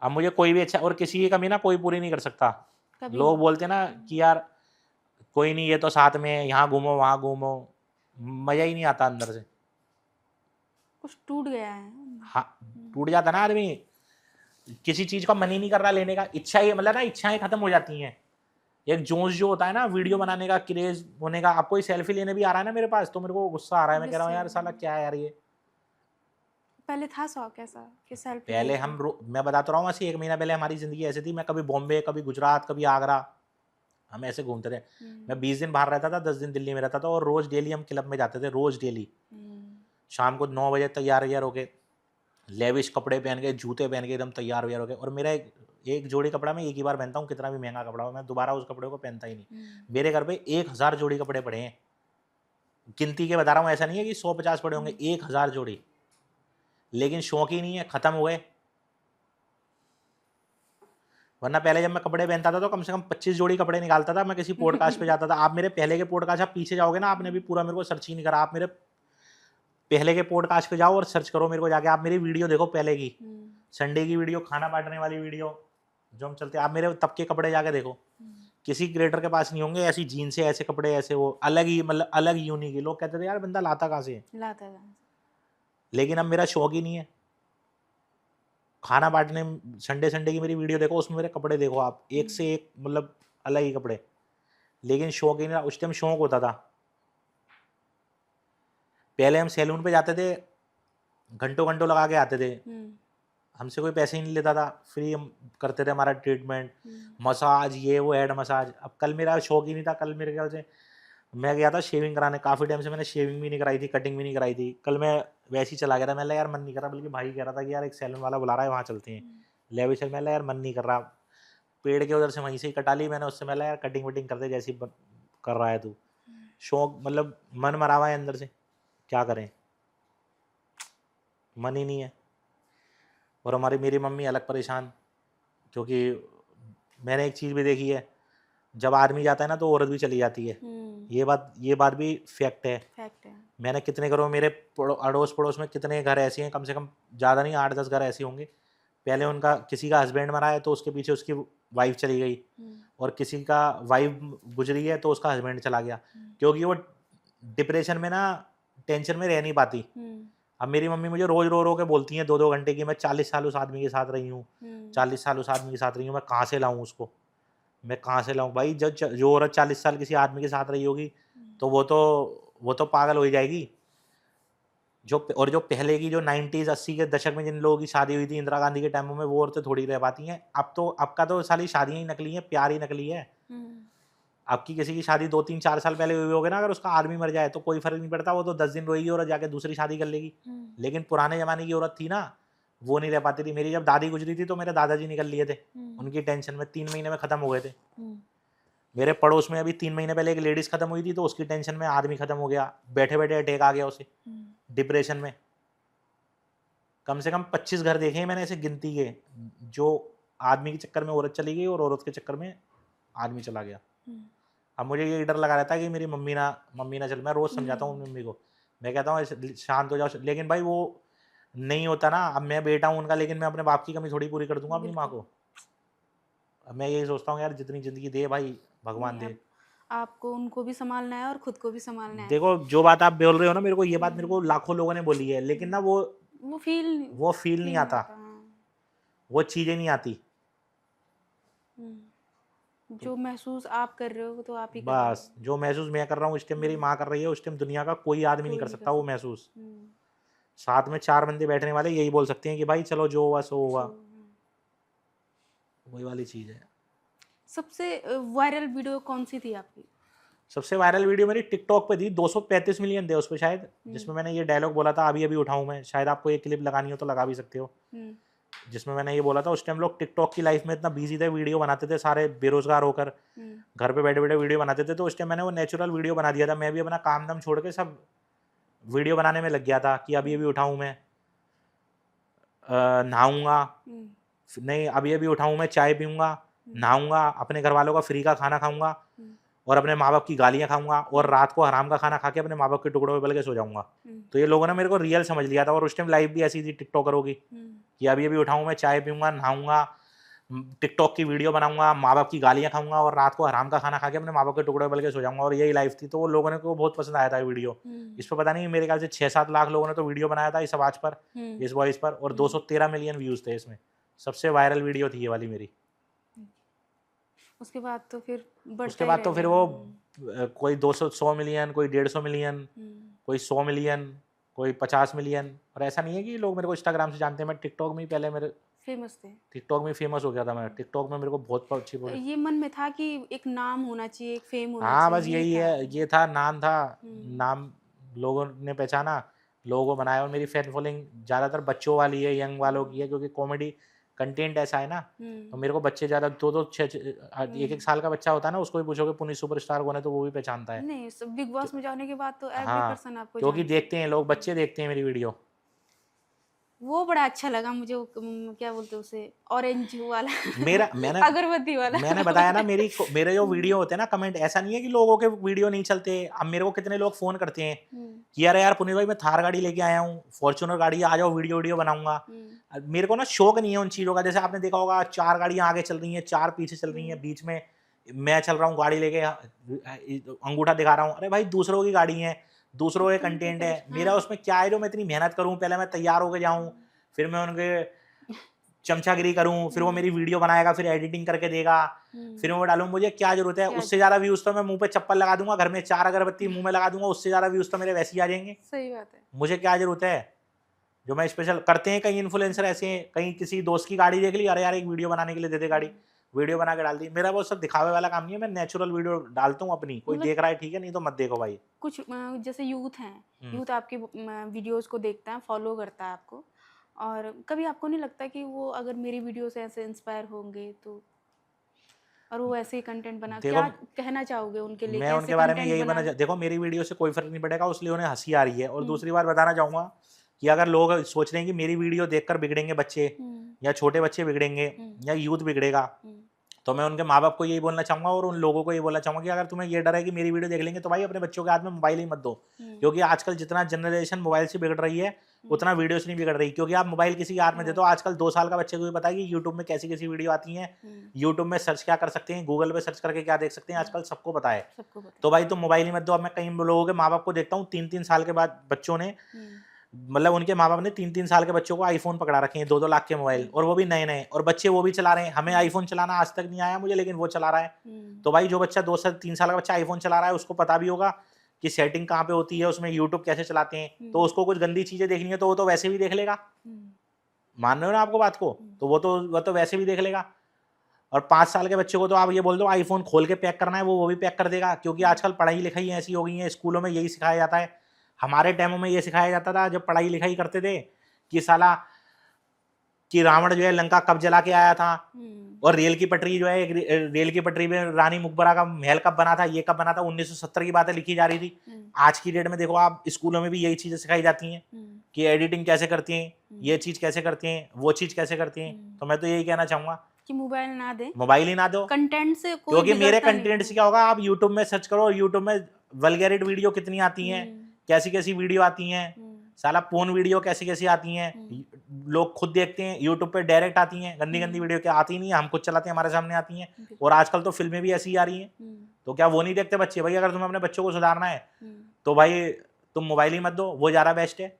अब मुझे कोई भी अच्छा, और किसी की कमी ना कोई पूरी नहीं कर सकता। लोग बोलते ना कि यार कोई नहीं, ये तो साथ में, यहाँ घूमो वहाँ घूमो, मजा ही नहीं आता अंदर से,
कुछ टूट गया है।
हाँ, टूट जाता ना आदमी, किसी चीज का मन ही नहीं कर रहा लेने का, इच्छा ही, मतलब ना इच्छाएं खत्म हो जाती हैं। एक जोश जो होता है ना वीडियो बनाने का, क्रेज होने का, अब कोई सेल्फी लेने भी आ रहा है ना मेरे पास, तो मेरे को गुस्सा आ रहा है, मैं कह रहा हूँ यार साला क्या है यार ये।
पहले था शौक ऐसा कि सेल्फी
पहले मैं बताता रहा हूँ, ऐसे 1 महीना पहले हमारी ज़िंदगी ऐसी थी, मैं कभी बॉम्बे, कभी गुजरात, कभी आगरा, हम ऐसे घूमते थे। मैं 20 दिन बाहर रहता था, 10 दिन दिल्ली में रहता था, और रोज़ डेली हम क्लब में जाते थे, रोज़ डेली। शाम को 9 बजे तैयार वैयार होके, लेविश कपड़े पहन के, जूते पहन के एकदम तैयार वैयार होके, और मेरा एक जोड़ी कपड़ा मैं एक ही बार पहनता हूँ, कितना भी महंगा कपड़ा हो, मैं दोबारा उस कपड़े को पहनता ही नहीं। मेरे घर पे 1000 जोड़ी कपड़े पड़े हैं, गिनती के बता रहा हूँ, ऐसा नहीं है कि 150 पड़े होंगे, 1000 जोड़ी। लेकिन शौक ही नहीं है, खत्म हो गए। वरना पहले जब मैं कपड़े पहनता था तो कम से कम 25 जोड़ी कपड़े निकालता था, मैं किसी पॉडकास्ट पे जाता था। आप मेरे पहले के पॉडकास्ट, आप पीछे जाओगे ना, आपने भी पूरा मेरे को सर्च ही नहीं करा, आप मेरे पहले के पॉडकास्ट पे जाओ और सर्च करो मेरे को जाके, आप मेरी वीडियो देखो पहले की, संडे की वीडियो, खाना बांटने वाली वीडियो जो हम चलते, आप मेरे तब के कपड़े जाके देखो, किसी क्रिएटर के पास नहीं होंगे ऐसी जीन्स से, ऐसे कपड़े, ऐसे वो अलग ही, मतलब अलग यूनिक। लोग कहते थे यार बंदा लाता कहाँ से है,
लाता था।
लेकिन अब मेरा शौक ही नहीं है। खाना बांटने, संडे की मेरी वीडियो देखो, उसमें मेरे कपड़े देखो आप, एक से एक, मतलब अलग ही कपड़े। लेकिन शौक ही नहीं रहा, उस टाइम शौक होता था। पहले हम सैलून पे जाते थे, घंटों घंटों लगा के आते थे, हमसे कोई पैसे ही नहीं लेता था, फ्री हम करते थे हमारा ट्रीटमेंट, मसाज, ये वो, हेड मसाज। अब कल मेरा शौक ही नहीं था, कल मेरे ख्याल से मैं गया था शेविंग कराने, काफ़ी टाइम से मैंने शेविंग भी नहीं कराई थी, कटिंग भी नहीं कराई थी। कल मैं वैसे ही चला गया था, मैं यार मन नहीं कर रहा, बल्कि भाई कह रहा था कि यार एक सैलून वाला बुला रहा है, वहाँ चलते हैं, ले भी चल। मैं यार मन नहीं कर रहा, पेड़ के उधर से वहीं से ही कटा ली मैंने, उससे मैं यार कटिंग वटिंग कर दे, जैसी कर रहा है तू। शौक, मतलब मन मरा हुआ है अंदर से, क्या करें, मन ही नहीं है। और मेरी मम्मी अलग परेशान, क्योंकि मैंने एक चीज़ भी देखी है, जब आदमी जाता है ना तो औरत भी चली जाती है। ये बात भी फैक्ट है। मैंने कितने घरों, मेरे अड़ोस पड़ोस में कितने घर ऐसे हैं, कम से कम ज़्यादा नहीं 8-10 घर ऐसे होंगे, पहले उनका किसी का हस्बैंड मरा है तो उसके पीछे उसकी वाइफ चली गई, और किसी का वाइफ गुजरी है तो उसका हस्बैंड चला गया, क्योंकि वो डिप्रेशन में ना, टेंशन में रह नहीं पाती। अब मेरी मम्मी मुझे रोज रो रो के बोलती हैं 2-2 घंटे की, मैं 40 साल उस आदमी के साथ रही हूँ, 40 साल उस आदमी के साथ रही हूँ, मैं कहाँ से लाऊं उसको, मैं कहाँ से लाऊं भाई। जब जो औरत 40 साल किसी आदमी के साथ रही होगी तो वो तो पागल हो ही जाएगी। जो पहले की, जो 90s 80 के दशक में जिन लोगों की शादी हुई थी इंदिरा गांधी के टाइमों में, वो औरतें थोड़ी रह पाती हैं। अब का तो सारी शादियां ही नकली हैं, प्यार ही नकली है। अब की किसी की शादी 2-3-4 साल पहले हुई होगी ना, अगर उसका आदमी मर जाए तो कोई फर्क नहीं पड़ता, वो तो 10 दिन रोएगी और जाके दूसरी शादी कर लेगी। लेकिन पुराने जमाने की औरत थी ना, वो नहीं रह पाती थी। मेरी जब दादी गुजरी थी तो मेरे दादाजी निकल लिए थे, उनकी टेंशन में 3 महीने में खत्म हो गए थे। मेरे पड़ोस में अभी 3 महीने पहले एक लेडीज खत्म हुई थी, तो उसकी टेंशन में आदमी खत्म हो गया, बैठे बैठे अटैक आ गया उसे, डिप्रेशन में। कम से कम 25 घर देखे हैं मैंने ऐसे गिनती के, जो आदमी के चक्कर में औरत चली गई और औरत के चक्कर में आदमी चला गया। अब मुझे ये डर लगा रहता है कि मेरी मम्मी ना चल। मैं रोज समझाता हूँ मम्मी को, मैं कहता हूँ शांत हो जाओ, लेकिन भाई वो नहीं होता ना। अब मैं बेटा हूँ उनका, लेकिन मैं अपने बाप की कमी थोड़ी पूरी कर दूंगा अपनी माँ को। अब मैं यही सोचता हूँ यार, जितनी जिंदगी दे भाई भगवान दे।
आपको उनको भी संभालना है और खुद को भी संभालना है।
देखो, जो बात आप बोल रहे हो ना मेरे को, ये बात मेरे को लाखों लोगों ने बोली है, लेकिन ना वो फील नहीं आता, वो चीजें नहीं आती।
जो महसूस आप कर रहे हो तो आप ही कर रहे हो।
बस जो महसूस मैं कर रहा हूँ, उस टाइम मेरी माँ कर रही है, उस टाइम दुनिया का कोई आदमी नहीं कर सकता वो महसूस। साथ में 4 बंदे बैठने वाले यही बोल सकते हैं कि भाई चलो जो हुआ सो हुआ, वही वाली चीज है।
सबसे वायरल वीडियो कौन सी थी आपकी?
सबसे वायरल वीडियो मेरी टिकटॉक पे थी, 235 मिलियन थे उस पर शायद, जिसमें मैंने ये डायलॉग बोला था, अभी अभी उठाऊं मैं। शायद आपको ये क्लिप लगानी हो तो लगा भी सकते हो, जिसमें मैंने ये बोला था। उस टाइम लोग टिकटॉक की लाइफ में इतना बिजी थे, वीडियो बनाते थे सारे बेरोजगार होकर, घर पे बैठे बैठे वीडियो बनाते थे। तो उस टाइम मैंने वो नेचुरल वीडियो बना दिया था। मैं भी अपना काम धाम छोड़ के सब वीडियो बनाने में लग गया था कि अभी अभी उठाऊं मैं, नहाऊंगा नहीं, अभी अभी उठाऊं मैं, चाय पीऊंगा, नहाऊंगा, अपने घर वालों का फ्री का खाना खाऊंगा, और अपने माँ बाप की गालियाँ खाऊंगा, और रात को हराम का खाना खा के अपने माँ बाप के टुकड़ों में बल के सो जाऊंगा। तो ये लोगों ने मेरे को रियल समझ लिया था। और उस टाइम लाइफ भी ऐसी थी टिकटॉकरों की कि अभी अभी उठाऊं मैं, चाय पीऊंगा, नहाऊंगा, टिकटॉक की वीडियो बनाऊंगा, माँ बाप की गालियाँ खाऊंगा, और रात को हराम का खाना खा के अपने माँ बाप के टुकड़े में बल के सो जाऊंगा। और यही लाइफ थी। तो वो लोगों ने को बहुत पसंद आया था वीडियो। इस पर पता नहीं मेरे ख्याल से 6-7 लाख लोगों ने तो वीडियो बनाया था इस आवाज पर, इस वॉइस पर, और 213 मिलियन व्यूज थे इसमें। सबसे वायरल वीडियो थी ये वाली मेरी।
उसके बाद तो फिर
वो कोई 200 मिलियन, कोई 150 मिलियन, कोई 100 मिलियन, कोई 50 मिलियन। और ऐसा नहीं है कि लोग मेरे को इंस्टाग्राम से जानते हैं, मैं टिकटॉक में ही पहले मेरे
फेमस थे।
टिकटॉक में फेमस हो गया था मैं। टिकटॉक में मेरे को बहुत अच्छी
ये मन में था कि एक नाम होना चाहिए, एक फेम होना
हाँ, बस
चाहिए,
यही
था।
है, ये था, नाम था,
हम्म।
नाम लोगों ने पहचाना, लोगों को बनाया। और मेरी फैन फॉलोइंग ज़्यादातर बच्चों वाली है, यंग वालों की है, क्योंकि कॉमेडी कंटेंट ऐसा है ना। तो मेरे को बच्चे ज़्यादा, दो एक एक साल का बच्चा होता है ना, उसको भी पूछोगे पुनीत सुपरस्टार कौन है तो वो भी पहचानता है।
नहीं, बिग बॉस में जाने के बाद तो एवरी
हाँ,
पर्सन आपको
क्योंकि
जानता है।
देखते हैं लोग, बच्चे देखते हैं मेरी वीडियो।
वो बड़ा अच्छा लगा मुझे, वो क्या बोलते हैं उसे, ऑरेंज वाला
मेरा मैंने
अगरबत्ती वाला।
मैंने बताया ना, मेरे जो वीडियो होते हैं ना, कमेंट, ऐसा नहीं है कि लोगों के वीडियो नहीं चलते। अब मेरे को कितने लोग फोन करते हैं कि यार यार पुनीत भाई मैं थार गाड़ी लेके आया हूँ, फॉर्च्यूनर गाड़ी, आ जाओ वीडियो बनाऊंगा। अब मेरे को ना शौक नहीं है उन चीज़ों का। जैसे आपने देखा होगा 4 गाड़ियाँ आगे चल रही हैं, 4 पीछे चल रही हैं, बीच में मैं चल रहा हूँ गाड़ी लेके, अंगूठा दिखा रहा हूँ। अरे भाई दूसरों की गाड़ी है, दूसरों के कंटेंट है, मेरा उसमें क्या है जो मैं इतनी मेहनत करूँ, पहले मैं तैयार होकर जाऊँ, फिर मैं उनके चमचागिरी करूं, फिर वो मेरी वीडियो बनाएगा, फिर एडिटिंग करके देगा, फिर मैं वो डालूं, मुझे क्या जरूरत है? उससे ज्यादा व्यूज तो मैं मुंह पे चप्पल लगा दूंगा, घर में 4 अगरबत्ती मुंह में लगा दूंगा, उससे ज्यादा व्यूज तो मेरे वैसे ही आ जाएंगे।
सही बात है।
मुझे क्या जरूरत है? जो मैं स्पेशल करते हैं कई इन्फ्लुएंसर ऐसे हैं, कहीं किसी दोस्त की गाड़ी देख ली, अरे यार एक वीडियो बनाने के लिए दे दे गाड़ी, वीडियो बना के डाल दी। मेरा वो सब दिखावे वाला काम नहीं है, मैं नेचुरल वीडियो डालता हूँ अपनी। कोई
मतलब
देख रहा है ठीक है, नहीं तो मत देखो भाई।
कुछ जैसे यूथ हैं, यूथ आपके वीडियोस को देखता है, फॉलो करता है आपको, और कभी आपको नहीं लगता कि वो अगर मेरी वीडियो से ऐसे इंस्पायर होंगे तो, और वो ऐसे ही कंटेंट बना,
देखो,
क्या कहना चाहोगे उनके लिए,
मैं
कैसे
उनके बारे में
कंटेंट
यही
बनाना?
देखो, मेरी वीडियो से कोई फर्क नहीं पड़ेगा, इसलिए उन्हें हंसी आ रही है। और दूसरी बात बताना चाहूंगा कि अगर लोग सोच रहे हैं कि मेरी वीडियो देखकर बिगड़ेंगे बच्चे, या छोटे बच्चे बिगड़ेंगे, या यूथ बिगड़ेगा, तो मैं उनके माँ बाप को यही बोलना चाहूंगा, और उन लोगों को ये बोलना चाहूंगा कि अगर तुम्हें ये डर है कि मेरी वीडियो देख लेंगे, तो भाई अपने बच्चों के हाथ में मोबाइल ही मत दो। क्योंकि आजकल जितना जनरेशन मोबाइल से बिगड़ रही है, उतना वीडियो से नहीं बिगड़ रही। क्योंकि आप मोबाइल किसी के हाथ में दे दो, आजकल 2 साल का बच्चे को भी पता है कि यूट्यूब में कैसी कैसी वीडियो आती है, यूट्यूब में सर्च क्या कर सकते हैं, गूगल पे सर्च करके क्या देख सकते हैं, आजकल सबको पता है।
सबको पता
तो भाई तुम मोबाइल ही मत दो। अब मैं कई लोगों के माँ बाप को देखता हूँ, 3-3 साल के बाद बच्चों ने, मतलब उनके माँ बाप ने 3-3 साल के बच्चों को आईफोन पकड़ा रखे हैं, 2-2 लाख के मोबाइल, और वो भी नए नए, और बच्चे वो भी चला रहे हैं। हमें आईफोन चलाना आज तक नहीं आया मुझे, लेकिन वो चला रहा है। तो भाई जो बच्चा 2-3 साल का बच्चा आईफोन चला रहा है, उसको पता भी होगा कि सेटिंग कहाँ पे होती है, उसमें यूट्यूब कैसे चलाते हैं। तो उसको कुछ गंदी चीजें देखनी है तो वो तो वैसे भी देख लेगा। मान रहे हो ना आपको बात को? तो वो तो वैसे भी देख लेगा। और 5 साल के बच्चे को तो आप ये बोल दो आईफोन खोल के पैक करना है, वो भी पैक कर देगा। क्योंकि आजकल पढ़ाई लिखाई ऐसी हो गई है, स्कूलों में यही सिखाया जाता है। हमारे टाइमों में ये सिखाया जाता था जब पढ़ाई लिखाई करते थे कि साला कि रावण जो है लंका कब जला के आया था, और रेल की पटरी जो है, रेल की पटरी में रानी मुकबरा का महल कब बना था, ये कब बना था, 1970 की बातें लिखी जा रही थी। आज की डेट में देखो आप, स्कूलों में भी यही चीजें सिखाई जाती हैं कि एडिटिंग कैसे करती हैं, ये चीज कैसे करती हैं, वो चीज कैसे करती हैं। तो मैं तो यही कहना चाहूंगा
कि मोबाइल ना दे,
मोबाइल ही ना दो।
कंटेंट से कोई
क्योंकि मेरे
बिगड़ता नहीं
कंटेंट
है।
से क्या होगा, आप यूट्यूब में सर्च करो, यूट्यूब में वल्गैरिटी वीडियो कितनी आती हैं, कैसी कैसी वीडियो आती हैं, साला पोर्न वीडियो कैसी कैसी आती हैं, लोग खुद देखते हैं। यूट्यूब पे डायरेक्ट आती हैं, गंदी गंदी वीडियो क्या आती नहीं है, हम खुद चलाते हैं, हमारे सामने आती हैं। और आजकल तो फिल्में भी ऐसी ही आ रही हैं। तो क्या वो नहीं देखते बच्चे? भाई अगर तुम्हें अपने बच्चों को सुधारना है तो भाई तुम मोबाइल ही मत दो, वो ज्यादा बेस्ट है।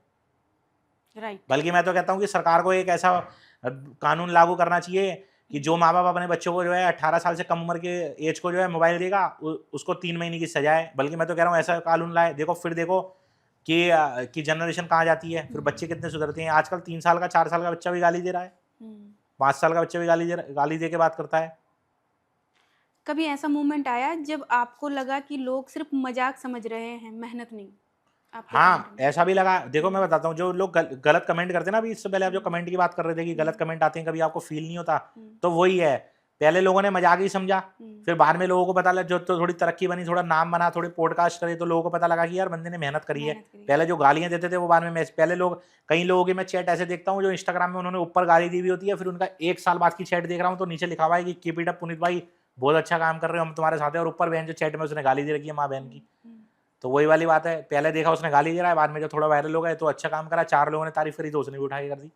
राइट।
बल्कि मैं तो कहता हूँ कि सरकार को एक ऐसा कानून लागू करना चाहिए कि जो माँ बाप अपने बच्चों को जो है 18 साल से कम उम्र के एज को जो है मोबाइल देगा, उसको 3 महीने की सजा है। बल्कि मैं तो कह रहा हूँ ऐसा कानून लाए, देखो फिर देखो कि जनरेशन कहाँ जाती है, फिर बच्चे कितने सुधरते हैं। आजकल 3 साल का 4 साल का बच्चा भी गाली दे रहा है, 5 साल का बच्चा भी गाली दे के बात करता है।
कभी ऐसा मोमेंट आया जब आपको लगा कि लोग सिर्फ मजाक समझ रहे हैं, मेहनत नहीं?
हाँ, ऐसा भी लगा। देखो मैं बताता हूँ, जो लोग गलत कमेंट करते हैं ना, अभी इससे पहले आप जो कमेंट की बात कर रहे थे कि गलत कमेंट आते हैं, कभी आपको फील नहीं होता, तो वही है। पहले लोगों ने मजाक ही समझा, फिर बाद में लोगों को पता लगा, जो तो थोड़ी तरक्की बनी, थोड़ा नाम बना, थोड़े पॉडकास्ट करे, तो लोगों को पता लगा कि यार बंदे ने मेहनत करी है। पहले जो गालियां देते थे वो बाद में पहले लोग, कई लोगों की मैं चैट ऐसे देखता हूँ जो इंस्टाग्राम में उन्होंने ऊपर गाली दी हुई होती है, फिर उनका 1 साल बाद की चैट देख रहा हूँ तो नीचे लिखा हुआ है कि कीप इट अप पुनीत भाई, बहुत अच्छा काम कर रहे हो, हम तुम्हारे साथ हैं। और ऊपर बहन जो चैट में उसने गाली दे रखी है माँ बहन की। तो वही वाली बात है, पहले देखा उसने गाली दे रहा है, बाद में जब थोड़ा वायरल हो गया तो अच्छा काम करा, 4 लोगों ने तारीफ करी तो उसने भी उठा के कर दी।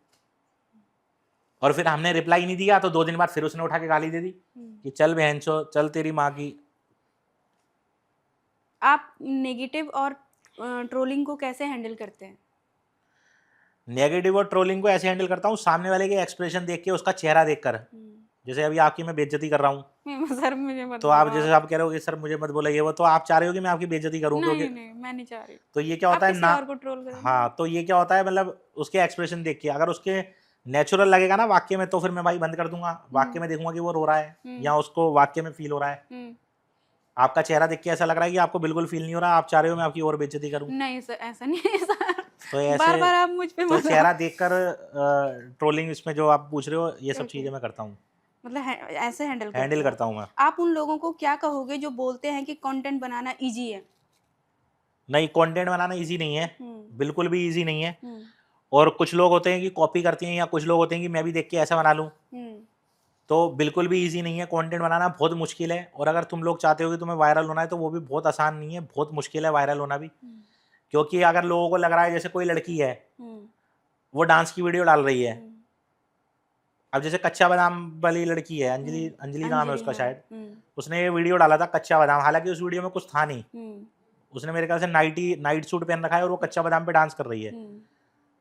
और फिर हमने रिप्लाई नहीं दिया तो 2 दिन बाद फिर उसने उठा के गाली दे दी कि चल बहनचो, चल तेरी माँ की।
आप नेगेटिव और ट्रोलिंग को कैसे हैंडल करते हैं?
नेगेटिव और ट्रोलिंग को ऐसे हैंडल करता हूँ, सामने वाले के एक्सप्रेशन देख के, उसका चेहरा देखकर। जैसे अभी आपकी मैं बेइज्जती कर रहा हूँ,
सर मुझे मत
तो आप
बोलो
जैसे आप कह रहे हो कि सर मुझे मत बोला ये वो, तो आप चाह रहे हो कि मैं आपकी बेइज्जती करूँ
नहीं
क्योंकि
नहीं मैं नहीं चाह रही।
तो ये क्या
आप
होता है
किसी
ना।
और को ट्रोल करो ना।
हाँ, तो ये क्या होता है मतलब उसके एक्सप्रेशन देख के अगर उसके नेचुरल लगेगा ना वाक्य में, तो फिर मैं भाई बंद कर दूंगा। वाक्य में देखूंगा कि वो रो रहा है या उसको वाक्य में फील हो रहा है।
हम्म,
आपका चेहरा देख के ऐसा लग रहा है कि आपको बिल्कुल फील नहीं हो रहा, आप चाह रहे हो मैं आपकी और बेइज्जती करूं।
नहीं सर ऐसा नहीं है सर।
तो
बार
ऐसे
बार आप मुझ पे
तो
मत
चेहरा देखकर ट्रोलिंग इसमें जो आप पूछ रहे हो ये सब
Okay.
चीजें मैं करता हूँ,
मतलब ऐसे हैंडल करते
हैंडल
हो
करता हूँ मैं।
आप उन लोगों को क्या कहोगे जो बोलते हैं कि कंटेंट बनाना इजी है?
नहीं, कंटेंट बनाना इजी नहीं है,
हम्म
बिल्कुल भी इजी नहीं है।
हम्म
और कुछ लोग होते हैं कि कॉपी करते हैं, या कुछ लोग होते हैं कि मैं भी देख के ऐसा बना लूँ।
हम्म
तो बिल्कुल भी इजी नहीं है, कंटेंट बनाना बहुत मुश्किल है। और अगर तुम लोग चाहते हो कि तुम्हें वायरल होना है तो वो भी बहुत आसान नहीं है, बहुत मुश्किल है वायरल होना भी।
हम्म
क्योंकि अगर लोगों को लग रहा है जैसे कोई लड़की है
हम्म
वो डांस की वीडियो डाल रही है,
हम्म,
अब जैसे कच्चा बादाम वाली लड़की है, अंजलि
हम्म,
अंजलि नाम है
अंजलि
उसका
हाँ
शायद, उसने ये वीडियो डाला था कच्चा बादाम, हालांकि उस वीडियो में कुछ था नहीं।
हम्म
उसने मेरे ख्याल से नाइट सूट पहन रखा है और वो कच्चा बादाम पे डांस कर रही है।
हम्म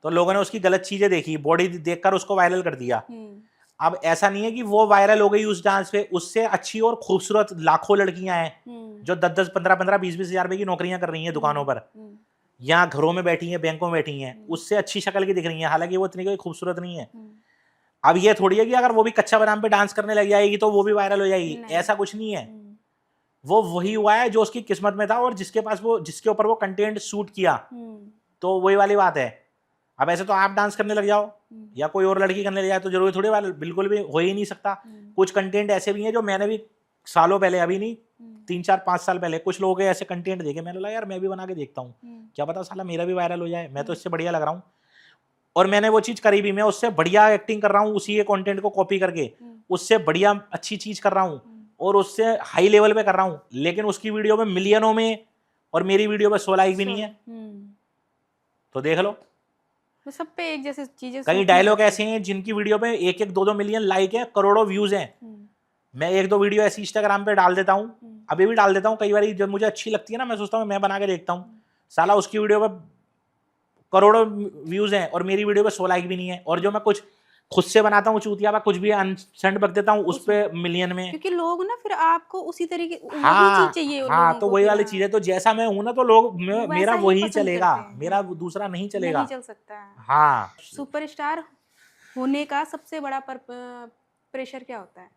तो लोगों ने उसकी गलत चीजें देखी, बॉडी देखकर उसको वायरल कर दिया।
हम्म
अब ऐसा नहीं है कि वो वायरल हो गई उस डांस पे, उससे अच्छी और खूबसूरत लाखों लड़कियां हैं
हम्म
जो 10-10, 15-15, 20-20 हजार रुपए की नौकरियां कर रही हैं दुकानों पर,
हम्म
यहाँ घरों में बैठी हैं, बैंकों में बैठी हैं, उससे अच्छी शक्ल की दिख रही हैं, हालांकि वो इतनी कोई खूबसूरत नहीं है।
हम्म,
अब ये थोड़ी है कि अगर वो भी कच्चा बादाम पे डांस करने लग जाएगी तो वो भी वायरल हो जाएगी,
नहीं
ऐसा कुछ नहीं है।
हम्म
वो वही हुआ है जो उसकी किस्मत में था और जिसके ऊपर वो कंटेंट शूट किया,
हम्म
तो वही वाली बात है। अब ऐसे तो आप डांस करने लग जाओ
हम्म,
या कोई और लड़की करने लग जाए तो जरूरी थोड़ी वायरल, बिल्कुल भी हो ही नहीं सकता। कुछ कंटेंट ऐसे भी हैं जो मैंने भी सालों पहले, अभी नहीं 3-4-5 साल पहले, कुछ लोगों के ऐसे कंटेंट देखे, मैंने लगा यार मैं भी बना के देखता हूँ, क्या पता साला मेरा भी वायरल हो जाए, मैं तो इससे बढ़िया लग रहा हूँ। और मैंने वो चीज करी भी, मैं उससे बढ़िया एक्टिंग कर रहा हूँ उसी के कंटेंट को कॉपी करके, उससे बढ़िया अच्छी चीज कर रहा हूँ और उससे हाई लेवल पे कर रहा हूँ, लेकिन उसकी वीडियो में मिलियनों में और मेरी वीडियो में 100 लाइक भी नहीं है। तो देख लो,
तो सब पे एक जैसे चीजें
कई
सूट
डायलॉग
नहीं
ऐसे हैं जिनकी वीडियो पे 1-1, 2-2 मिलियन लाइक है, करोड़ों व्यूज हैं।
करती।
मैं 1-2 वीडियो ऐसी इंस्टाग्राम पे डाल देता हूँ, अभी भी डाल देता हूँ, कई बार जब मुझे अच्छी लगती है ना मैं सोचता हूँ मैं बना के देखता हूँ, साला उसकी वीडियो पे करोड़ों व्यूज हैं और मेरी वीडियो पे 100 लाइक भी नहीं है। और जो मैं कुछ खुद से बनाता हूँ चूतिया बा कुछ भी अनसेंड बक देता हूँ उस पे मिलियन में।
क्योंकि लोग ना फिर आपको उसी तरीके वही
हाँ
चीज चाहिए उन
हाँ,
लोगों
तो
को
वही
फिर,
वाली
हाँ।
चीज है, तो जैसा मैं हूं ना तो लोग
वो
मेरा
वैसा ही
वही
पसंद
चलेगा,
करते हैं,
मेरा
हाँ।
दूसरा नहीं चलेगा।
नहीं चल सकता है।
हाँ,
सुपरस्टार होने का सबसे बड़ा प्रेशर क्या होता है?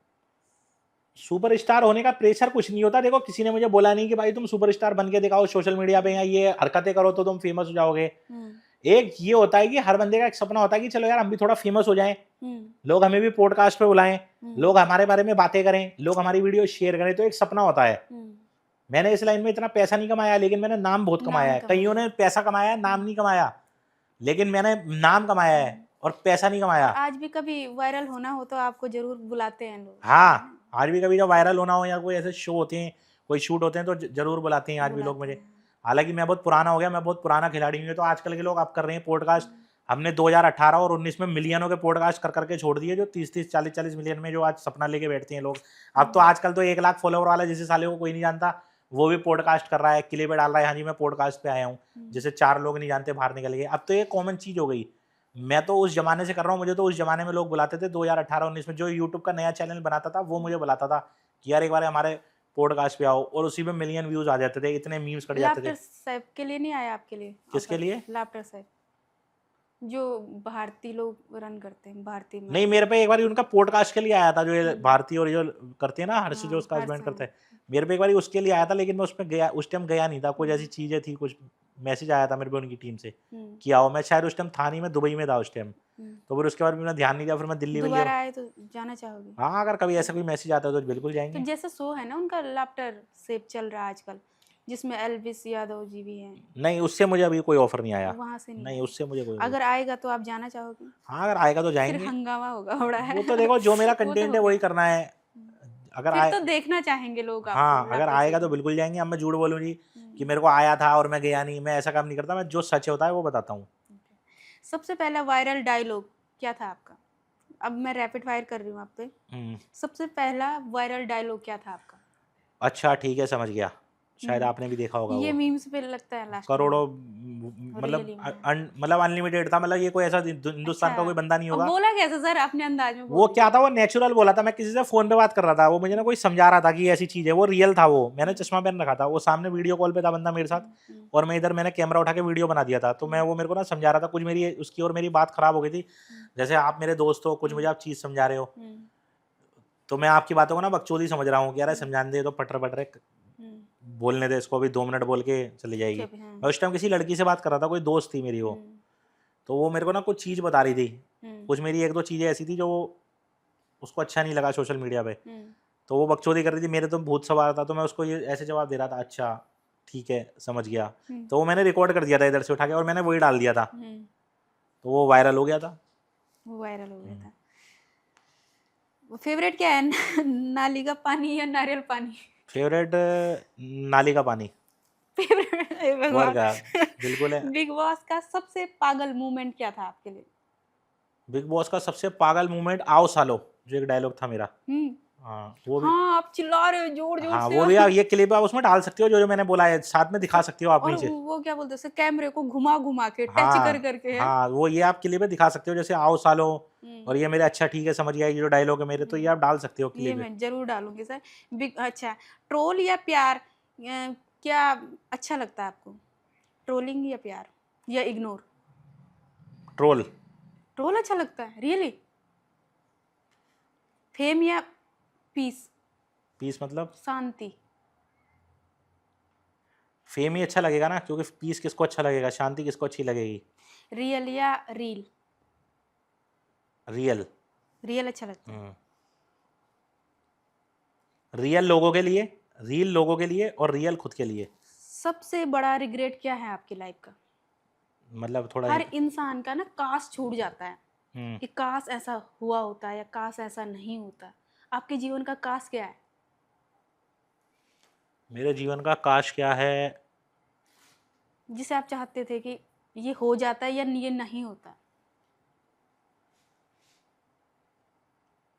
सुपरस्टार होने का प्रेशर कुछ नहीं होता। देखो किसी ने मुझे बोला नहीं कि भाई तुम सुपरस्टार बन के दिखाओ सोशल मीडिया पे या ये हरकतें करो तो तुम फेमस हो जाओगे। एक ये होता है कि हर बंदे का एक सपना होता है कि चलो यार हम भी थोड़ा फेमस हो जाएं, लोग हमें भी पॉडकास्ट पे बुलाएं, लोग हमारे बारे में बातें करें, लोग हमारी वीडियो शेयर करें, तो एक सपना होता है। मैंने इस लाइन में इतना पैसा नहीं कमाया लेकिन मैंने नाम बहुत कमाया है। कईयों ने पैसा कमाया है नाम नहीं कमाया, लेकिन मैंने नाम कमाया है और पैसा नहीं कमाया।
आज भी कभी वायरल होना हो तो आपको जरूर बुलाते हैं लोग?
हाँ, आज भी कभी जब वायरल होना हो या कोई ऐसे शो होते हैं, कोई शूट होते हैं तो जरूर बुलाते हैं आज भी लोग मुझे। हालांकि मैं बहुत पुराना हो गया, मैं बहुत पुराना खिलाड़ी हूँ, तो आजकल के लोग अब कर रहे हैं पॉडकास्ट। हमने 2018 और 19 में मिलियनों के पॉडकास्ट कर करके छोड़ दिए, जो 30-30, 40-40 मिलियन में जो आज सपना लेके बैठते हैं लोग। अब तो आजकल तो 1 लाख फॉलोवर वाला जिसे साले को कोई नहीं जानता वो भी पॉडकास्ट कर रहा है, किले पे डाल रहा है हाँ जी मैं पॉडकास्ट पे आया हूँ, जिसे 4 लोग नहीं जानते बाहर निकल गए। अब तो ये कॉमन चीज हो गई। मैं तो उस जमाने से कर रहा हूँ, मुझे तो उस जमाने में लोग बुलाते थे 2018-19 में, जो यूट्यूब का नया चैनल बनाता था वो मुझे बुलाता था कि यार एक बार हमारे पॉडकास्ट पे आओ, और उसी में मिलियन व्यूज आ जाते थे, इतने मीम्स कट जाते थे।
लाफ्टर साहब के लिए नहीं आया आपके लिए?
किसके लिए?
लाफ्टर साहब जो भारतीय लोग रन करते हैं, भारतीय
नहीं, मेरे पे एक बार उनका पॉडकास्ट के लिए आया था, जो ये भारतीय और जो करते हैं ना हर्ष,
हाँ,
जो उसका
हर्ष,
हस्बैंड करते हैं,
हाँ।
मेरे पे एक बार उसके लिए आया था, लेकिन मैं उसमें गया, उस टाइम गया नहीं था, कुछ ऐसी चीजें थी, कुछ मैसेज आया था मेरे पे उनकी टीम से कि आओ। मैं शायद उस टाइम था नहीं, मैं दुबई में था उस टाइम, तो फिर उसके बाद मैंने ध्यान नहीं दिया, फिर मैं दिल्ली में
दोबारा आए तो जाना चाहोगे?
हाँ, अगर कभी ऐसा कोई मैसेज आता है तो बिल्कुल
तो
जाएंगे।
जैसा शो है ना उनका लाफ्टर सेप चल रहा है आजकल, जिसमें एल्विस यादव जी भी हैं,
नहीं, उससे मुझे अभी कोई ऑफर नहीं आया।
वहां से नहीं
नहीं,
आया।
उससे मुझे कोई
अगर आएगा तो आप जाना चाहोगे?
हाँ, अगर आएगा तो
फिर
जाएंगे।
हंगामा होगा बड़ा है।
वो तो देखो जो मेरा
वो तो
कंटेंट है
होगा।
वही करना है। अगर
फिर
आए
तो देखना चाहेंगे लोग आपको
हाँ, अगर
लाफ्टर
आएगा
सेप
तो
में।
बिल्कुल जाएंगे। अब मैं झूठ बोलूँ जी कि मेरे को आया था और मैं गया नहीं, मैं ऐसा काम नहीं करता। मैं जो सच होता है वो बताता हूँ।
सबसे पहला वायरल डायलॉग क्या था आपका? अब मैं रैपिड फायर कर रही हूँ आप पे। सबसे पहला वायरल डायलॉग क्या था आपका?
अच्छा ठीक है, समझ गया। शायद आपने भी देखा होगा
ये
वो।
मीम्स पे लगता है लास्ट
करोड़ों मतलब
Really में।
मतलब अनलिमिटेड था, मतलब ये कोई ऐसा हिंदुस्तान का कोई बंदा नहीं
अब
होगा।
बोला कैसे सर अपने अंदाज में
वो
बोलिए।
क्या था, वो नेचुरल बोला था, मैं किसी से फोन पे बात कर रहा था, वो मुझे ना कोई समझा रहा था कि ये ऐसी चीज है, वो रियल था, वो मैंने चश्मा पहन रखा था, वो सामने वीडियो कॉल पे था बंदा मेरे साथ, और मैं इधर मैंने कैमरा उठा के वीडियो बना दिया था, तो मैं वो मेरे को ना समझा रहा था कुछ, मेरी उसकी और मेरी बात खराब हो गई थी, जैसे आप मेरे दोस्त हो, कुछ मुझे आप चीज समझा रहे हो, तो मैं आपकी बातों को ना बकचोदी समझ रहा हूँ कि यार समझाने दे तो पटर पटर बोलने दे इसको, अभी 2 मिनट बोल के चली जाएगी। मैं उस टाइम किसी लड़की से बात कर रहा था, कोई दोस्त थी मेरी वो, तो वो मेरे को ना कुछ चीज़ बता रही थी, कुछ मेरी 1-2 चीज़ें ऐसी थी जो उसको अच्छा नहीं लगा सोशल मीडिया पे, तो वो बकचोदी कर रही थी, मेरे तो भूत सवार था, तो मैं उसको ये ऐसे जवाब दे रहा था, अच्छा ठीक है समझ गया, तो वो मैंने रिकॉर्ड कर दिया था इधर से उठा के, और मैंने वही डाल दिया था, तो वो वायरल हो गया था।
वो वायरल हो गया था। फेवरेट क्या है नाली का पानी या नारियल पानी?
फेवरेट नाली का पानी।
फेवरेट
और क्या, बिल्कुल है।
बिग बॉस का सबसे पागल मोमेंट क्या था आपके लिए?
बिग बॉस का सबसे पागल मूवमेंट आओ सालो, जो एक डायलॉग था मेरा,
हम्म
हाँ वो भी,
हाँ आप चिल्ला रहे हो जोर जोर
हाँ
से
वो भी आप ये क्लिप आप उसमें डाल सकते हो, जो जो मैंने बोला है, साथ में दिखा सकते हो आप
और
नीचे।
वो क्या बोलते हैं कैमरे को घुमा घुमा के टच कर
हाँ
करके है।
हाँ, वो ये आप क्लिप में दिखा सकते हो, जैसे आओ सालो, और ये मेरे अच्छा ठीक है समझ गया, ये जो डायलॉग है मेरे, तो ये आप डाल सकते हो
ये
क्लिप में।
मैं जरूर डालूंगी सर। बिग अच्छा ट्रोल या प्यार क्या अच्छा लगता है आपको? ट्रोलिंग या प्यार या इग्नोर?
ट्रोल।
ट्रोल अच्छा लगता है रियली? फेम या पीस
पीस मतलब
शांति?
फेम ही अच्छा लगेगा ना, क्योंकि पीस किसको अच्छा लगेगा, शांति किसको अच्छी लगेगी।
रियल या रील?
रियल।
रियल अच्छा लगता है।
रियल लोगों के लिए, रील लोगों के लिए, और रियल खुद के लिए।
सबसे बड़ा रिग्रेट क्या है आपकी लाइफ का?
मतलब थोड़ा
हर इंसान का ना काश छूट जाता है
हम्म,
कि काश ऐसा हुआ होता या काश ऐसा नहीं होता। आपके जीवन का काश क्या है?
मेरे जीवन का काश क्या है,
जिसे आप चाहते थे कि ये हो जाता है या ये नहीं होता?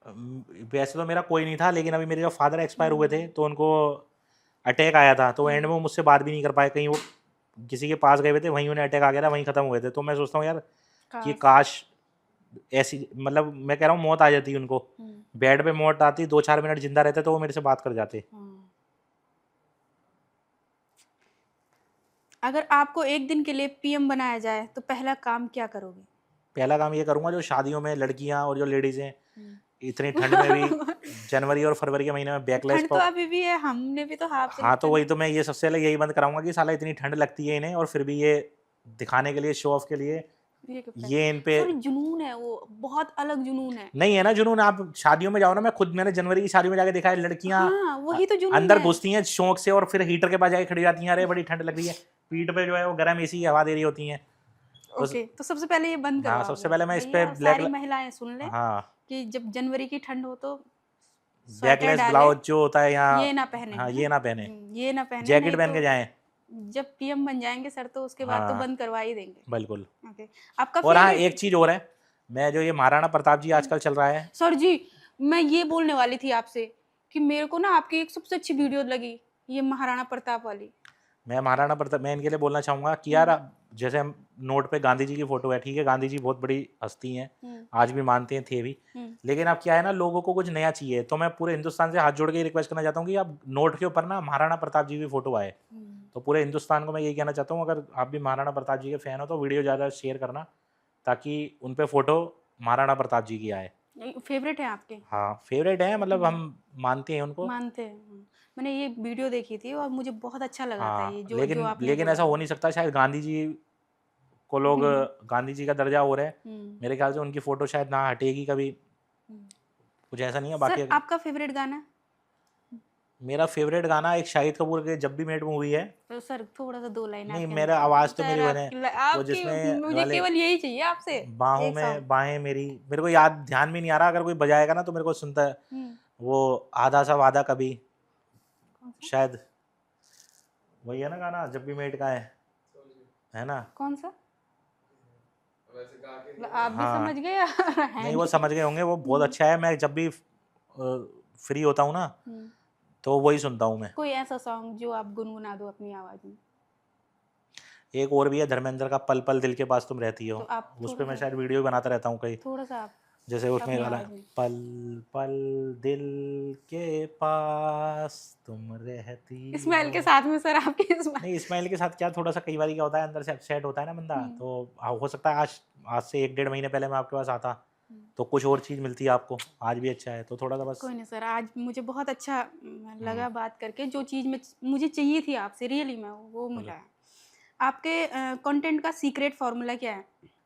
वैसे तो मेरा कोई नहीं था, लेकिन अभी मेरे जो फादर एक्सपायर हुए थे, तो उनको अटैक आया था, तो एंड में वो मुझसे बात भी नहीं कर पाए, कहीं वो किसी के पास गए हुए थे, वहीं उन्हें अटैक आ गया था, वहीं खत्म हुए थे, तो मैं सोचता हूँ यार कि
काश।
काश ऐसी, मतलब मैं कह रहा हूँ मौत आ जाती उनको, बेड पे मौत आती, 2-4 मिनट जिंदा रहते तो वो मेरे से बात कर जाते।
अगर आपको एक दिन के लिए पीएम बनाया जाए तो पहला काम क्या करोगे?
पहला काम ये करूंगा, जो शादियों में लड़कियां और जो लेडीज हैं, इतनी ठंड में भी जनवरी और फरवरी के महीने में बैकलेस
ठंड तो अभी भी है, हमने भी तो हाफ
हाँ, तो वही तो मैं ये सबसे पहले यही बंद कराऊंगा कि साला इतनी ठंड लगती है इन्हें, और फिर भी ये दिखाने के लिए, शो ऑफ के लिए, ये इन पे
सॉरी जुनून है, वो बहुत अलग जुनून है।
नहीं है ना जुनून। आप शादियों में जाओ ना, मैं खुद मैंने जनवरी की शादी में जाके देखा है, लड़कियां
हाँ वही तो जुनून
अंदर
है।
घुसती हैं शौक से, और फिर हीटर के पास जाके खड़ी जाती हैं, अरे बड़ी ठंड लग रही है, पीठ पे जो है वो गर्म एसी की हवा दे रही होती हैं।
ओके तो सबसे पहले ये बंद
हाँ,
करवाओगे?
सबसे पहले मैं इस पे
भैया
ब्लैक,
सारी महिलाएं सुन ले
हाँ,
कि जब जनवरी की ठंड हो तो स्वेटर
बैकलेस
डाले,
ब्लाउज जो होता है यहाँ,
ये ना पहने,
हाँ
है
ये
ना?
ना पहने,
ये ना पहने,
जैकेट
नहीं
पहन के
तो
जाएं।
जब पीएम बन जाएंगे सर तो उसके बाद तो
हाँ
बंद करवा ही देंगे।
बिल्कुल।
ओके आपका
और हाँ,
फेवरेट?
एक चीज और है, मैं जो ये महाराणा प्रताप जी आजकल चल रहा है,
सर जी मैं ये बोलने वाली थी आपसे कि मेरे को ना आपकी एक सबसे अच्छी वीडियो लगी, ये महाराणा प्रताप वाली।
मैं महाराणा प्रताप, मैं इनके लिए बोलना चाहूंगा कि यार जैसे हम नोट पे गांधी जी की फोटो है, ठीक है, गांधी जी बहुत बड़ी हस्ती हैं, आज भी मानते हैं, थे भी, लेकिन अब क्या है ना, लोगों को कुछ नया चाहिए, तो मैं पूरे हिंदुस्तान से हाथ जोड़ के रिक्वेस्ट करना चाहता हूँ कि आप नोट के ऊपर ना महाराणा प्रताप जी की फोटो आए, तो पूरे हिंदुस्तान को मैं यही कहना चाहता हूँ, अगर आप भी महाराणा प्रताप जी के फैन हो तो वीडियो ज़्यादा शेयर करना, ताकि उन पे फोटो महाराणा प्रताप जी की आए।
फेवरेट है आपके?
हाँ फेवरेट है, मतलब हम मानते हैं उनको।
मानते हैं। मैंने ये वीडियो देखी थी और मुझे बहुत अच्छा लगा था, ये
हाँ,
जो जो आपने
लेकिन
बोला।
ऐसा हो नहीं सकता, शायद गांधी जी को लोग गांधी जी का दर्जा हो रहा है, मेरे ख्याल से उनकी फोटो शायद ना हटेगी कभी, कुछ ऐसा नहीं है बाकी।
सर आपका फेवरेट गाना?
मेरा फेवरेट गाना एक शाहिद कपूर के जब भी मेट मूवी है।
तो सर थोड़ा सा 2 लाइन
नहीं,
आपके
मेरा
अंदाज में।
आवाज तो
सर
मेरी बने, वो
आपकी
जिसमें
मुझे
वाले
केवल यही चाहिए आपसे,
बाहों
एक
में
सॉन्ग।
बाहें मेरी, मेरे को याद ध्यान में नहीं आ रहा, अगर कोई बजाएगा ना तो मेरे को सुनता है, वो आधा सा वादा कभी,
कौन सा?
शायद वही है ना गाना, जब भी मेट का है ना?
कौन सा? आप भी
हाँ,
समझ गए या है
नहीं वो
नहीं?
समझ गए होंगे, वो बहुत अच्छा है, मैं जब भी फ्री होता हूँ ना, तो वही सुनता हूँ मैं।
कोई ऐसा सॉन्ग जो आप गुनगुना दो अपनी आवाज में।
एक और भी है धर्मेंद्र का, पल पल दिल के पास तुम रहती हो,
तो आप
उस पे
थोड़ा
मैं
सा
शायद वीडियो बनाता रहता हूँ कई,
थोड़ा सा आप
जैसे उसमें
अपनी
वाला
आवाज में।
पल पल दिल के पास तुम रहती
स्माइल के
हो।
साथ में सर आपके स्माइल।
नहीं इस्माइल के साथ क्या, थोड़ा सा कई बार क्या होता है अंदर से अपसेट होता है ना बंदा, तो हो सकता है आज आज से 1-1.5 महीने पहले मैं आपके पास आता तो कुछ और चीज़ मिलती है आपको, आज भी अच्छा है तो थोड़ा सा बस।
कोई नहीं सर, आज मुझे बहुत अच्छा लगा बात करके। जो चीज़ में मुझे चाहिए थी आपसे रियली में वो मिला है। आपके कंटेंट का सीक्रेट फार्मूला क्या है?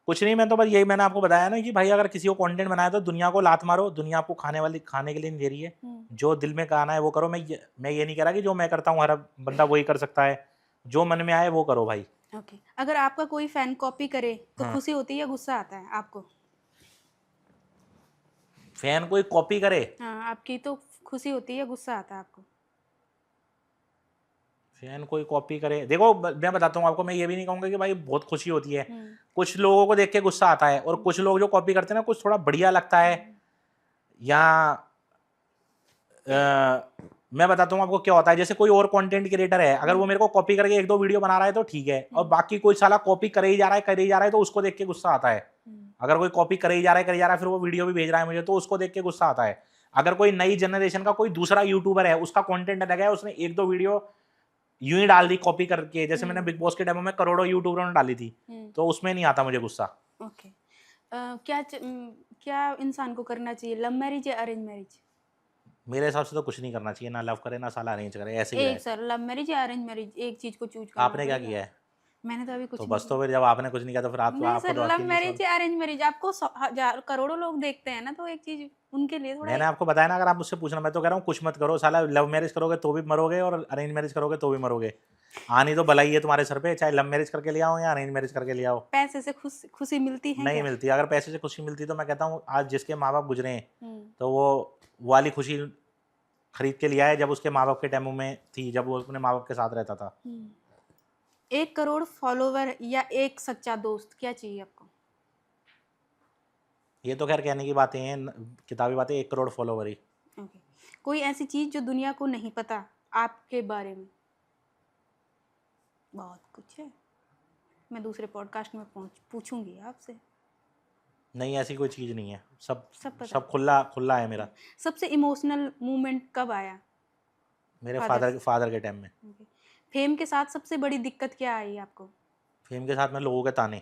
कुछ नहीं, मैं तो बस यही मैंने आपको बताया ना कि भाई अगर किसी को कंटेंट बनाया तो दुनिया को लात मारो, दुनिया आपको खाने के लिए नहीं दे रही है, जो दिल में गाना है वो करो। मैं ये नहीं कह रहा कि जो मैं करता हूँ हर बंदा वही कर सकता है, जो मन में आए वो करो भाई।
ओके, अगर आपका कोई फैन कॉपी करे तो खुशी होती है या गुस्सा आता है आपको?
फैन कोई कॉपी करे,
हाँ, आपकी तो खुशी होती है या गुस्सा आता है आपको?
फैन कोई कॉपी करे, देखो मैं बताता हूँ आपको, मैं ये भी नहीं कहूँगा कि भाई बहुत खुशी होती है, कुछ लोगों को देख के गुस्सा आता है, और कुछ लोग जो कॉपी करते हैं ना कुछ थोड़ा बढ़िया लगता है। या मैं बताता हूँ आपको क्या होता है, जैसे कोई और कंटेंट क्रिएटर है, अगर वो मेरे को कॉपी करके 1-2 वीडियो बना रहा है तो ठीक है, और बाकी कोई साला कॉपी करे ही जा रहा है तो उसको देख के गुस्सा आता है। अगर कोई कॉपी करे ही जा रहा है फिर वो वीडियो भी भेज रहा है मुझे तो उसको देख के गुस्सा आता है। अगर कोई नई जनरेशन का कोई दूसरा यूट्यूबर है, उसका कंटेंट अलग है, उसने 1-2 वीडियो यूं ही डाल दी कॉपी करके, जैसे मैंने बिग बॉस के डेमो में करोड़ों यूट्यूबरों ने डाली थी, तो उसमें नहीं आता मुझे गुस्सा।
ओके, क्या इंसान को करना चाहिए, लव मैरिज या अरेंज मैरिज?
मेरे हिसाब से तो कुछ नहीं करना चाहिए, ना लव करे ना साला अरेंज करे, ऐसे ही
एक
रहे।
सर, लव मैरिज या अरेंज मैरिज, एक चीज को चूज करना
आपने क्या
पड़ेगा।
किया है?
मैंने तो अभी कुछ
तो
नहीं
बस, तो फिर जब आपने कुछ नहीं किया तो फिर
किया। नहीं
आपको
सर,
तो
लव
अकेले
मैरिज या अरेंज मैरिज, आपको हजार करोड़ों लोग देखते हैं ना, तो एक चीज उनके लिए थोड़ा
मैंने आपको बताया ना, अगर आप मुझसे पूछना, मैं तो कह रहा हूँ कुछ मत करो साला, लव मैरिज करोगे तो भी मरोगे और अरेंज मैरिज करोगे तो भी मरोगे। आनी तो भलाई है तुम्हारे सर पे, चाहे लव मैरिज करके ले आओ या अरेंज मैरिज करके ले आओ।
पैसे से खुशी मिलती है
नहीं
क्या?
मिलती, अगर पैसे से खुशी मिलती तो मैं कहता हूँ आज जिसके माँ बाप गुजरे हैं
हम्म,
तो वो वाली खुशी खरीद के लिया है जब उसके माँ बाप के टाइमों में थी, जब वो अपने माँ बाप के साथ रहता था।
1 करोड़ फॉलोवर या एक सच्चा दोस्त, क्या चाहिए आपको?
ये तो खैर कहने की बातें हैं, किताबी बातें, 1 करोड़ फॉलोवर ही।
ओके, कोई ऐसी चीज जो दुनिया को नहीं पता आपके बारे में? बहुत कुछ है, मैं दूसरे पॉडकास्ट में पूछूंगी आपसे।
नहीं ऐसी कोई चीज़ नहीं है, सब
सब पता
सब खुला खुला है मेरा।
सबसे इमोशनल मोमेंट कब आया?
मेरे
फादर
फादर के टाइम में।
ओके, फेम के साथ सबसे बड़ी दिक्कत क्या आई आपको?
फेम के साथ में लोगों के ताने।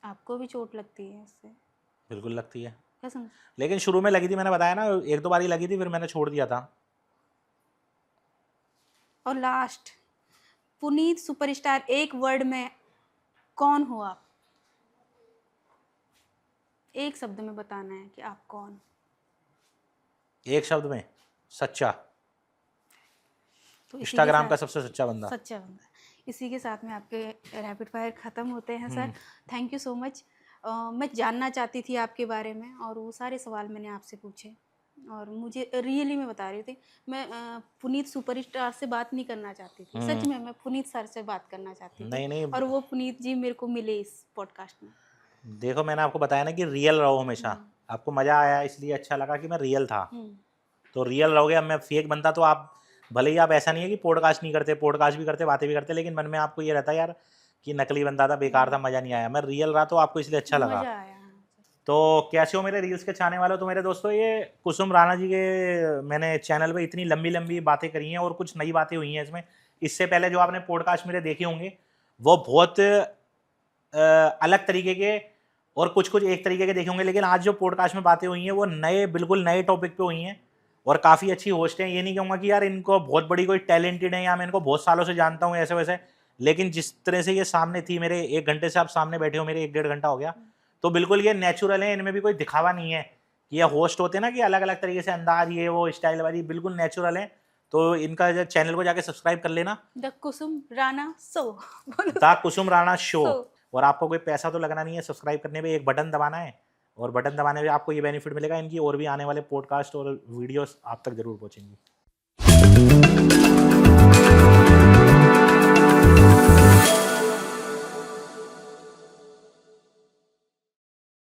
आपको भी चोट लगती है इससे?
बिल्कुल लगती है,
कसम?
लेकिन शुरू में लगी थी, मैंने बताया ना 1-2 बार ही लगी थी, फिर मैंने छोड़ दिया था।
और लास्ट, पुनीत सुपरस्टार, एक वर्ड में कौन हो आप? एक शब्द में बताना है कि आप कौन।
एक शब्द में, सच्चा।
तो
इंस्टाग्राम का सबसे सच्चा बंदा।
सच्चा बंदा। इसी के साथ में आपके रैपिड फायर ख़त्म होते हैं sir. Thank you so much. मैं जानना चाहती थी आपके बारे में और वो सारे सवाल मैंने आपसे पूछे, और मुझे रियली मैं बता रही थी, मैं पुनीत सुपरस्टार से बात नहीं करना चाहती थी, सच में मैं पुनीत सर से बात करना चाहती थी।
नहीं
और वो पुनीत जी मेरे को मिले इस पॉडकास्ट में।
देखो मैंने आपको बताया ना कि रियल रहो हमेशा, आपको मज़ा आया इसलिए अच्छा लगा कि मैं रियल था, तो रियल रहोगे। अब मैं फेक बनता तो आप भले ही, आप ऐसा नहीं है कि पॉडकास्ट नहीं करते, पॉडकास्ट भी करते, बातें भी करते, लेकिन मन में आपको ये रहता है यार कि नकली बंदा था, बेकार था, मज़ा नहीं आया। मैं रियल रहा तो आपको इसलिए अच्छा लगा।
मज़ा आया।
तो कैसे हो मेरे रील्स के चाहने वालों? तो मेरे दोस्तों, ये कुसुम राणा जी के मैंने चैनल पे इतनी लंबी लंबी बातें करी हैं और कुछ नई बातें हुई हैं इसमें। इससे पहले जो आपने पॉडकास्ट मेरे देखे होंगे वो बहुत अलग तरीके के और कुछ कुछ एक तरीके के देखे होंगे, लेकिन आज जो पॉडकास्ट में बातें हुई हैं वो नए, बिल्कुल नए टॉपिक पे हुई हैं और काफ़ी अच्छी होस्ट हैं। ये नहीं कहूँगा कि यार इनको बहुत बड़ी कोई टैलेंटेड है या मैं इनको बहुत सालों से जानता हूँ ऐसे वैसे, लेकिन जिस तरह से ये सामने थी मेरे, 1 घंटे से आप सामने बैठे हो, मेरे 1-1.5 घंटा हो गया, तो बिल्कुल ये नेचुरल है, इनमें भी कोई दिखावा नहीं है। ये होस्ट होते हैं ना कि अलग अलग तरीके से अंदाज, ये वो स्टाइल वाली, बिल्कुल नेचुरल है। तो इनका जो चैनल को जाके सब्सक्राइब कर लेना,
the Kusum Rana show.
The Kusum Rana show. और आपको कोई पैसा तो लगना नहीं है सब्सक्राइब करने पे, एक बटन दबाना है और बटन दबाने पे आपको ये बेनिफिट मिलेगा, इनकी और भी आने वाले पॉडकास्ट और वीडियोस आप तक जरूर पहुंचेंगी।